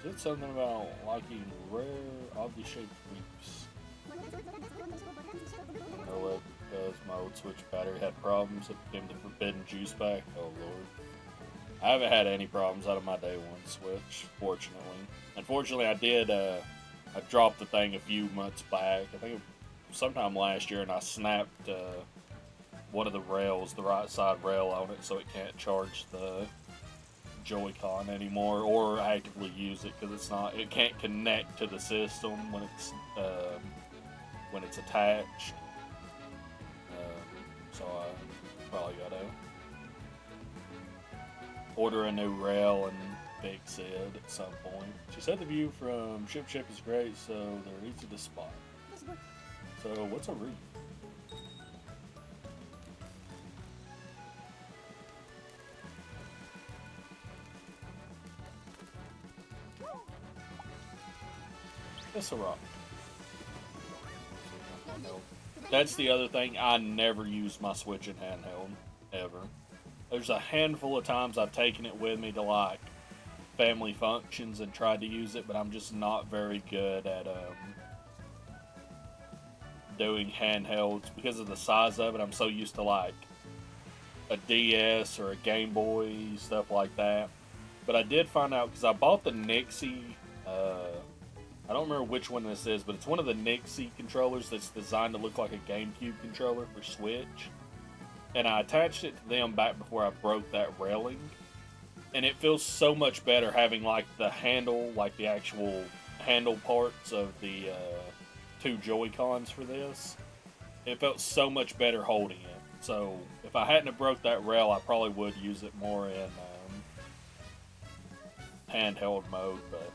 Is it something about liking rare, oddly shaped reefs? You know what? Because my old Switch battery had problems, it became the forbidden juice pack. Oh lord. I haven't had any problems out of my day one Switch, fortunately. Unfortunately, I did, I dropped the thing a few months back, I think sometime last year, and I snapped one of the rails, the right side rail on it, so it can't charge the Joy-Con anymore, or actively use it because it can't connect to the system when it's attached. So I probably gotta order a new rail and fix it at some point. She said the view from Ship is great, so they're easy to spot. So what's a reef? It's a rock. That's the other thing. I never use my Switch in handheld, ever. There's a handful of times I've taken it with me to, like, family functions and tried to use it, but I'm just not very good at doing handhelds because of the size of it. I'm so used to, like, a DS or a Game Boy, stuff like that. But I did find out, because I bought the Nixie, I don't remember which one this is, but it's one of the Nixie controllers that's designed to look like a GameCube controller for Switch. And I attached it to them back before I broke that railing. And it feels so much better having, like, the handle, like the actual handle parts of the two Joy-Cons for this. It felt so much better holding it. So if I hadn't have broke that rail, I probably would use it more in handheld mode, but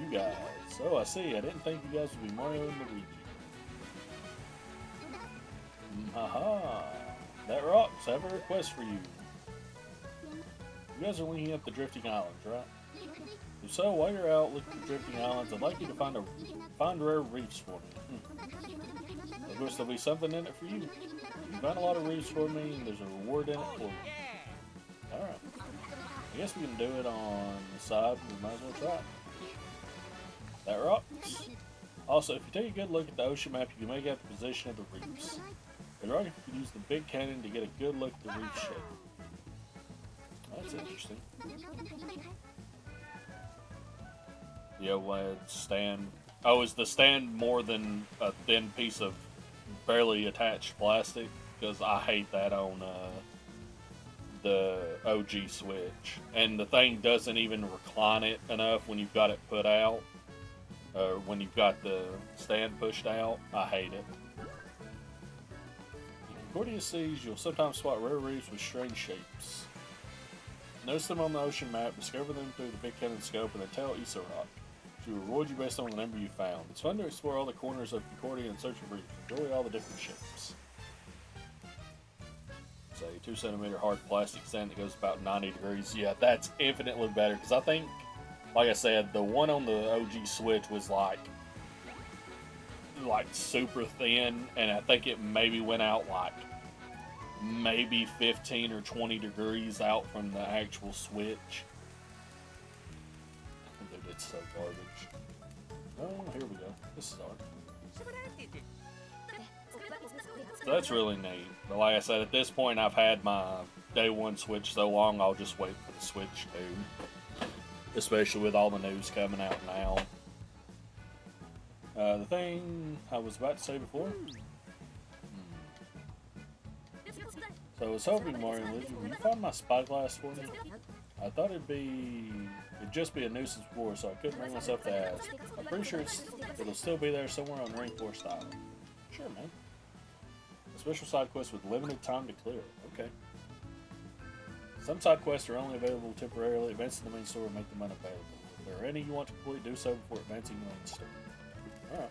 you guys. So I see. I didn't think you guys would be Mario and Luigi. Haha. That rocks. I have a request for you. You guys are linking up the drifting islands, right? If so, while you're out looking for drifting islands, I'd like you to find rare reefs for me. Of course, there'll be something in it for you. You find a lot of reefs for me, and there's a reward in it for me. Alright. I guess we can do it on the side. We might as well try it. That rocks. Also, if you take a good look at the ocean map, you can make out the position of the reefs. It'd rock if you could use the big cannon to get a good look at the reef shape. That's interesting. The OLED stand. Oh, is the stand more than a thin piece of barely attached plastic? Because I hate that on the OG Switch. And the thing doesn't even recline it enough when you've got it put out. Or when you've got the stand pushed out. I hate it. In Concordia Seas, you'll sometimes spot rare reefs with strange shapes. Notice them on the ocean map, discover them through the big cannon scope, and then tell Issa Rock. She will reward you based on the number you found. It's fun to explore all the corners of Concordia and search for reefs. Enjoy all the different shapes. It's a 2 centimeter hard plastic stand that goes about 90 degrees. Yeah, that's infinitely better, because I think, like I said, the one on the OG Switch was like super thin, and I think it maybe went out like maybe 15 or 20 degrees out from the actual Switch. Dude, it's so garbage. Oh, here we go. This is art. So that's really neat. But like I said, at this point, I've had my day one Switch so long, I'll just wait for the Switch 2. Especially with all the news coming out now. The thing I was about to say before. So I was hoping, Mario and Luigi, will you find my spyglass for me? I thought it'd just be a nuisance before, so I couldn't bring myself to ask. I'm pretty sure it'll still be there somewhere on the Rainforest Island. Sure, man. A special side quest with limited time to clear. Okay. Some side quests are only available temporarily. Advance to the main store and make them unavailable. If there are any you want to complete, do so before advancing the main store. Alright.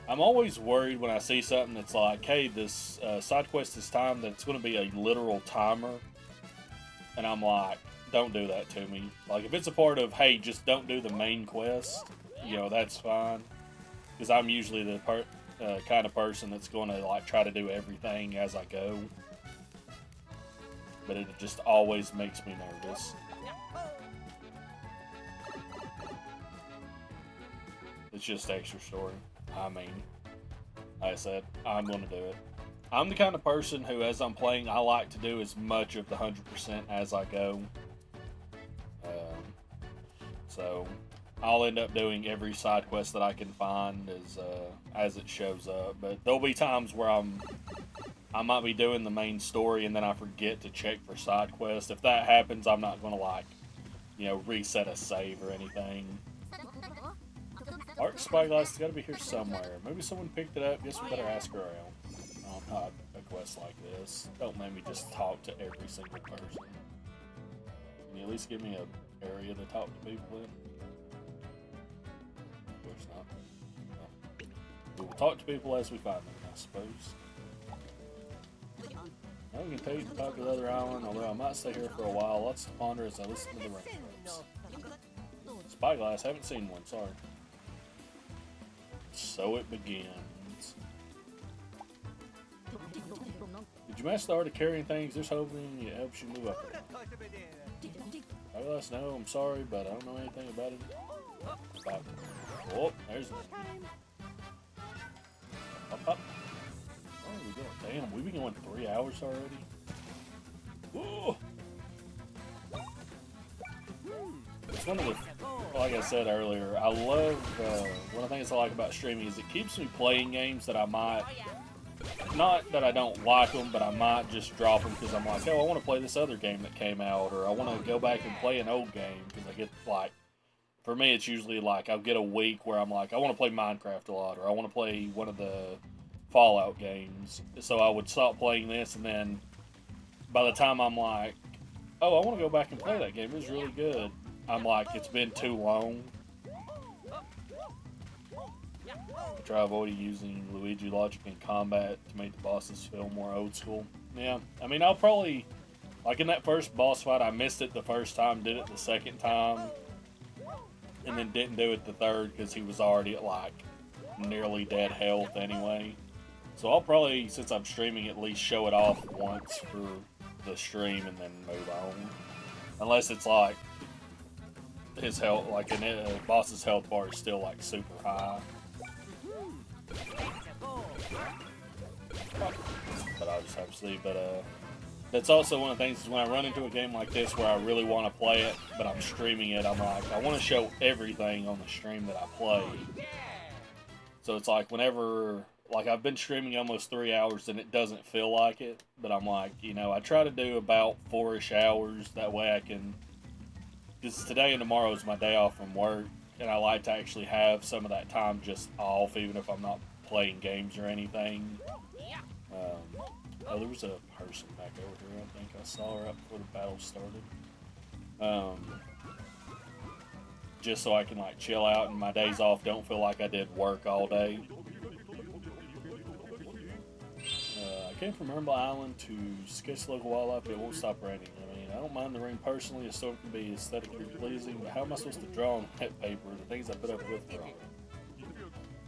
I'm always worried when I see something that's like, hey, this side quest is timed, that it's going to be a literal timer. And I'm like, don't do that to me. Like, if it's a part of, hey, just don't do the main quest, you know, that's fine. Because I'm usually the kind of person that's going to, like, try to do everything as I go. But it just always makes me nervous. It's just extra story. I mean, like I said, I'm going to do it. I'm the kind of person who, as I'm playing, I like to do as much of the 100% as I go. So, I'll end up doing every side quest that I can find as it shows up. But there'll be times where I might be doing the main story and then I forget to check for side quests. If that happens, I'm not gonna like, you know, reset a save or anything. Art Spyglass has got to be here somewhere. Maybe someone picked it up. Guess we better ask around on how a quest like this. Don't make me just talk to every single person. Can you at least give me an area to talk to people in? Of course not. No. We will talk to people as we find them, I suppose. Now we can take to talk to the other island, although I might stay here for a while. Lots to ponder as I listen to the raindrops. Spyglass, haven't seen one, sorry. So it begins. Did you master the art of carrying things? There's hoping it helps you move up. Spyglass, no, I'm sorry, but I don't know anything about it. Oh, there's the pop, pop. Oh, we go. Damn, we've been going 3 hours already. Whoa. It's one of the, like I said earlier, I love, one of the things I like about streaming is it keeps me playing games that I might, not that I don't like them, but I might just drop them because I'm like, oh, I want to play this other game that came out, or I want to go back and play an old game, because I get, like, for me it's usually like, I'll get a week where I'm like, I want to play Minecraft a lot, or I want to play one of the Fallout games, so I would stop playing this, and then by the time I'm like, oh, I want to go back and play that game, it was really good, I'm like, it's been too long. I try avoiding using Luigi logic in combat to make the bosses feel more old school. Yeah, I mean, I'll probably, like in that first boss fight, I missed it the first time, did it the second time, and then didn't do it the third because he was already at like nearly dead health anyway. So I'll probably, since I'm streaming, at least show it off once for the stream and then move on. Unless it's like his health, like a boss's health bar is still like super high. But I'll just have to see. But that's also one of the things is when I run into a game like this where I really want to play it, but I'm streaming it, I'm like, I want to show everything on the stream that I play. So it's like whenever, like I've been streaming almost 3 hours and it doesn't feel like it, but I'm like, you know, I try to do about 4-ish hours, that way I can, because today and tomorrow is my day off from work, and I like to actually have some of that time just off, even if I'm not playing games or anything. Oh, there was a person back over here, I think I saw her up before the battle started. Just so I can like chill out and my days off don't feel like I did work all day. I came from Earnball Island to sketch local wildlife, but it won't stop raining. I mean, I don't mind the rain personally, a storm can be aesthetically pleasing, but how am I supposed to draw on wet paper the things I put up with wrong?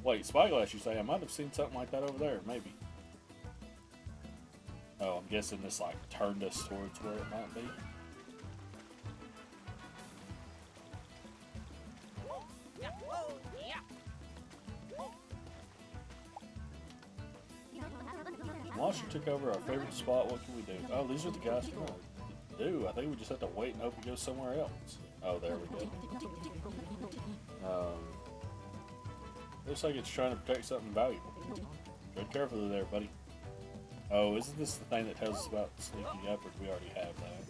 Wait, Spyglass, you say? I might have seen something like that over there, maybe. Oh, I'm guessing this like turned us towards where it might be. Monster took over our favorite spot. What can we do? Oh, these are the guys who do. I think we just have to wait and hope we go somewhere else. Oh, there we go. Looks like it's trying to protect something valuable. Tread carefully there, buddy. Oh, isn't this the thing that tells us about sneaking up, or do we already have that?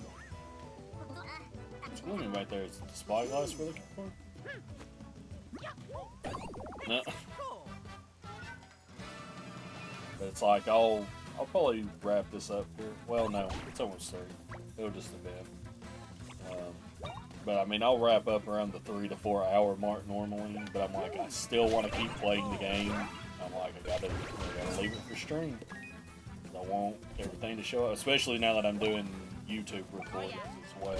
What's blooming right there? Is it the spyglass we're looking for? No. But it's like, I'll probably wrap this up here. Well, no, it's almost 30. It'll just depend. But I mean, I'll wrap up around the 3 to 4 hour mark normally, but I'm like, I still want to keep playing the game. I'm like, I gotta leave it for stream. I want everything to show up, especially now that I'm doing YouTube recordings as well.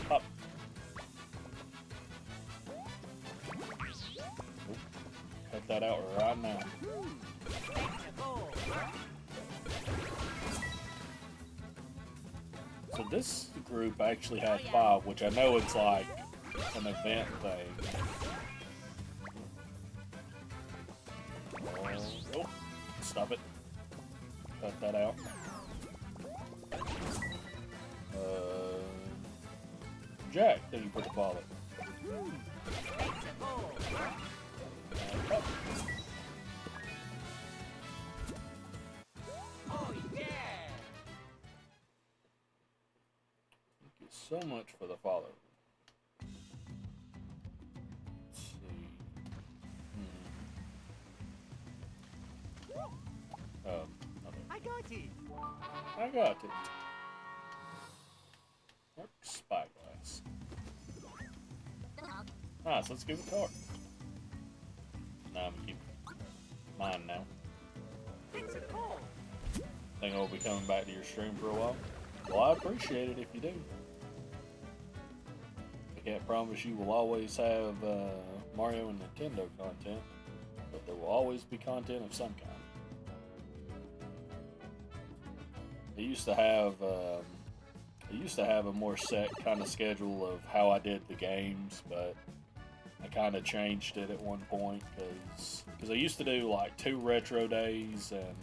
Up. Cut that out right now. So this group actually had 5, which I know it's like an event thing. Oh, stop it. Cut that out. Jack, thank you for the follow. Oh yeah! Thank you so much for the follow. Let's see. Okay. I got it. I got it. Spyglass. Nice, let's give it to her. Nah, I'm gonna keep mine now. It's a call. Think I'll be coming back to your stream for a while. Well, I appreciate it if you do. I can't promise you will always have Mario and Nintendo content, but there will always be content of some kind. I used to have a more set kind of schedule of how I did the games, but I kind of changed it at one point because I used to do like 2 retro days and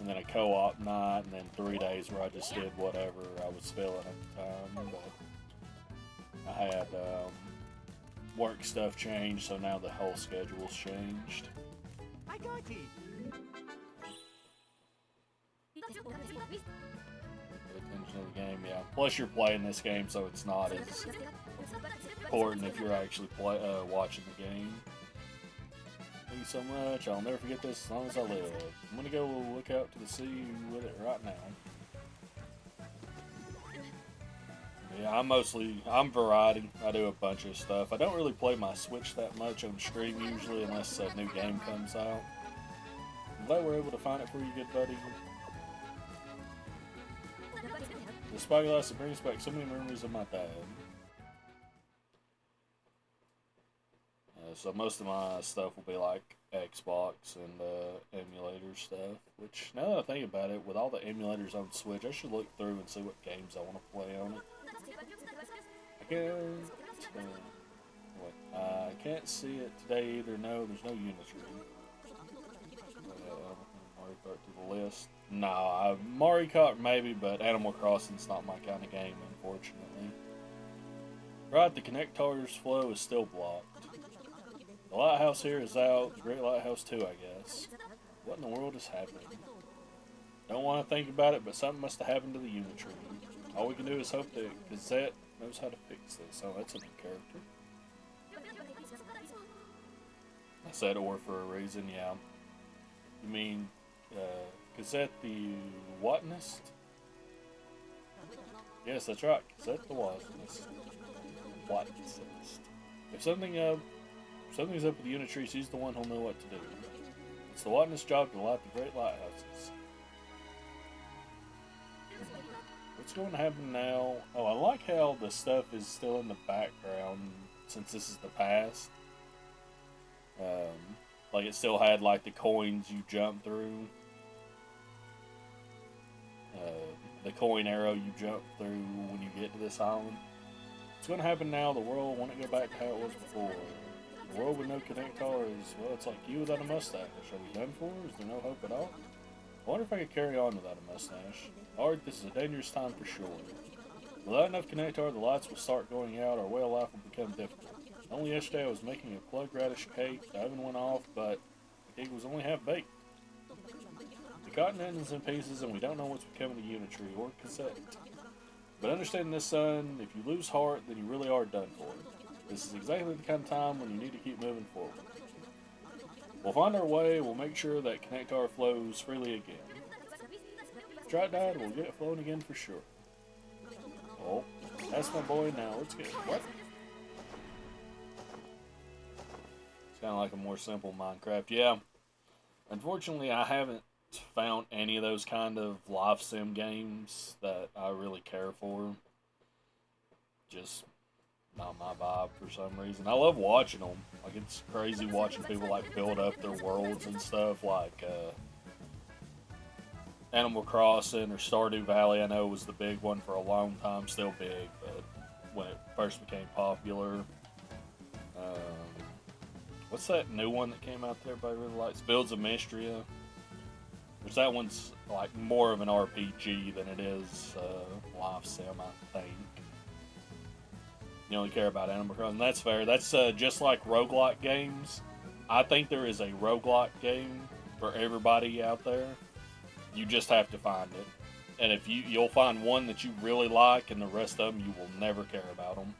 then a co-op night and then 3 days where I just did whatever I was feeling at the time. But I had work stuff changed, so now the whole schedule's changed. I got it. Pay attention to the game, yeah. Plus, you're playing this game, so it's not as important if you're actually watching the game. Thank you so much. I'll never forget this as long as I live. I'm gonna go look out to the sea with it right now. Yeah, I'm variety. I do a bunch of stuff. I don't really play my Switch that much on stream usually unless a new game comes out. I'm glad we're able to find it for you, good buddy. The Spyglass that brings back so many memories of my dad. So most of my stuff will be like Xbox and emulator stuff, which now that I think about it, with all the emulators on Switch, I should look through and see what games I want to play on it. I can't see it today either. No, there's no Unity. Mario Kart to the list. Nah, Mario Kart maybe, but Animal Crossing's not my kind of game, unfortunately. Right, the Connector's flow is still blocked. The lighthouse here is out. The Great Lighthouse too, I guess. What in the world is happening? Don't want to think about it, but something must have happened to the Unity. All we can do is hope that Gazette knows how to fix this. Oh, that's a new character. I said or for a reason, yeah. You mean, Gazette the Wattnist? Yes, that's right. Gazette the Wattnist. If something's up with the Unity, she's the one who'll know what to do. It's the Wattnist job to light the Great Lighthouses. What's going to happen now? Oh, I like how the stuff is still in the background since this is the past. Like it still had like the coins you jump through. The coin arrow you jump through when you get to this island. What's going to happen now? The world won't go back to how it was before. The world with no Connector is, well, it's like you without a mustache. Are we done for? Is there no hope at all? I wonder if I could carry on without a mustache. Art, this is a dangerous time for sure. Without enough Connector, the lights will start going out, our way of life will become difficult. Only yesterday I was making a plug radish cake, the oven went off, but the cake was only half baked. The continent is in pieces and we don't know what's becoming of Unity or Cassette. But understand this, son, if you lose heart, then you really are done for. This is exactly the kind of time when you need to keep moving forward. We'll find our way, we'll make sure that Connector flows freely again. If Drought died, we'll get it flowing again for sure. Oh, that's my boy now, let's get it. What? It's kind of like a more simple Minecraft. Yeah, unfortunately I haven't found any of those kind of life sim games that I really care for. Just not my vibe for some reason. I love watching them. Like, it's crazy watching people like build up their worlds and stuff. Like Animal Crossing or Stardew Valley, I know, was the big one for a long time. Still big, but when it first became popular. What's that new one that came out there everybody really likes? Fields of Mystria. Which that one's like more of an RPG than it is life sim, I think. You only care about Animal Crossing. That's fair. That's just like roguelike games. I think there is a roguelike game for everybody out there. You just have to find it. And if you'll find one that you really like, and the rest of them you will never care about them.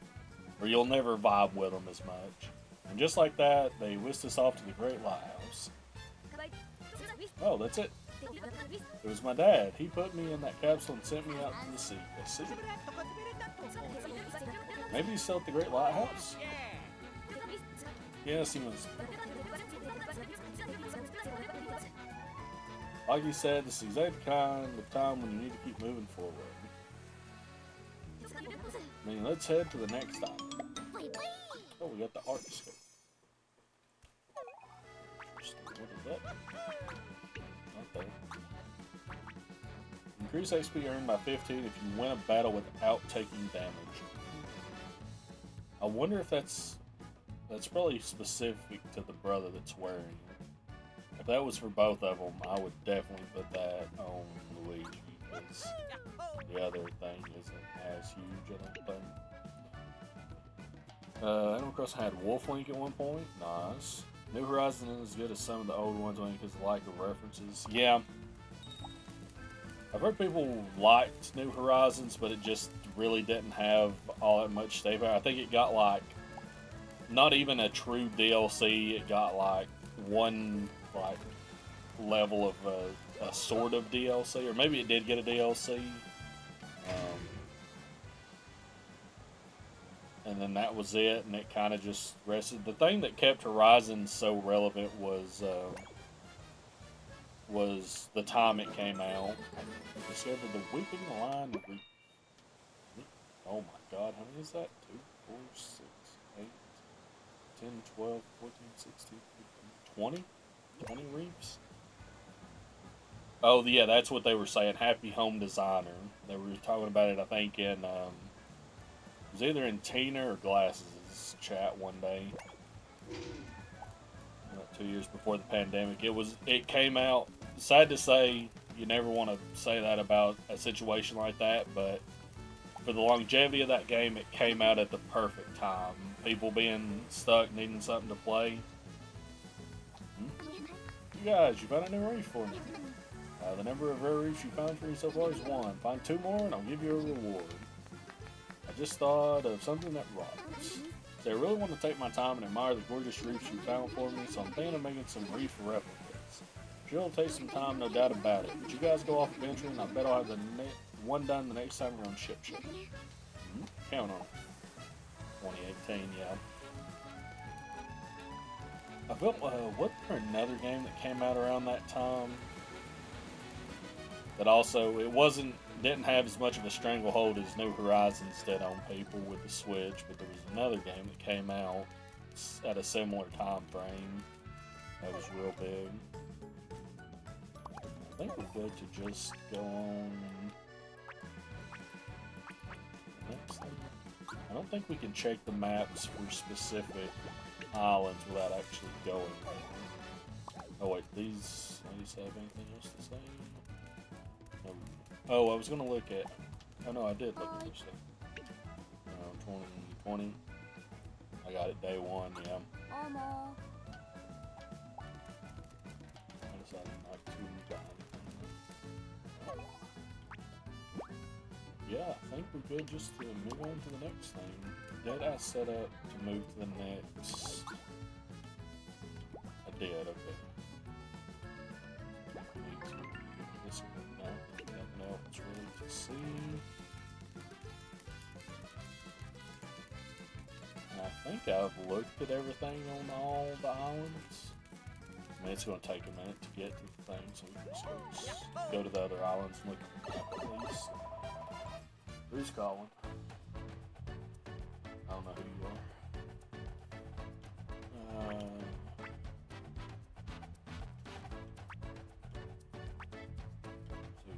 Or you'll never vibe with them as much. And just like that, they whisked us off to the Great Lighthouse. Oh, that's it. It was my dad. He put me in that capsule and sent me out to the sea. Maybe he's still at the Great Lighthouse? Yes, he must. Like you said, this is exactly the kind of time when you need to keep moving forward. I mean, let's head to the next stop. Oh, we got the art scope. What is that? Not there. Increase HP earned by 15 if you win a battle without taking damage. I wonder if that's probably specific to the brother that's wearing it. If that was for both of them, I would definitely put that on Luigi, because the other thing isn't as huge, I don't think. Animal Crossing had Wolf Link at one point. Nice. New Horizons isn't as good as some of the old ones only because of the lack of references. Yeah. I've heard people liked New Horizons, but it just really didn't have all that much stay power. I think it got like, not even a true DLC, it got like one like level of a sort of DLC, or maybe it did get a DLC. And then that was it, and it kind of just rested. The thing that kept Horizon so relevant was the time it came out. Discovered the Weeping Lion Reef. Oh my god, how many is that? 2, 4, 6, 8, 10, 12, 14, 16, 15, 20? 20 reefs? Oh, yeah, that's what they were saying. Happy Home Designer. They were talking about it, I think, in... it was either in Tina or Glasses' chat one day. 2 years before the pandemic. It came out, sad to say, you never want to say that about a situation like that, but for the longevity of that game, it came out at the perfect time. People being stuck, needing something to play. You guys, you found a new reef for me. The number of rare reefs you found for me so far is 1. Find 2 more and I'll give you a reward. I just thought of something that rocks. So I really want to take my time and admire the gorgeous reefs you found for me, so I'm thinking of making some reef replicas. Sure, it'll take some time, no doubt about it. But you guys go off adventuring, I bet I'll have one done the next time we're on Ship. Count on it. 2018, yeah. I felt, wasn't there another game that came out around that time? That also, didn't have as much of a stranglehold as New Horizons did on people with the Switch, but there was another game that came out at a similar time frame that was real big. I think we're good to just go on next thing. I don't think we can check the maps for specific islands without actually going there. Oh wait, these have anything else to say? No. Oh, I was gonna look at. Oh no, I did look at this thing. 2020. I got it day 1. Yeah. I decided not to buy anything. Yeah, I think we're good just to move on to the next thing. Did I set up to move to the next? I did. Okay. This one, no. Nothing else really to see. And I think I've looked at everything on all the islands. I mean, it's going to take a minute to get to the thing, so we can just go to the other islands and look at the map at least. Who's calling? I don't know who you are.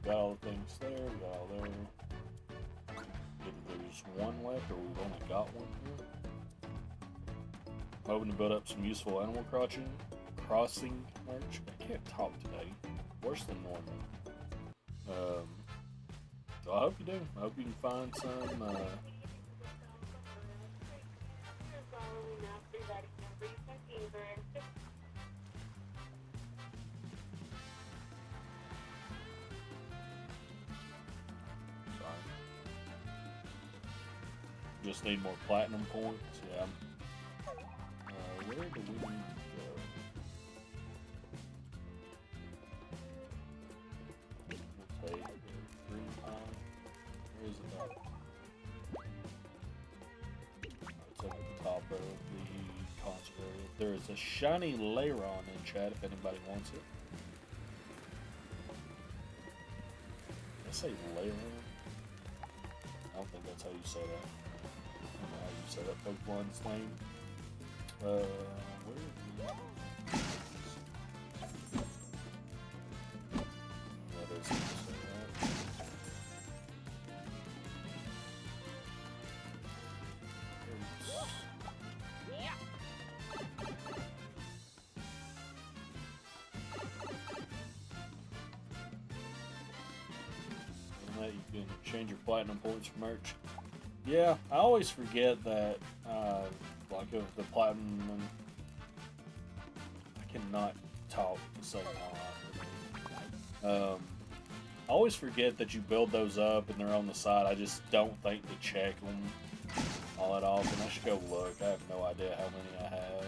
got all the things there, we got all there. Either there's one left or we've only got one here. I'm hoping to build up some useful Animal Crossing merch. I can't talk today. Worse than normal. So I hope you do. I hope you can find some. Just need more platinum points, yeah. Where do we need to go? We'll take the green pine. Where is it at? It's up at the top of the concert area. There is a shiny Lairon in chat if anybody wants it. Did I say Lairon? I don't think that's how you say that. I don't know how you say that Pokemon's name. Where is it? That is how you say that. And that you can change your platinum points for merch. Yeah, I always forget that, like, of the platinum, I cannot talk to say my life. I always forget that you build those up and they're on the side. I just don't think to check them all that often. I should go look. I have no idea how many I have.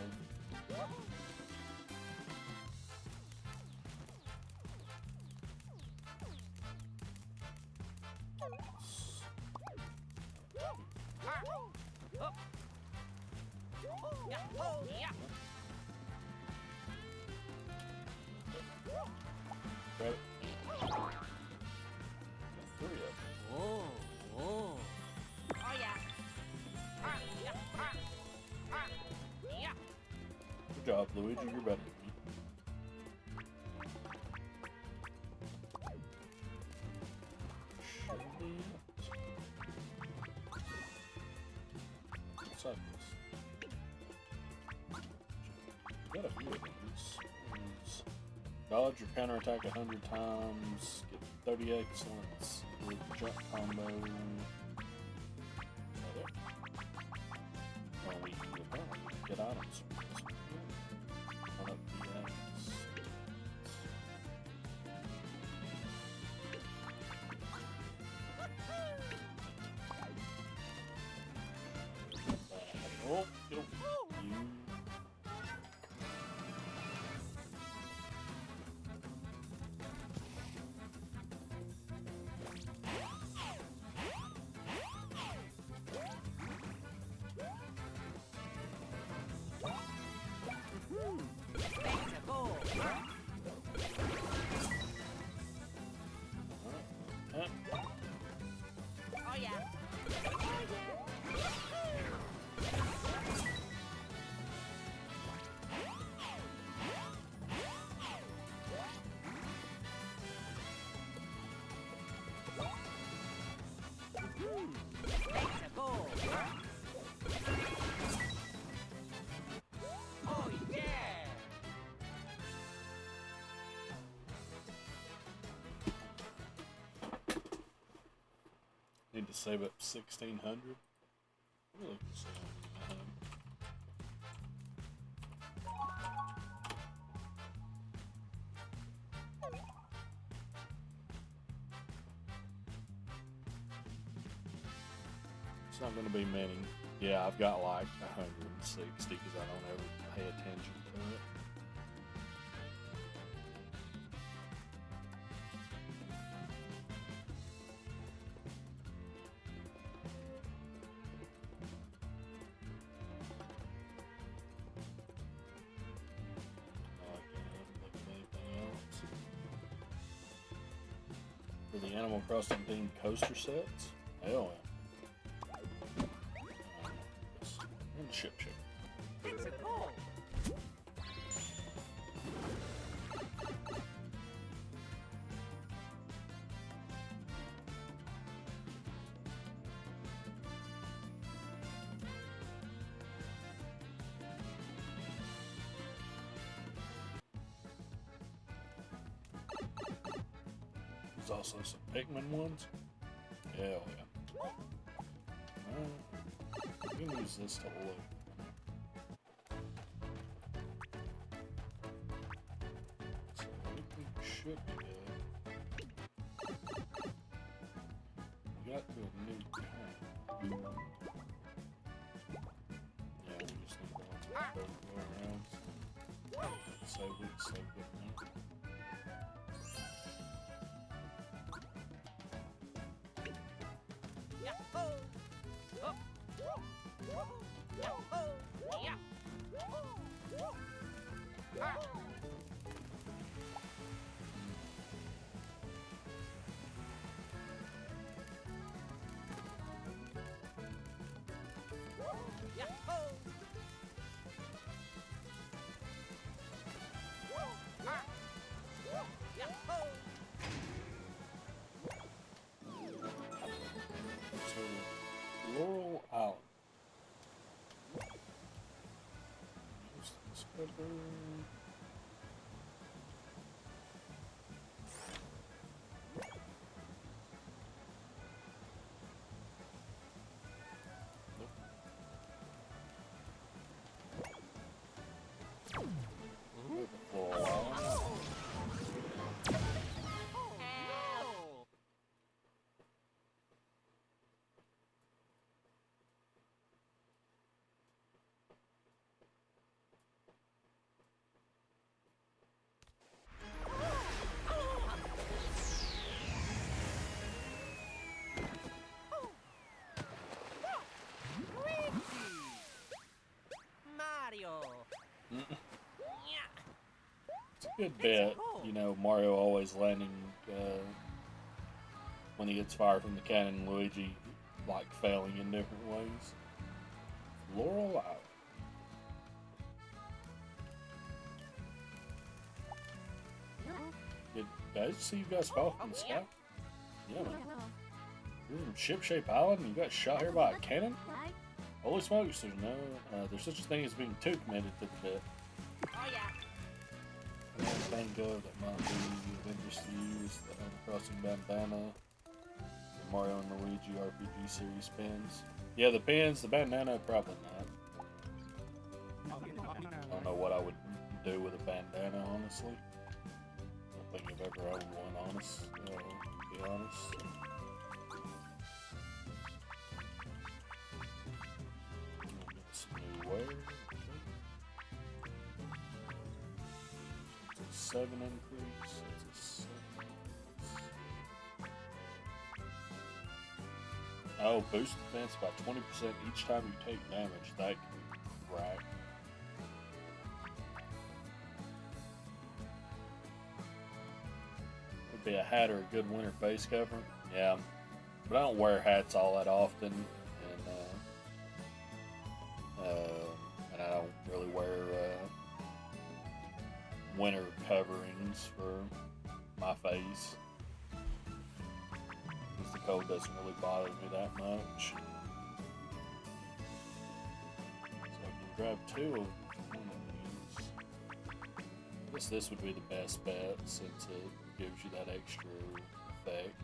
Grab it. Got 3 of them. Oh yeah. Yeah. Good job, Luigi. You're better than me. Should be it. What's up, this? Got a few of these. Dodge or counterattack 100 times. Get 30 excellence with jump combo. Oh, we can get items. One up the X. Oh, you. Oh yeah. Oh yeah. Need to save up 1,600. Really can save how many I have. It's not going to be many. Yeah, I've got like 160 because I don't ever pay attention to it. For the Animal Crossing themed coaster sets? Hell yeah. And ship. It's a goal. There's also some Pikmin ones. Hell yeah. We can use this to look. So everything should be good. We got to a new town. Yeah, we just need to go around. Save it, save it now. So, Laurel Island. Just discover. It's a good bet, you know, Mario always landing when he gets fired from the cannon, Luigi like failing in different ways. Laurel Island. Did I see you guys fall from the sky? Yeah, man. You're from Ship-Shape Island and you got shot here by a cannon? Holy smokes, there's such a thing as being too committed to the bit. Oh yeah. One thing good that might be of interest to you is the Animal Crossing bandana, the Mario and Luigi RPG series pins. Yeah, the pins, the bandana, probably not. I don't know what I would do with a bandana, honestly. I don't think I've ever owned one, to be honest. Some new wear. It's a 7 increase. It's a 7 increase. Oh, boost defense by 20% each time you take damage. That can rack. Would be a hat or a good winter face covering. Yeah, but I don't wear hats all that often, and I don't really wear winter coverings for my face. Because the cold doesn't really bother me that much. So I can grab 2 of one of these. I guess this would be the best bet since it gives you that extra effect.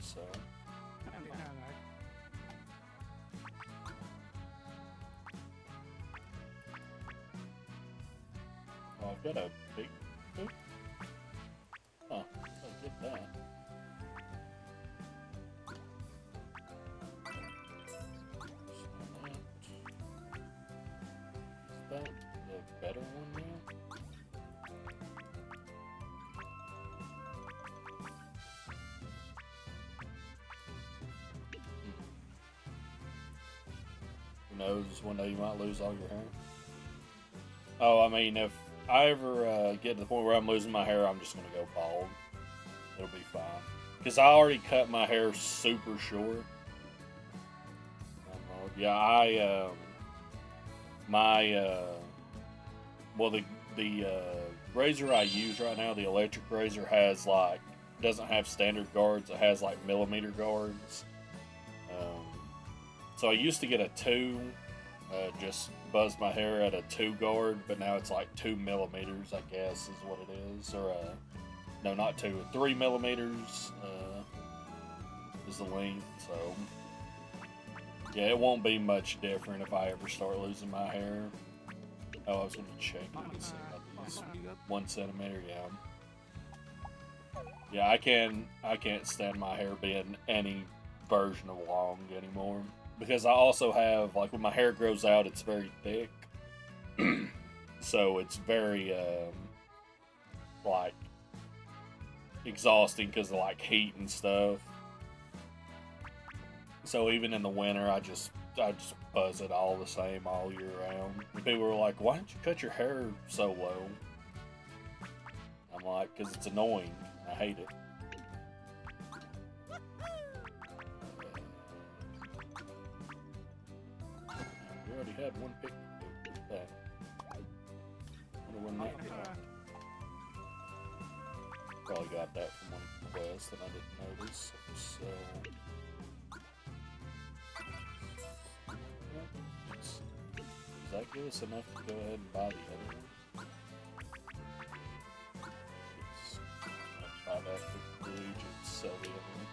So oh, I've got a big boot. Huh, I'll get that. Is that the better one now? Who knows, one day you might lose all your hair. Oh, I mean, if I ever get to the point where I'm losing my hair, I'm just going to go bald. It'll be fine. Because I already cut my hair super short. Yeah, well, the razor I use right now, the electric razor, has like, doesn't have standard guards. It has like millimeter guards. So I used to get a 2, just buzz my hair at a 2 guard, but now it's like 2 millimeters, I guess, is what it is. Or no, not 2, 3 millimeters is the length. So yeah, it won't be much different if I ever start losing my hair. Oh, I was gonna check and see about these 1 centimeter. Yeah, I can't stand my hair being any version of long anymore, because I also have, like, when my hair grows out, it's very thick, so it's very like exhausting because of like heat and stuff. So even in the winter, I just buzz it all the same all year round. And people were like, "Why don't you cut your hair so low?" I'm like, "Because it's annoying. I hate it." We already had one pick. That. I wonder when that got. Probably got that from one quest and I didn't notice. So. Does that give us enough to go ahead and buy the other one? Yes. Buy that for Luigi and sell the other one.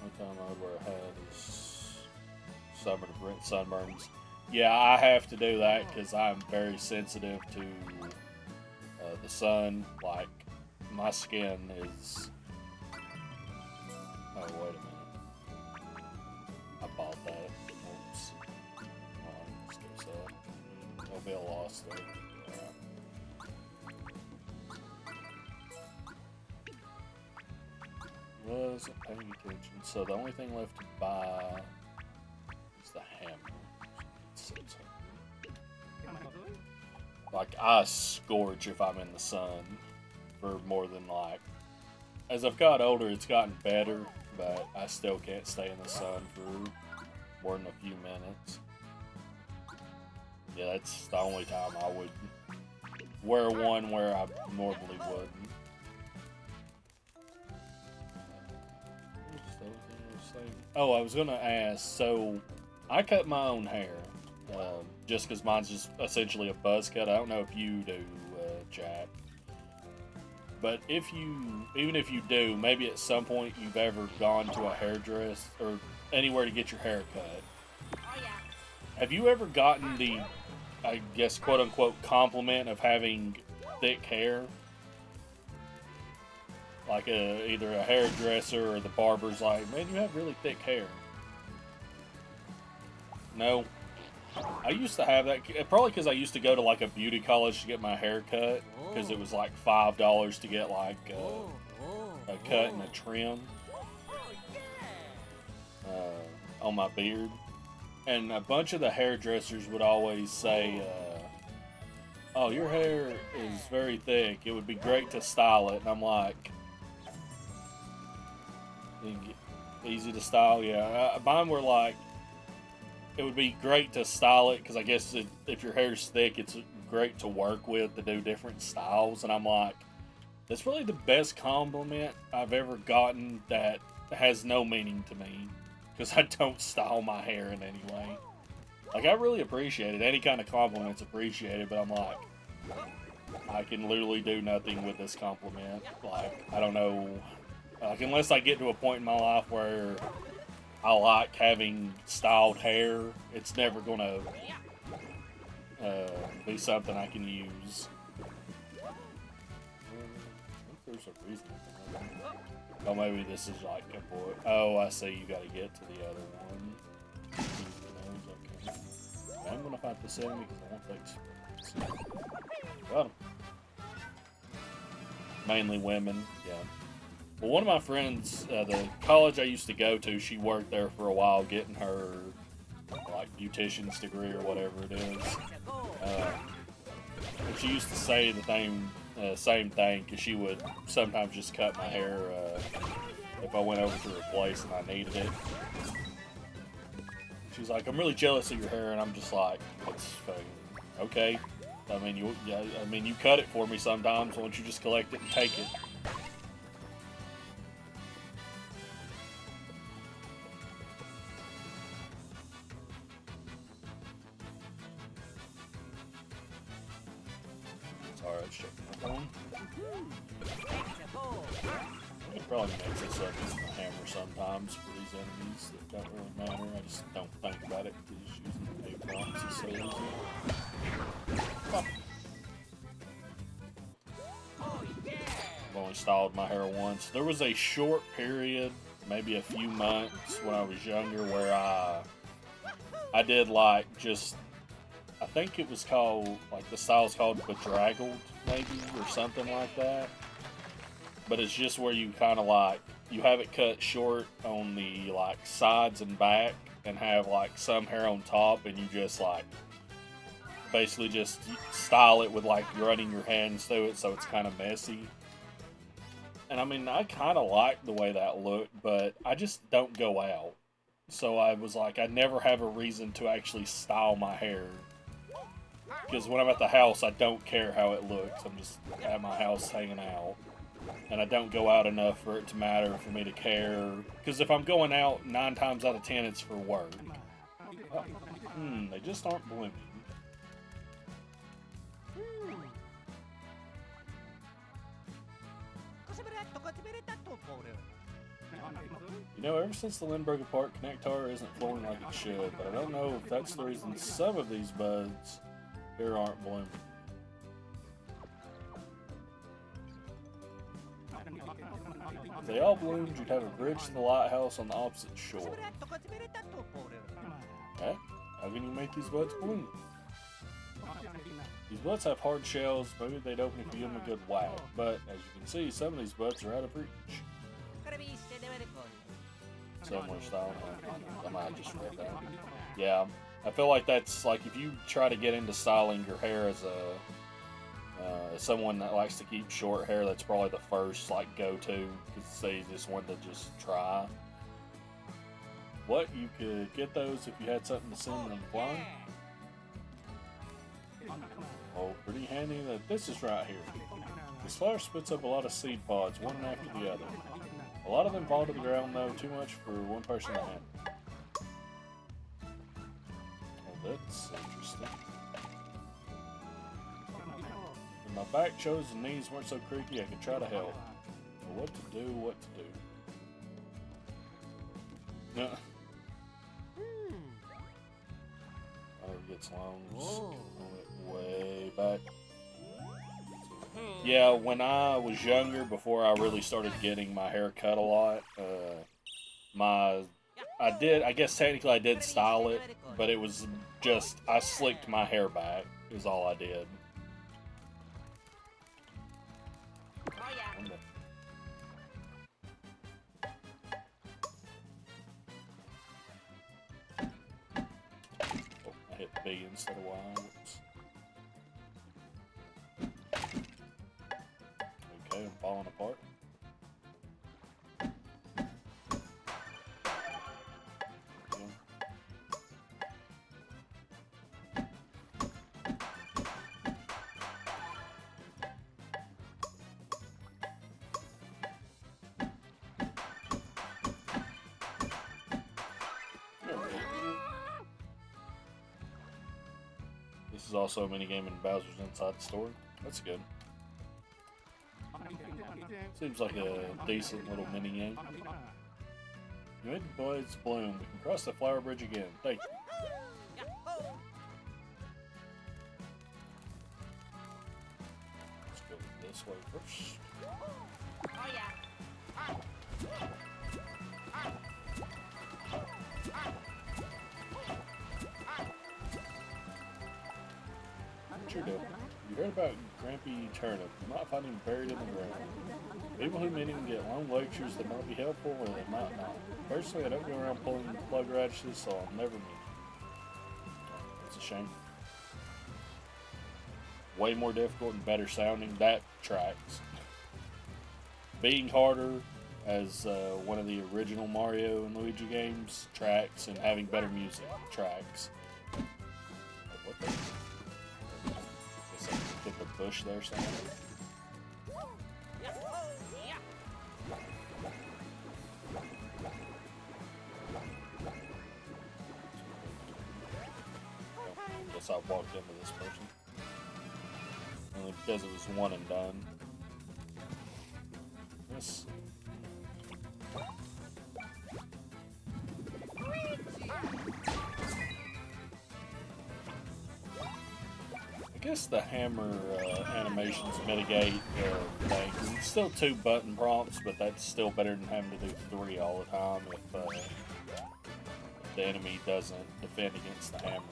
One time I would wear a hat is summer to Brent sunburns. Yeah, I have to do that because I'm very sensitive to the sun. Like, my skin is... Oh, wait a minute. I bought that. Oops. Oh, let's go sell. There'll be a loss there. Wasn't paying attention. So the only thing left to buy is the hammer. Like, I scorch if I'm in the sun for more than, like... As I've got older, it's gotten better, but I still can't stay in the sun for more than a few minutes. Yeah, that's the only time I would wear one where I normally wouldn't. Oh, I was gonna ask, so I cut my own hair, just because mine's just essentially a buzz cut. I don't know if you do, Jack. But even if you do, maybe at some point you've ever gone to a hairdresser or anywhere to get your hair cut. Oh, yeah. Have you ever gotten the, I guess, quote-unquote compliment of having thick hair? Like either a hairdresser or the barber's like, "Man, you have really thick hair." No? I used to have that, probably because I used to go to like a beauty college to get my hair cut, because it was like $5 to get like a cut and a trim on my beard. And a bunch of the hairdressers would always say, "Oh, your hair is very thick. It would be great to style it." And I'm like, easy to style? Yeah. Mine were like, it would be great to style it, because I guess if your hair's thick, it's great to work with to do different styles. And I'm like, that's really the best compliment I've ever gotten that has no meaning to me, because I don't style my hair in any way. Like, I really appreciate it. Any kind of compliment's appreciated, but I'm like, I can literally do nothing with this compliment. Like, I don't know. Like, unless I get to a point in my life where I like having styled hair, it's never gonna be something I can use. I think there's a reason. Oh, maybe this is like a boy. Oh, I see. You gotta get to the other one. Okay. I'm gonna fight this enemy because I want that experience. Got him. Mainly women, yeah. Well, one of my friends, the college I used to go to, she worked there for a while getting her, like, beautician's degree or whatever it is. And she used to say the same thing, because she would sometimes just cut my hair if I went over to her place and I needed it. She's like, "I'm really jealous of your hair," and I'm just like, "It's fucking okay. I mean, you cut it for me sometimes. Why don't you just collect it and take it?" Sorry, I was checking my phone. It probably makes this up using a hammer sometimes for these enemies that don't really matter. I just don't think about it because using a prompts is so easy. Oh. I've only styled my hair once. There was a short period, maybe a few months when I was younger, where I did like just, I think it was called, like the style's called bedraggled maybe or something like that. But it's just where you kind of like, you have it cut short on the like sides and back and have like some hair on top, and you just like basically just style it with like running your hands through it so it's kind of messy. And I mean, I kind of like the way that looked, but I just don't go out. So I was like, I never have a reason to actually style my hair. Because when I'm at the house, I don't care how it looks. I'm just at my house hanging out. And I don't go out enough for it to matter for me to care. Because if I'm going out, 9 times out of 10, it's for work. Oh, they just aren't blooming. You know, ever since the Lindbergh apart, Connectar isn't flowing like it should, but I don't know if that's the reason some of these buds here aren't blooming. If they all bloomed, you'd have a bridge to the lighthouse on the opposite shore. Okay, how can you make these buds bloom? These buds have hard shells, maybe they'd open if you give them a good whack, but as you can see, some of these buds are out of reach. Similar style. I might have just read that. Yeah, I feel like that's like if you try to get into styling your hair as someone that likes to keep short hair, that's probably the first like go-to because it's the easiest one to just try. What, you could get those if you had something to send them flying? Oh, pretty handy that this is right here. This flower spits up a lot of seed pods, one after the other. A lot of them fall to the ground, though, too much for one person to handle. Oh, that's interesting. When my back shows and knees weren't so creaky, I could try to help. But what to do, what to do. No. Oh, it gets long. Just way back. Yeah, when I was younger, before I really started getting my hair cut a lot, I guess technically I did style it, but it was just, I slicked my hair back, is all I did. Oh, I hit B instead of Y. Whoops. Okay, I'm falling apart. This is also a minigame in Bowser's Inside Story. That's good. Seems like a decent little minigame. You made the buds bloom. We can cross the flower bridge again. Thank you. Let's go this way first. Oh yeah. What you doing? You heard about Grampy Turnip. You might find him buried in the ground. People who meet him get long lectures that might be helpful or they might not. Personally, I don't go around pulling plug radishes, so I'll never meet him. It's a shame. way more difficult and better sounding, that tracks. Being harder as one of the original Mario and Luigi games tracks, and having better music tracks. What the? Guess I hit the bush there somewhere. Guess I walked into this person. Only because it was one and done. Yes. I guess the hammer animations mitigate things. It's still 2 button prompts, but that's still better than having to do 3 all the time if the enemy doesn't defend against the hammer.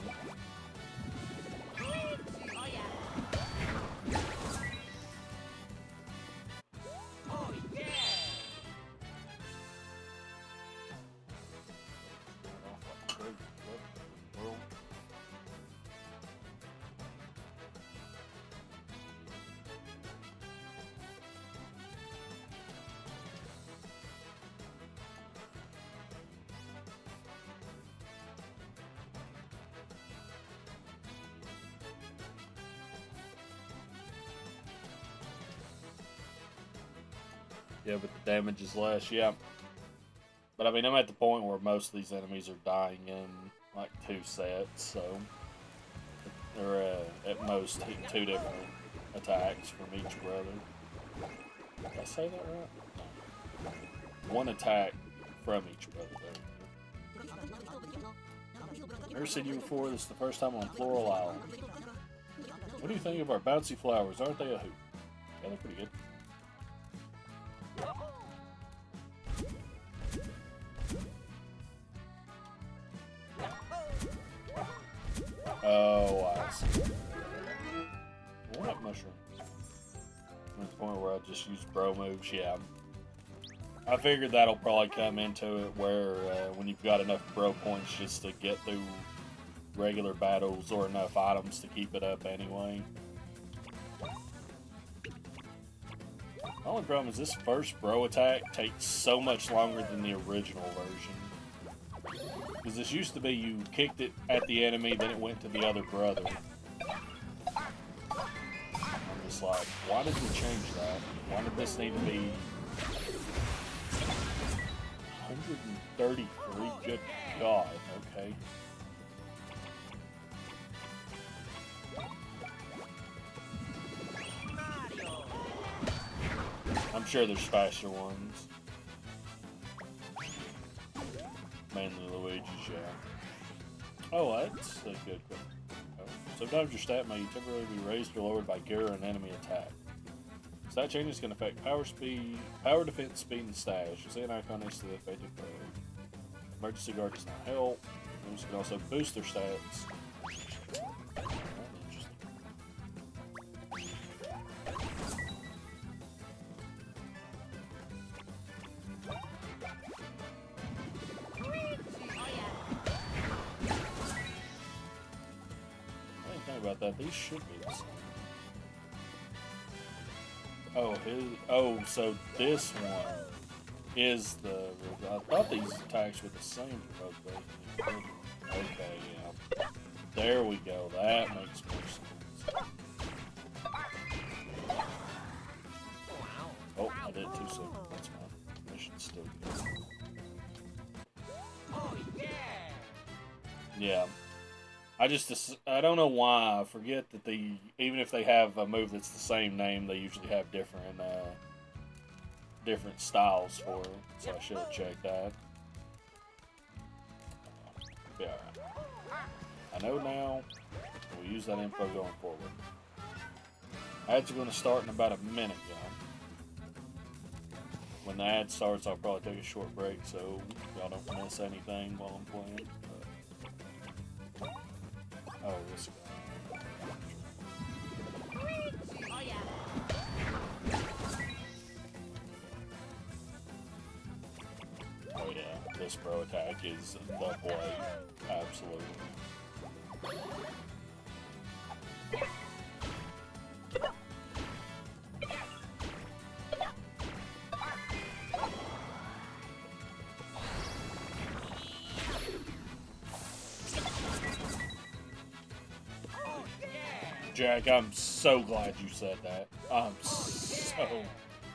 Yeah, but the damage is less, yeah. But I mean, I'm at the point where most of these enemies are dying in like 2 sets, so they're at most hitting 2 different attacks from each brother. Did I say that right? No. 1 attack from each brother. Never seen you before. This is the first time on Floral Island. What do you think of our bouncy flowers? Aren't they a hoot? Yeah, they're pretty good. Oh, I see. What mushroom? I'm at the point where I just use bro moves, yeah. I figured that'll probably come into it where when you've got enough bro points just to get through regular battles or enough items to keep it up anyway. The only problem is this first bro attack takes so much longer than the original version. Because this used to be you kicked it at the enemy, then it went to the other brother. I'm just like, why did we change that? Why did this need to be 133? Good God, okay. I'm sure there's faster ones. Mainly Luigi's, yeah. Oh, that's a good one. Oh. Sometimes your stat may temporarily be raised or lowered by gear or an enemy attack. Stat changes can affect power, speed, power, defense, speed, and stash. You see an icon next to the affected player. Emergency guard does not help. Moves can also boost their stats. About that, these should be the same. Oh, so this one is the. I thought these attacks were the same for both ways. Okay, yeah. There we go. That makes more sense. Oh, I did it too soon. That's fine. Mission's still good. Yeah. I don't know why. I forget that even if they have a move that's the same name, they usually have different styles for it. So I should have checked that. Be alright. I know now. We'll use that info going forward. Ads are going to start in about a minute, y'all. When the ad starts, I'll probably take a short break so y'all don't miss anything while I'm playing. Oh, this guy. Oh, yeah. Oh, yeah. This bro attack is the play. Absolutely. Jack, I'm so glad you said that. I'm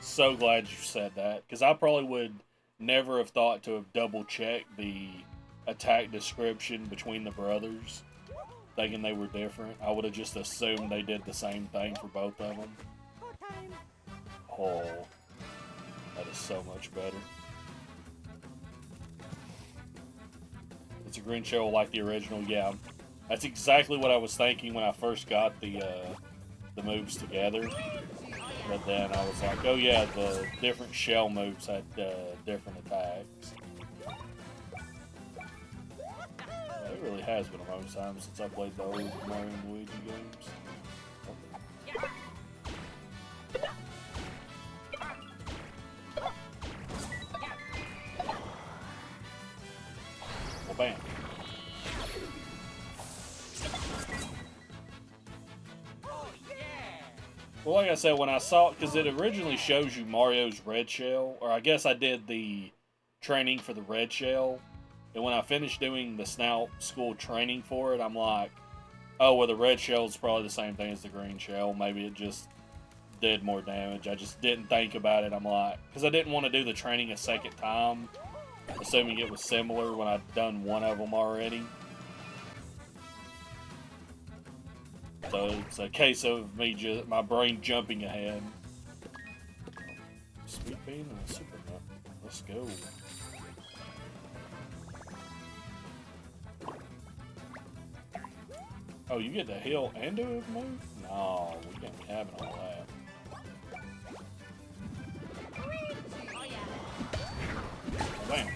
so glad you said that. Because I probably would never have thought to have double-checked the attack description between the brothers, thinking they were different. I would have just assumed they did the same thing for both of them. Oh, that is so much better. It's a green shell like the original, yeah. That's exactly what I was thinking when I first got the moves together. But then I was like, oh yeah, the different shell moves had different attacks. Yeah, it really has been a long time since I played the old Mario and Luigi games. Well, bam. Well, like I said, when I saw, because it originally shows you Mario's red shell, or I guess I did the training for the red shell, and when I finished doing the Snout School training for it, I'm like, oh, well, the red shell is probably the same thing as the green shell. Maybe it just did more damage. I just didn't think about it. I'm like, because I didn't want to do the training a second time, assuming it was similar when I'd done one of them already. So it's a case of me just my brain jumping ahead. Sweet bean and a super nut. Let's go. Oh, you get to heal and do a move? No, we can't be having all that. Oh, bam.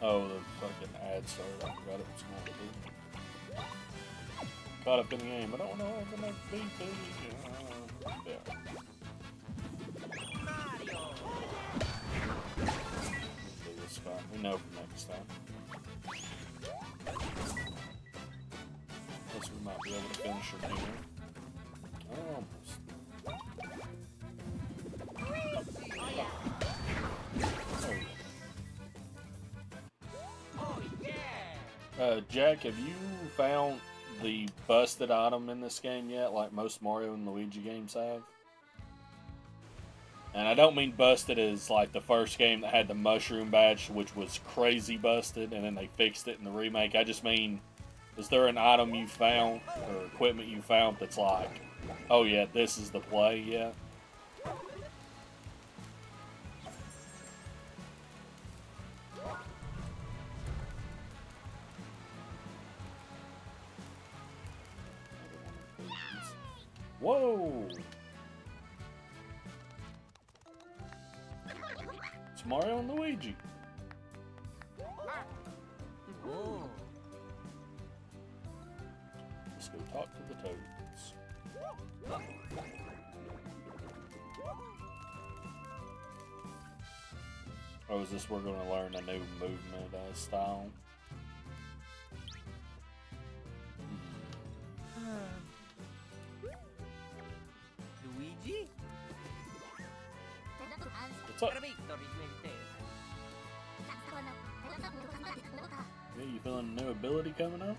Oh, the fucking ad started. I forgot it was going to be. Caught up in the game. I don't know if I'm going to beat the... yeah. Do this fine. We know for next time. Guess we might be able to finish him here. Almost. Jack, have you found the busted item in this game yet, like most Mario and Luigi games have? And I don't mean busted as like the first game that had the mushroom badge, which was crazy busted, and then they fixed it in the remake. I just mean, is there an item you found, or equipment you found that's like, oh yeah, this is the play yet? Whoa! It's Mario and Luigi. Let's go talk to the toads. Oh, is this we're going to learn a new movement style? Luigi? What's up? Yeah, you feeling a new ability coming up?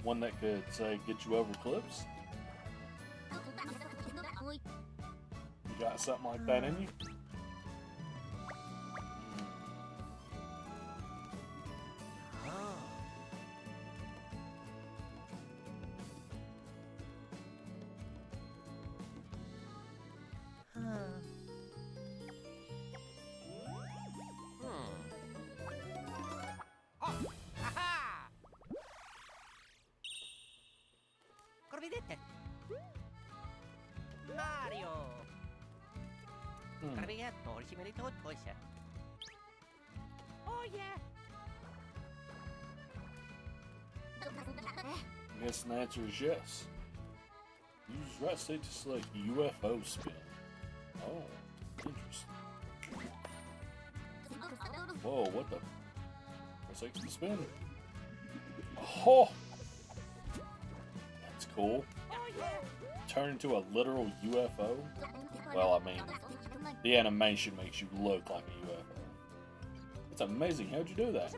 One that could, say, get you over cliffs? You got something like that in you? Mario! Oh yeah! Yes, the answer is yes. Use right stick to select UFO spin. Oh, interesting. Whoa, what the? Press X to spin. Oh! Let's go. cool. Oh yeah. Turn into a literal UFO? Well, I mean, the animation makes you look like a UFO. It's amazing. How'd you do that?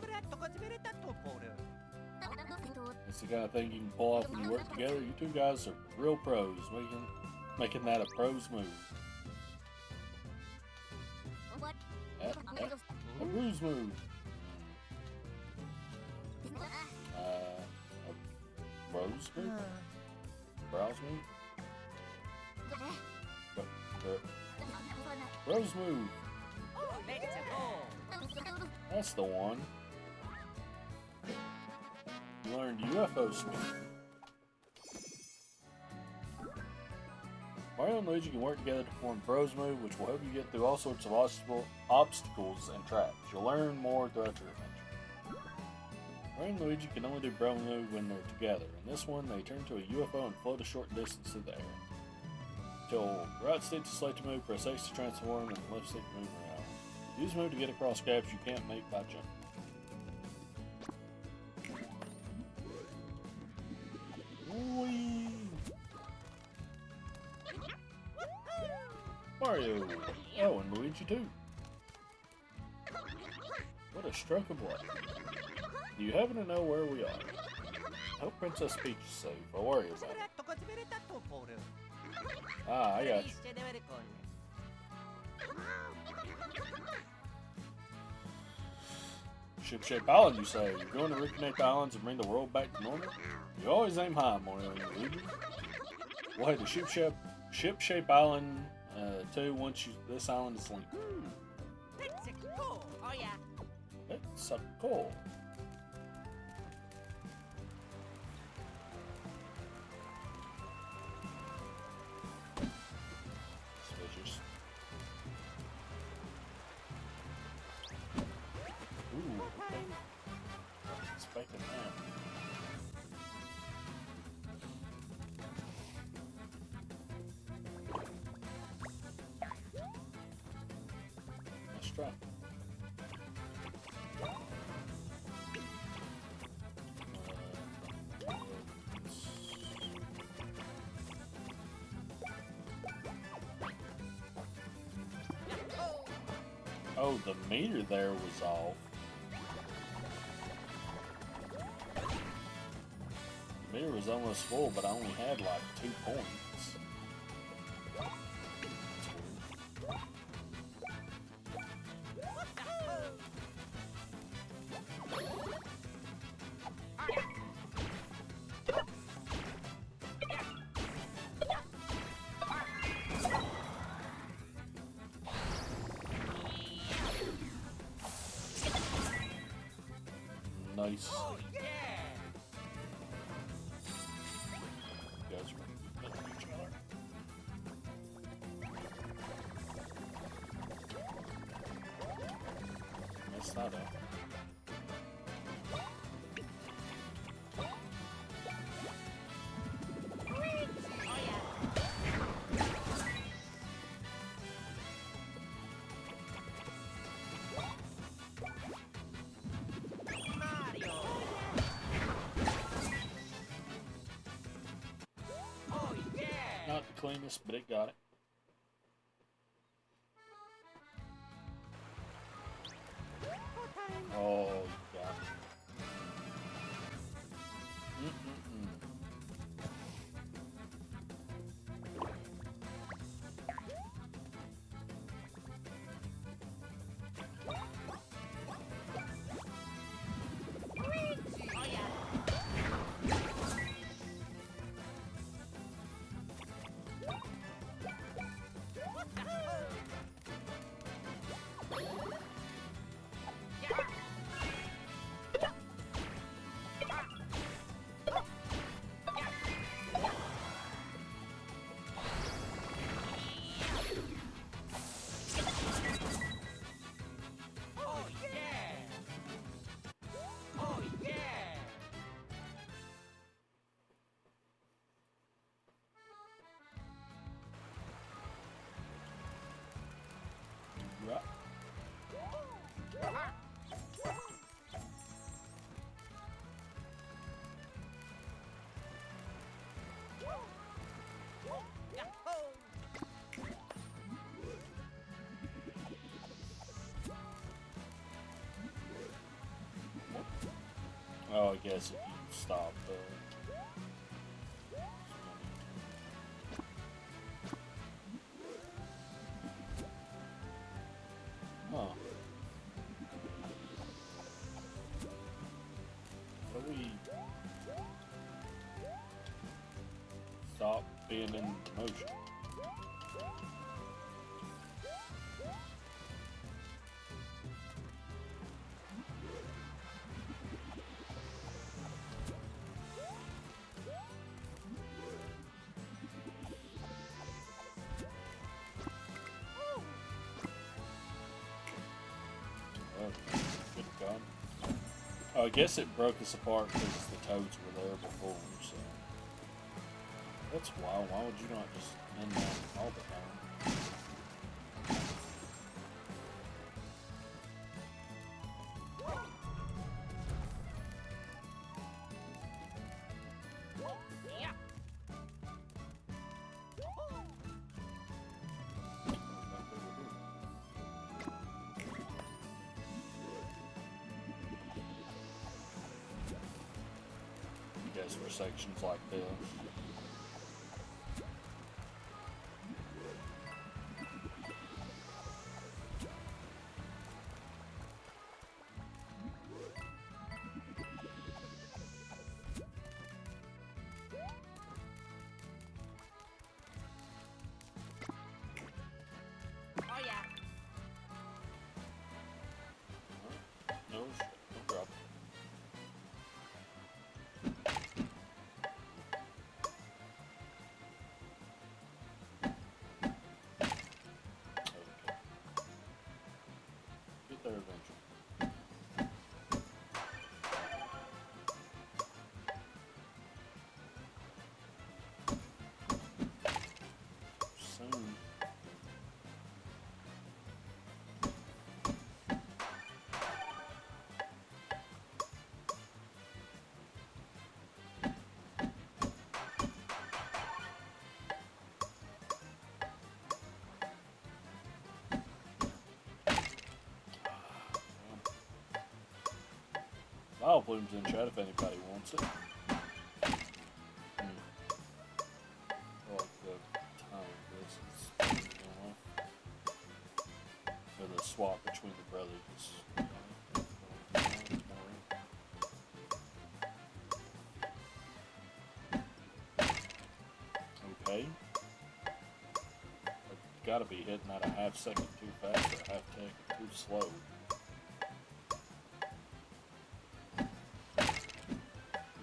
It's the kind of thing you can pull off when you work together. You two guys are real pros, making that a pro's move. A bruise move. A rose move? Browse move? Rose move. That's the one. You learned UFO speak. Mario and Luigi can work together to form Bros Move, which will help you get through all sorts of obstacles and traps. You'll learn more throughout your adventure. Mario and Luigi can only do Bro Move when they're together. In this one, they turn to a UFO and float a short distance through the air. Till right stick to select a move, press X to transform, and left stick to move around. Use move to get across gaps you can't make by jumping. Whee! Mario! Oh, and Luigi too. What a stroke of luck. Do you happen to know where we are? I hope Princess Peach is safe. I'll worry about it. Ah, I got you. Ship-Shape Island, you say? You're going to reconnect the islands and bring the world back to normal? You always aim high, Mario and Luigi. We'll head to Ship-Shape Island, too, once this island is linked. That's cool. Oh yeah. That's so cool. Suspicious. Ooh. I was expecting that. Let's try. Oh, the meter there was off. The meter was almost full, but I only had like 2 points. Nice. Oh yeah. You guys are hitting each other. Messed that up. Oh yeah. Mario. Oh yeah. Not the cleanest, but it got it. Oh, you got it. Oh yeah. I guess if you stop. Huh. So we stop being in motion. Good God. Oh, I guess it broke us apart because the toads were there before, so. That's wild. Why would you not just end that all the time? Yeah. Guess for sections like this. Oh yeah. No, no problem. Okay. Get there eventually. Soon. I'll put him in chat if anybody wants it. I like the time this is, or the swap between the brothers. Okay. I've gotta be hitting that a half second too fast or a half second too slow.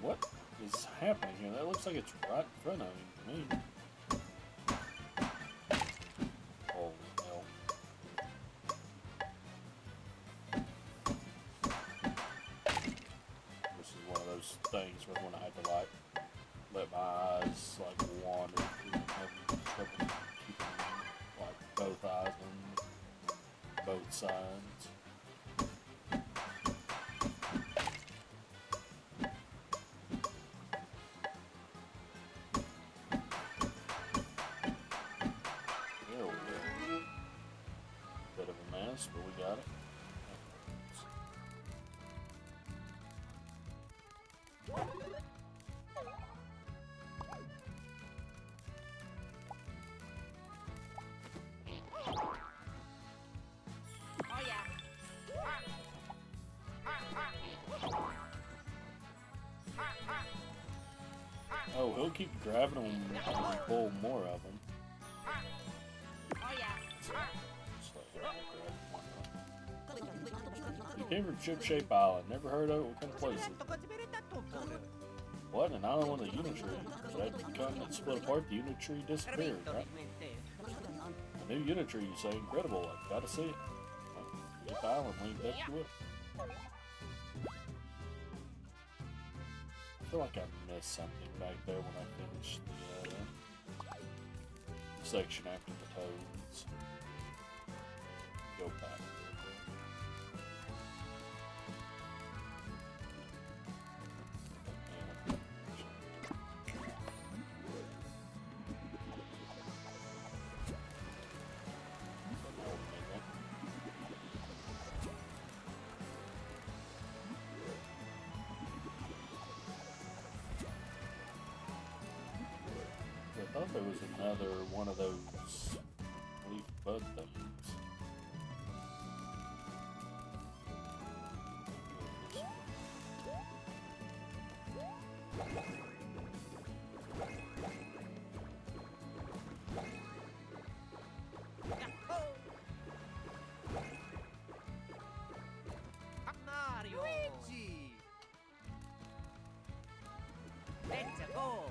What is happening here? That looks like it's right in front of me. Holy hell. This is one of those things where when I had to like let my eyes like wander through and having trouble keeping like both eyes on both sides. There we go. Bit of a mess, but we got it. Oh yeah. Oh, he'll keep grabbing them and pull more of them. Oh yeah. Just let him grab one. You came from Ship Shape Island. Never heard of it? What kind of place is it? What? An island with a Unitree. So after the continent split apart, the Unitree disappeared, right? A new Unitree, you say? Incredible. I've got to see it. Ship Island linked up to it. I feel like I missed something back there when I finished the section after the toads. Go back. thought there was another one of those leaf bud things. Luigi! Let's go!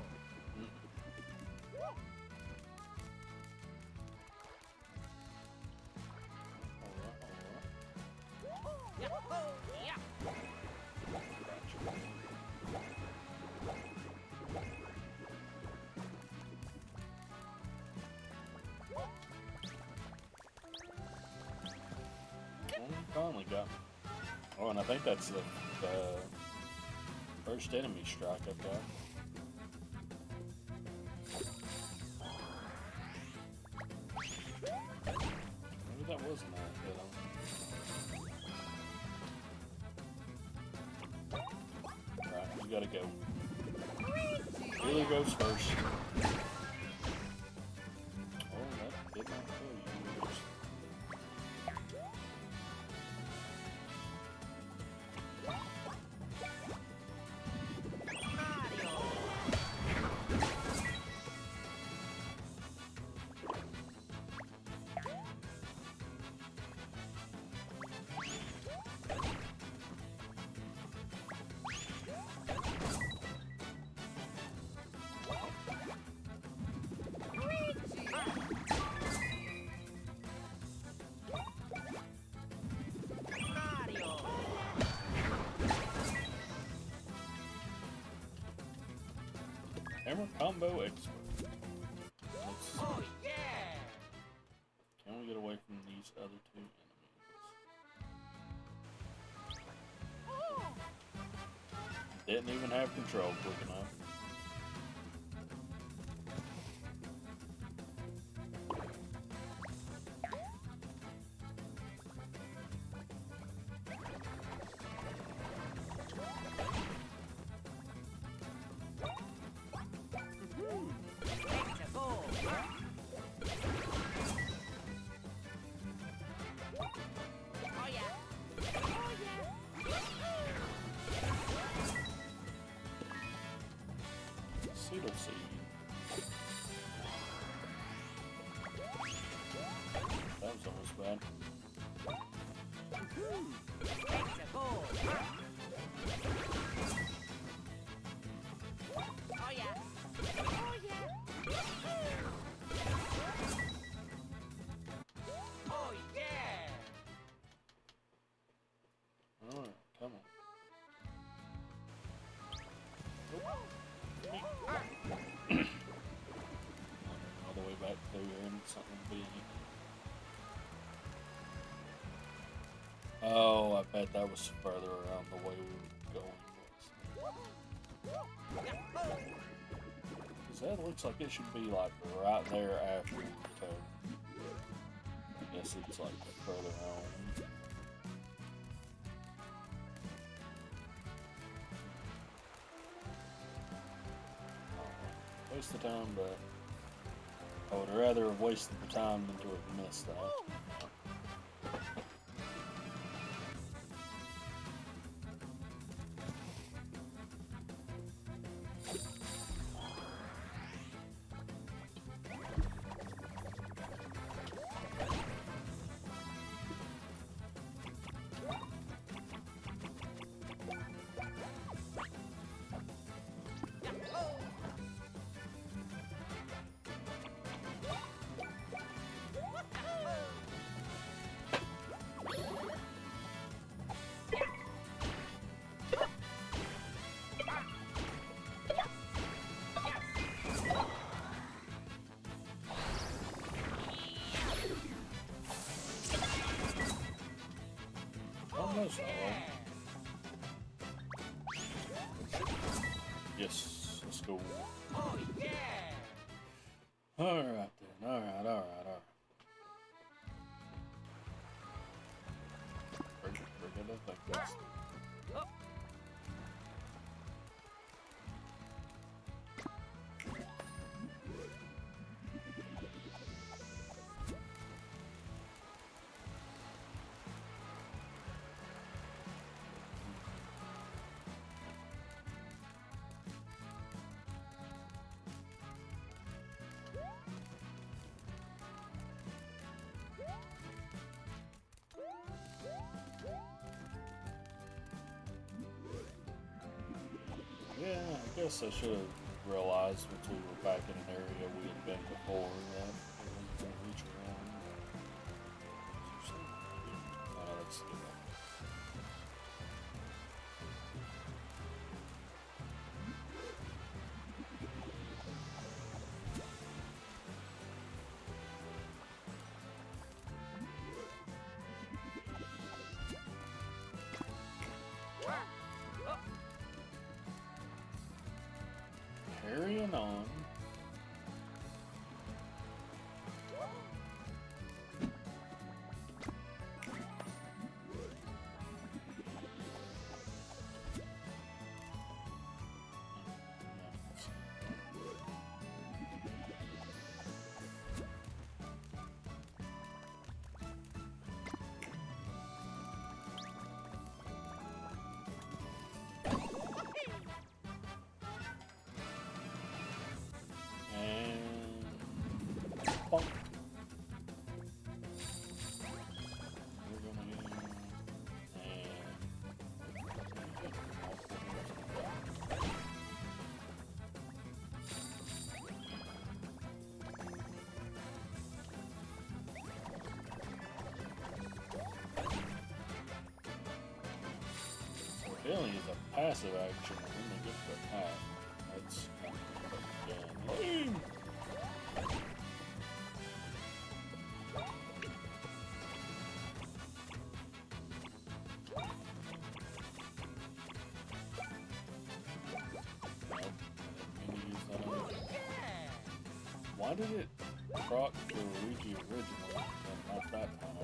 Finally got me. Oh, and I think that's the first enemy strike I've got. Maybe that wasn't that good. Right, you gotta go. Wheeler goes first. Oh, that did not kill you. Hammer combo expert. Oh yeah! Can we get away from these other two enemies? Didn't even have control quick enough. Seedle seed. That was almost bad. Alright, come on. All the way back through here and something big. Oh, I bet that was further around the way we were going. Because that looks like it should be like right there after the toad. I guess it's like further on. Waste the time, but I would rather have wasted the time than to have missed that. Almost all right. Yes, let's go. Oh yeah! Alright then, alright. Bring it up like this. guess I should have realized once we were back in an area we had been before that it was going to reach around. Let's do that. Carrying on. Bonk. We're gonna get so healing is a passive action when they get to attack. That's done. Why did it proc for Luigi originally and not that time?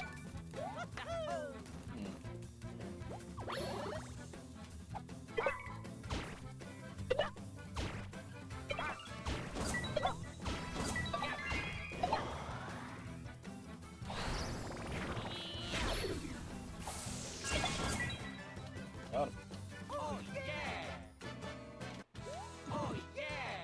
Got him. Oh yeah! Oh yeah!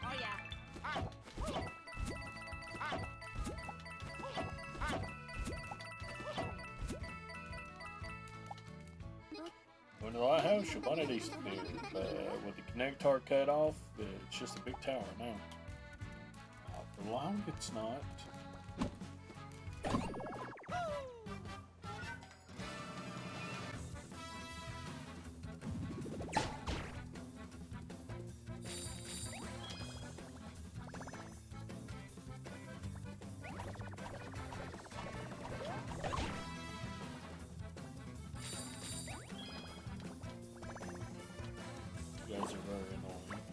Oh yeah! When the lighthouse, Shabana disappeared, but with the connector cut off, it's just a big tower now. For long, it's not. You guys are very annoying.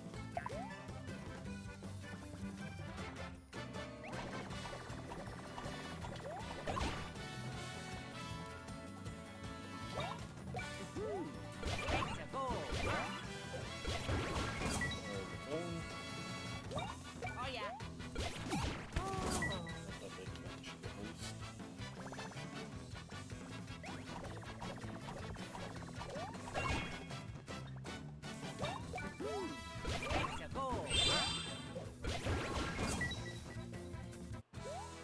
Let's go! There we go. Oh yeah! That big bench at least. Let's go!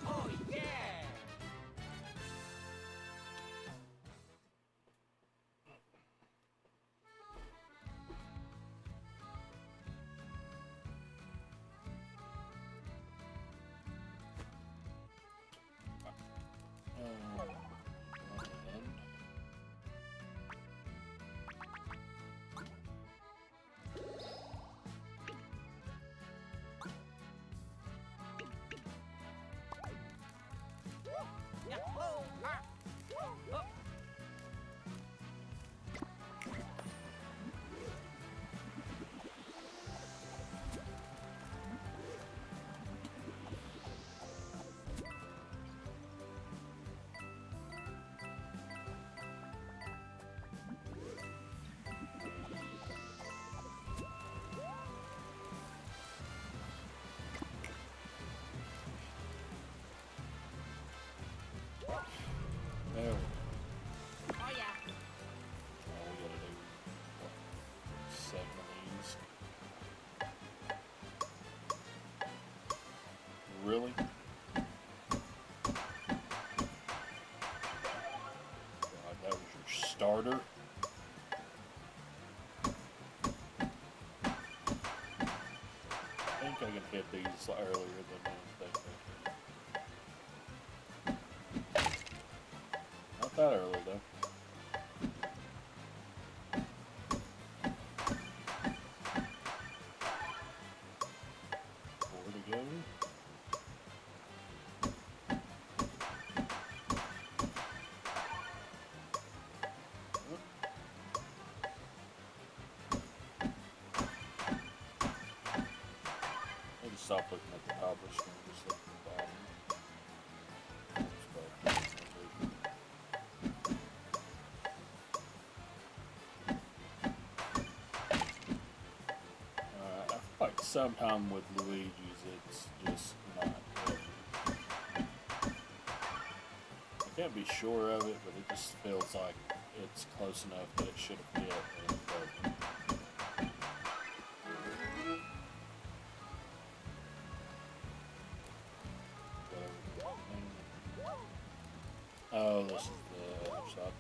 Oh yeah! And Yeah! Oh! Ah! Oh! there we go. Oh yeah! All we gotta do, what, 7 of these. Really? starter. I think I can hit these earlier than I think I can. Not that early though. 4 to go. Stop looking at the top of the screen, just look at the bottom. I feel like sometime with Luigi's it's just not good. I can't be sure of it, but it just feels like it's close enough that it should have hit and it doesn't. Oh, this is the other side.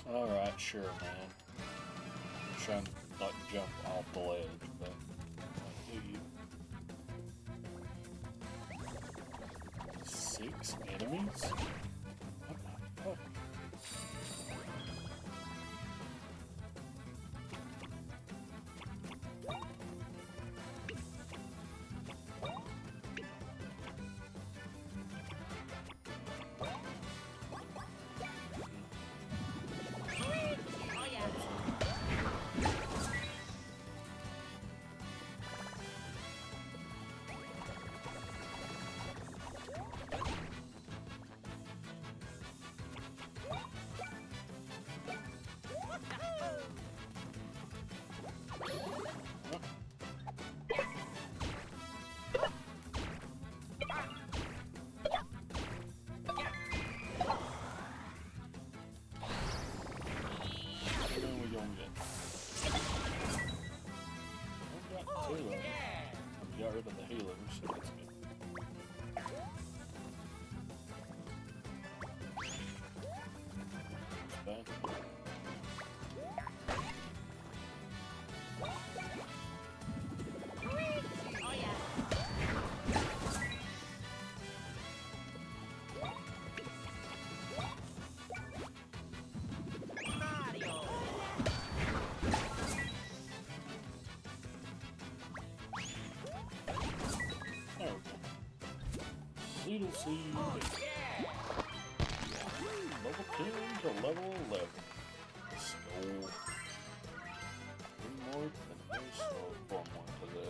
Alright, sure, man. I'm trying to not jump off the ledge, but do you? 6 enemies? What the fuck? Got rid of the healers, so that's good. That's bad. Little seed. Level 10 to level 11. Let's go. 3 more to the next, or 4 more to the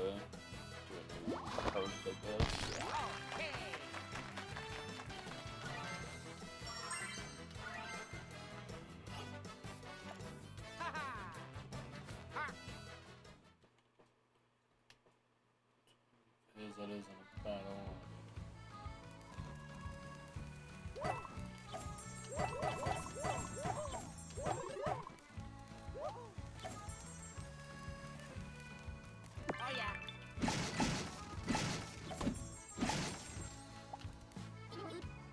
new perk, I guess. Because that isn't a battle.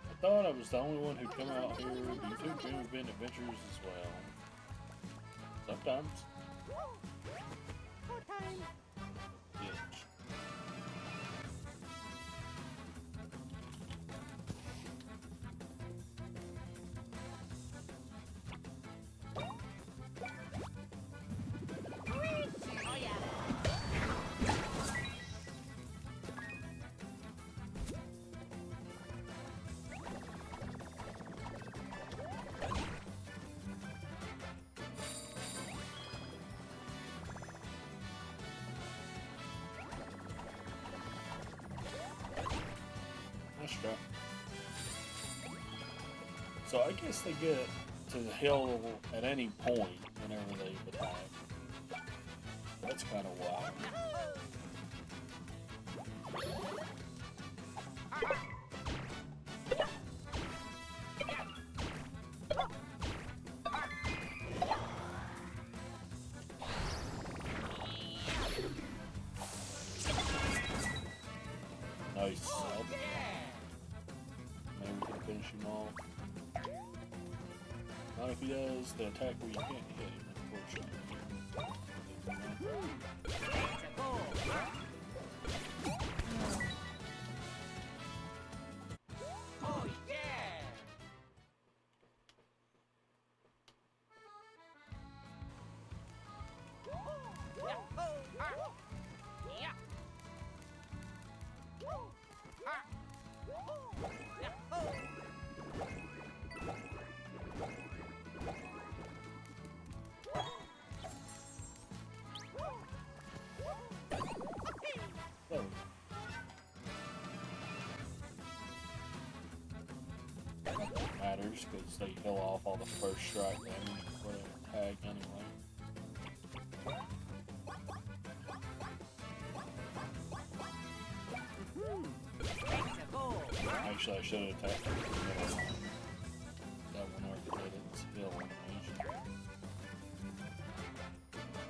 I thought I was the only one who come out here. You two do been adventures as well. Sometimes. Yeah. So I guess they get to the hill at any point whenever they attack. That's kind of wild. Nice. Maybe we can finish him off. Not if he does the attack where you can't hit him, unfortunately. Matters because they heal off all the first strike damage before they tag anyway. Actually, I should have attacked the middle one. That one already did its heal animation.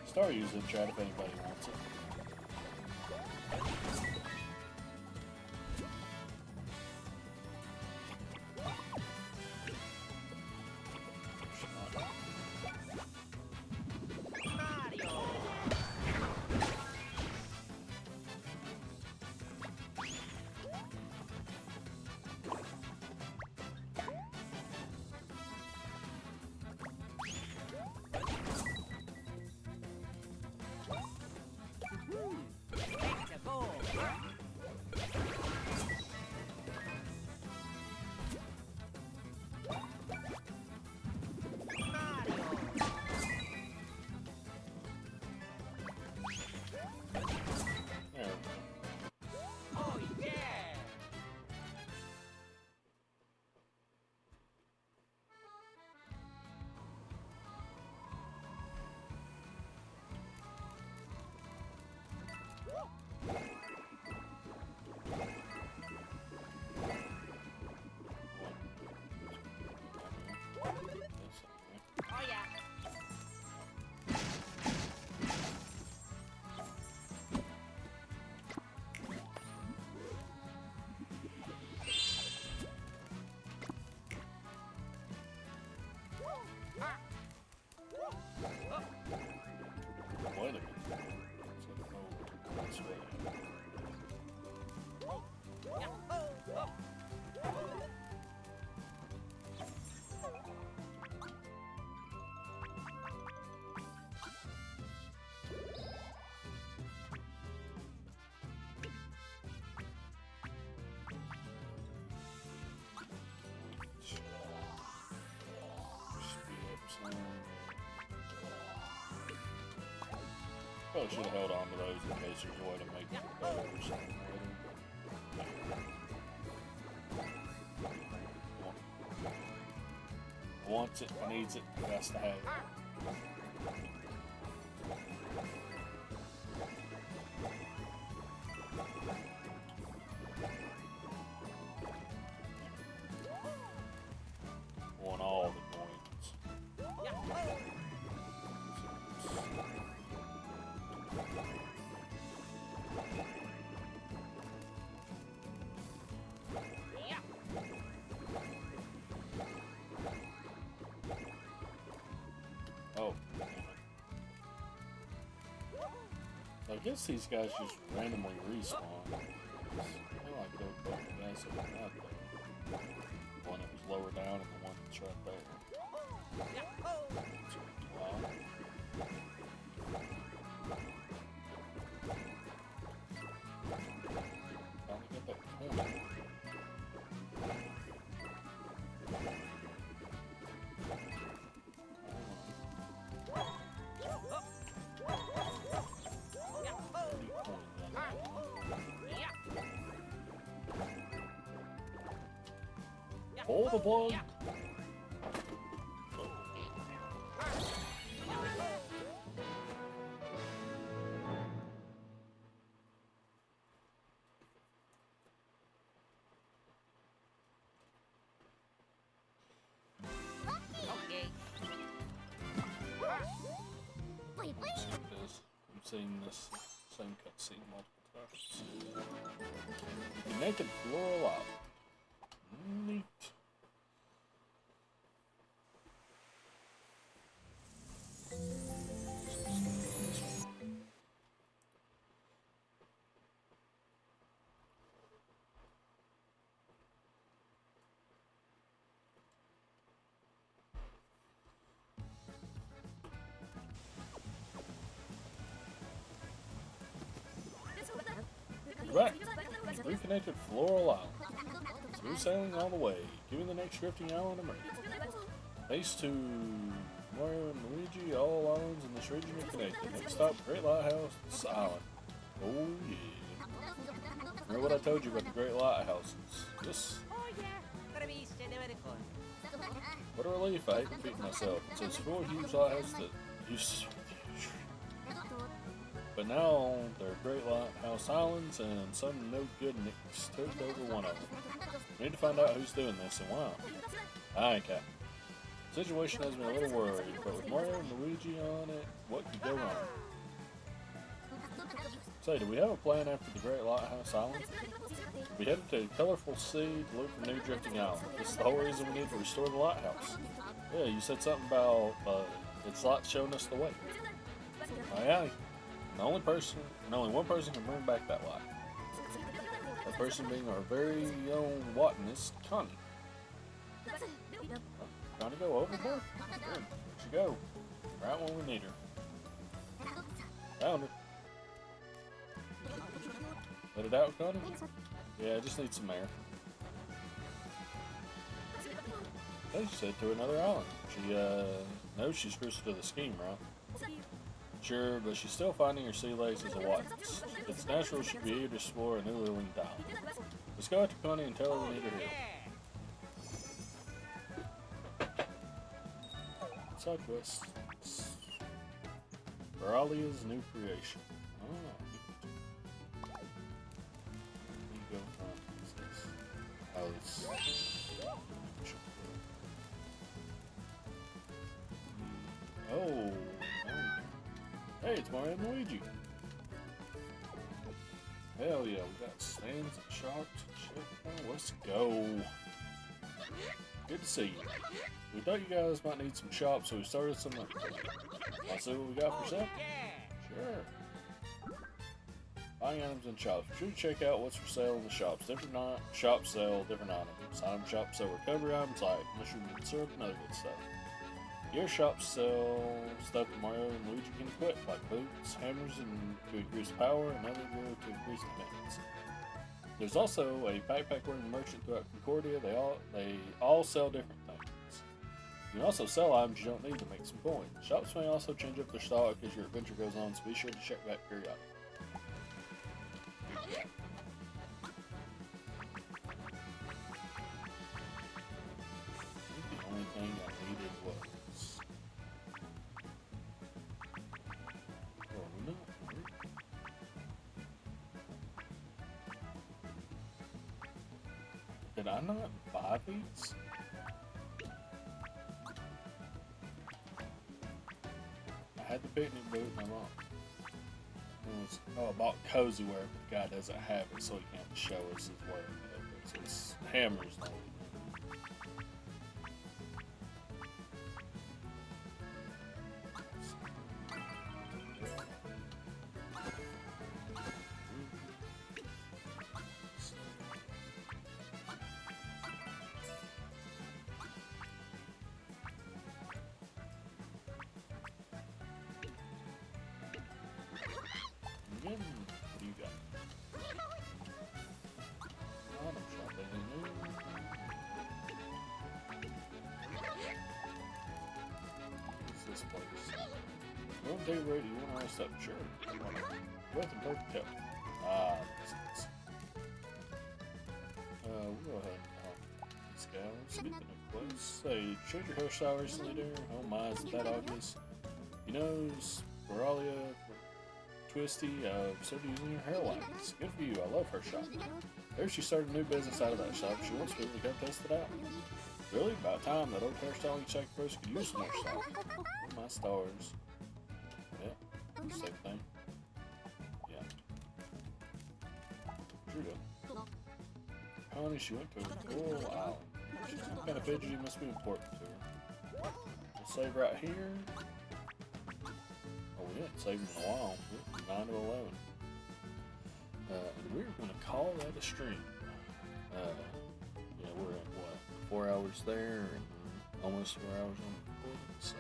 Start using the chat if anybody wants it. Wait a minute. Oh, this way. Probably should have held on to those in case there's a way to make it better or something with it. Wants it, needs it, has to have it. Want all the coins. Oh. I guess these guys just randomly respawn. I feel like they're both guys that are not there. One that was lower down and the one that's right there. Wow. Finally got that coin. Pull the plug. Okay. I've seen this same cutscene multiple Naked floral out. Neat. Right. Reconnected floral island. Smooth sailing all the way, giving the next drifting island a break. Thanks to Mario and Luigi, all islands in this region are connected. Next stop, Great Lighthouse, this island. Oh yeah. Remember what I told you about the Great Lighthouses? Just what a relief, I hate repeating myself. So it's 4 huge lighthouses that used to. But now they're Great Lighthouse Islands, and some no good nicks took over one of them. We need to find out who's doing this and why. Aye, Cap. The situation has me a little worried, but with Mario and Luigi on it, what could go wrong? Say, do we have a plan after the Great Lighthouse Island? We headed to Colorful Sea to look for new drifting island. This is the whole reason we need to restore the lighthouse. Yeah, you said something about its light showing us the way. Aye, aye. And only one person can bring back that light. That person being our very own Watanis, Connie. Oh, trying to go overboard? Good. There she go. Right when we need her. Found her. Let it out, Connie? Yeah, I just need some air. Hey, she said to another island. She knows she's crucial to the scheme, right? Sure, but she's still finding her sea legs as a Watkins. It's natural she'd be eager to explore a newly linked island. Let's go out to Connie and tell her we need her here. Side quest. Baralia's new creation. Oh, you go find this. Oh, it's... Oh. Hey, it's Mario and Luigi. Hell yeah, we got stands and shops and shit. Oh, let's go. Good to see you. We thought you guys might need some shops, so we started some up. I'll see what we got for sale. Sure. Buying items in shops. Be sure to check out what's for sale in the shops. Different shops sell different items. Item shops sell recovery items like mushroom and syrup and other good stuff. Gear shops sell stuff that Mario and Luigi can equip, like boots, hammers to increase power, and other gear to increase defense. There's also a backpack wearing merchant throughout Concordia. They all sell different things. You can also sell items you don't need to make some coins. Shops may also change up their stock as your adventure goes on, so be sure to check back periodically. The only thing I needed was... Did I not buy these? I had the picnic boot and I'm on. I bought cozy wear, but the guy doesn't have it, so he can't show us his wear. So his hammer's not. What do you got? Item shop, anything new? What's this place? One day ready, you want to rest up? Sure. With and perfect health. Ah, makes sense. We'll go ahead and this guy. Speaking of place, say, changed your hairstyle recently there? Oh my, isn't that obvious? You know, Spiralia Twisty started using her hair wax. Good for you, I love her shop. There she started a new business out of that shop. She wants people to come test it out. Really? About time that old hairstyling sacrifice could use some more stuff. Oh my stars. Yeah, same thing. Yeah. Here we go. Honey, she went to a coral island. She's some kind of fidgety, must be important to her. We'll save right here. Oh, we haven't saved in a while. We're from 9 to 11. And we're going to call that a stream. Yeah, we're at what? 4 hours there and almost 4 hours on the recording. So,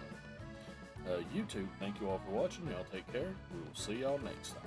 YouTube, thank you all for watching. Y'all take care. We will see y'all next time.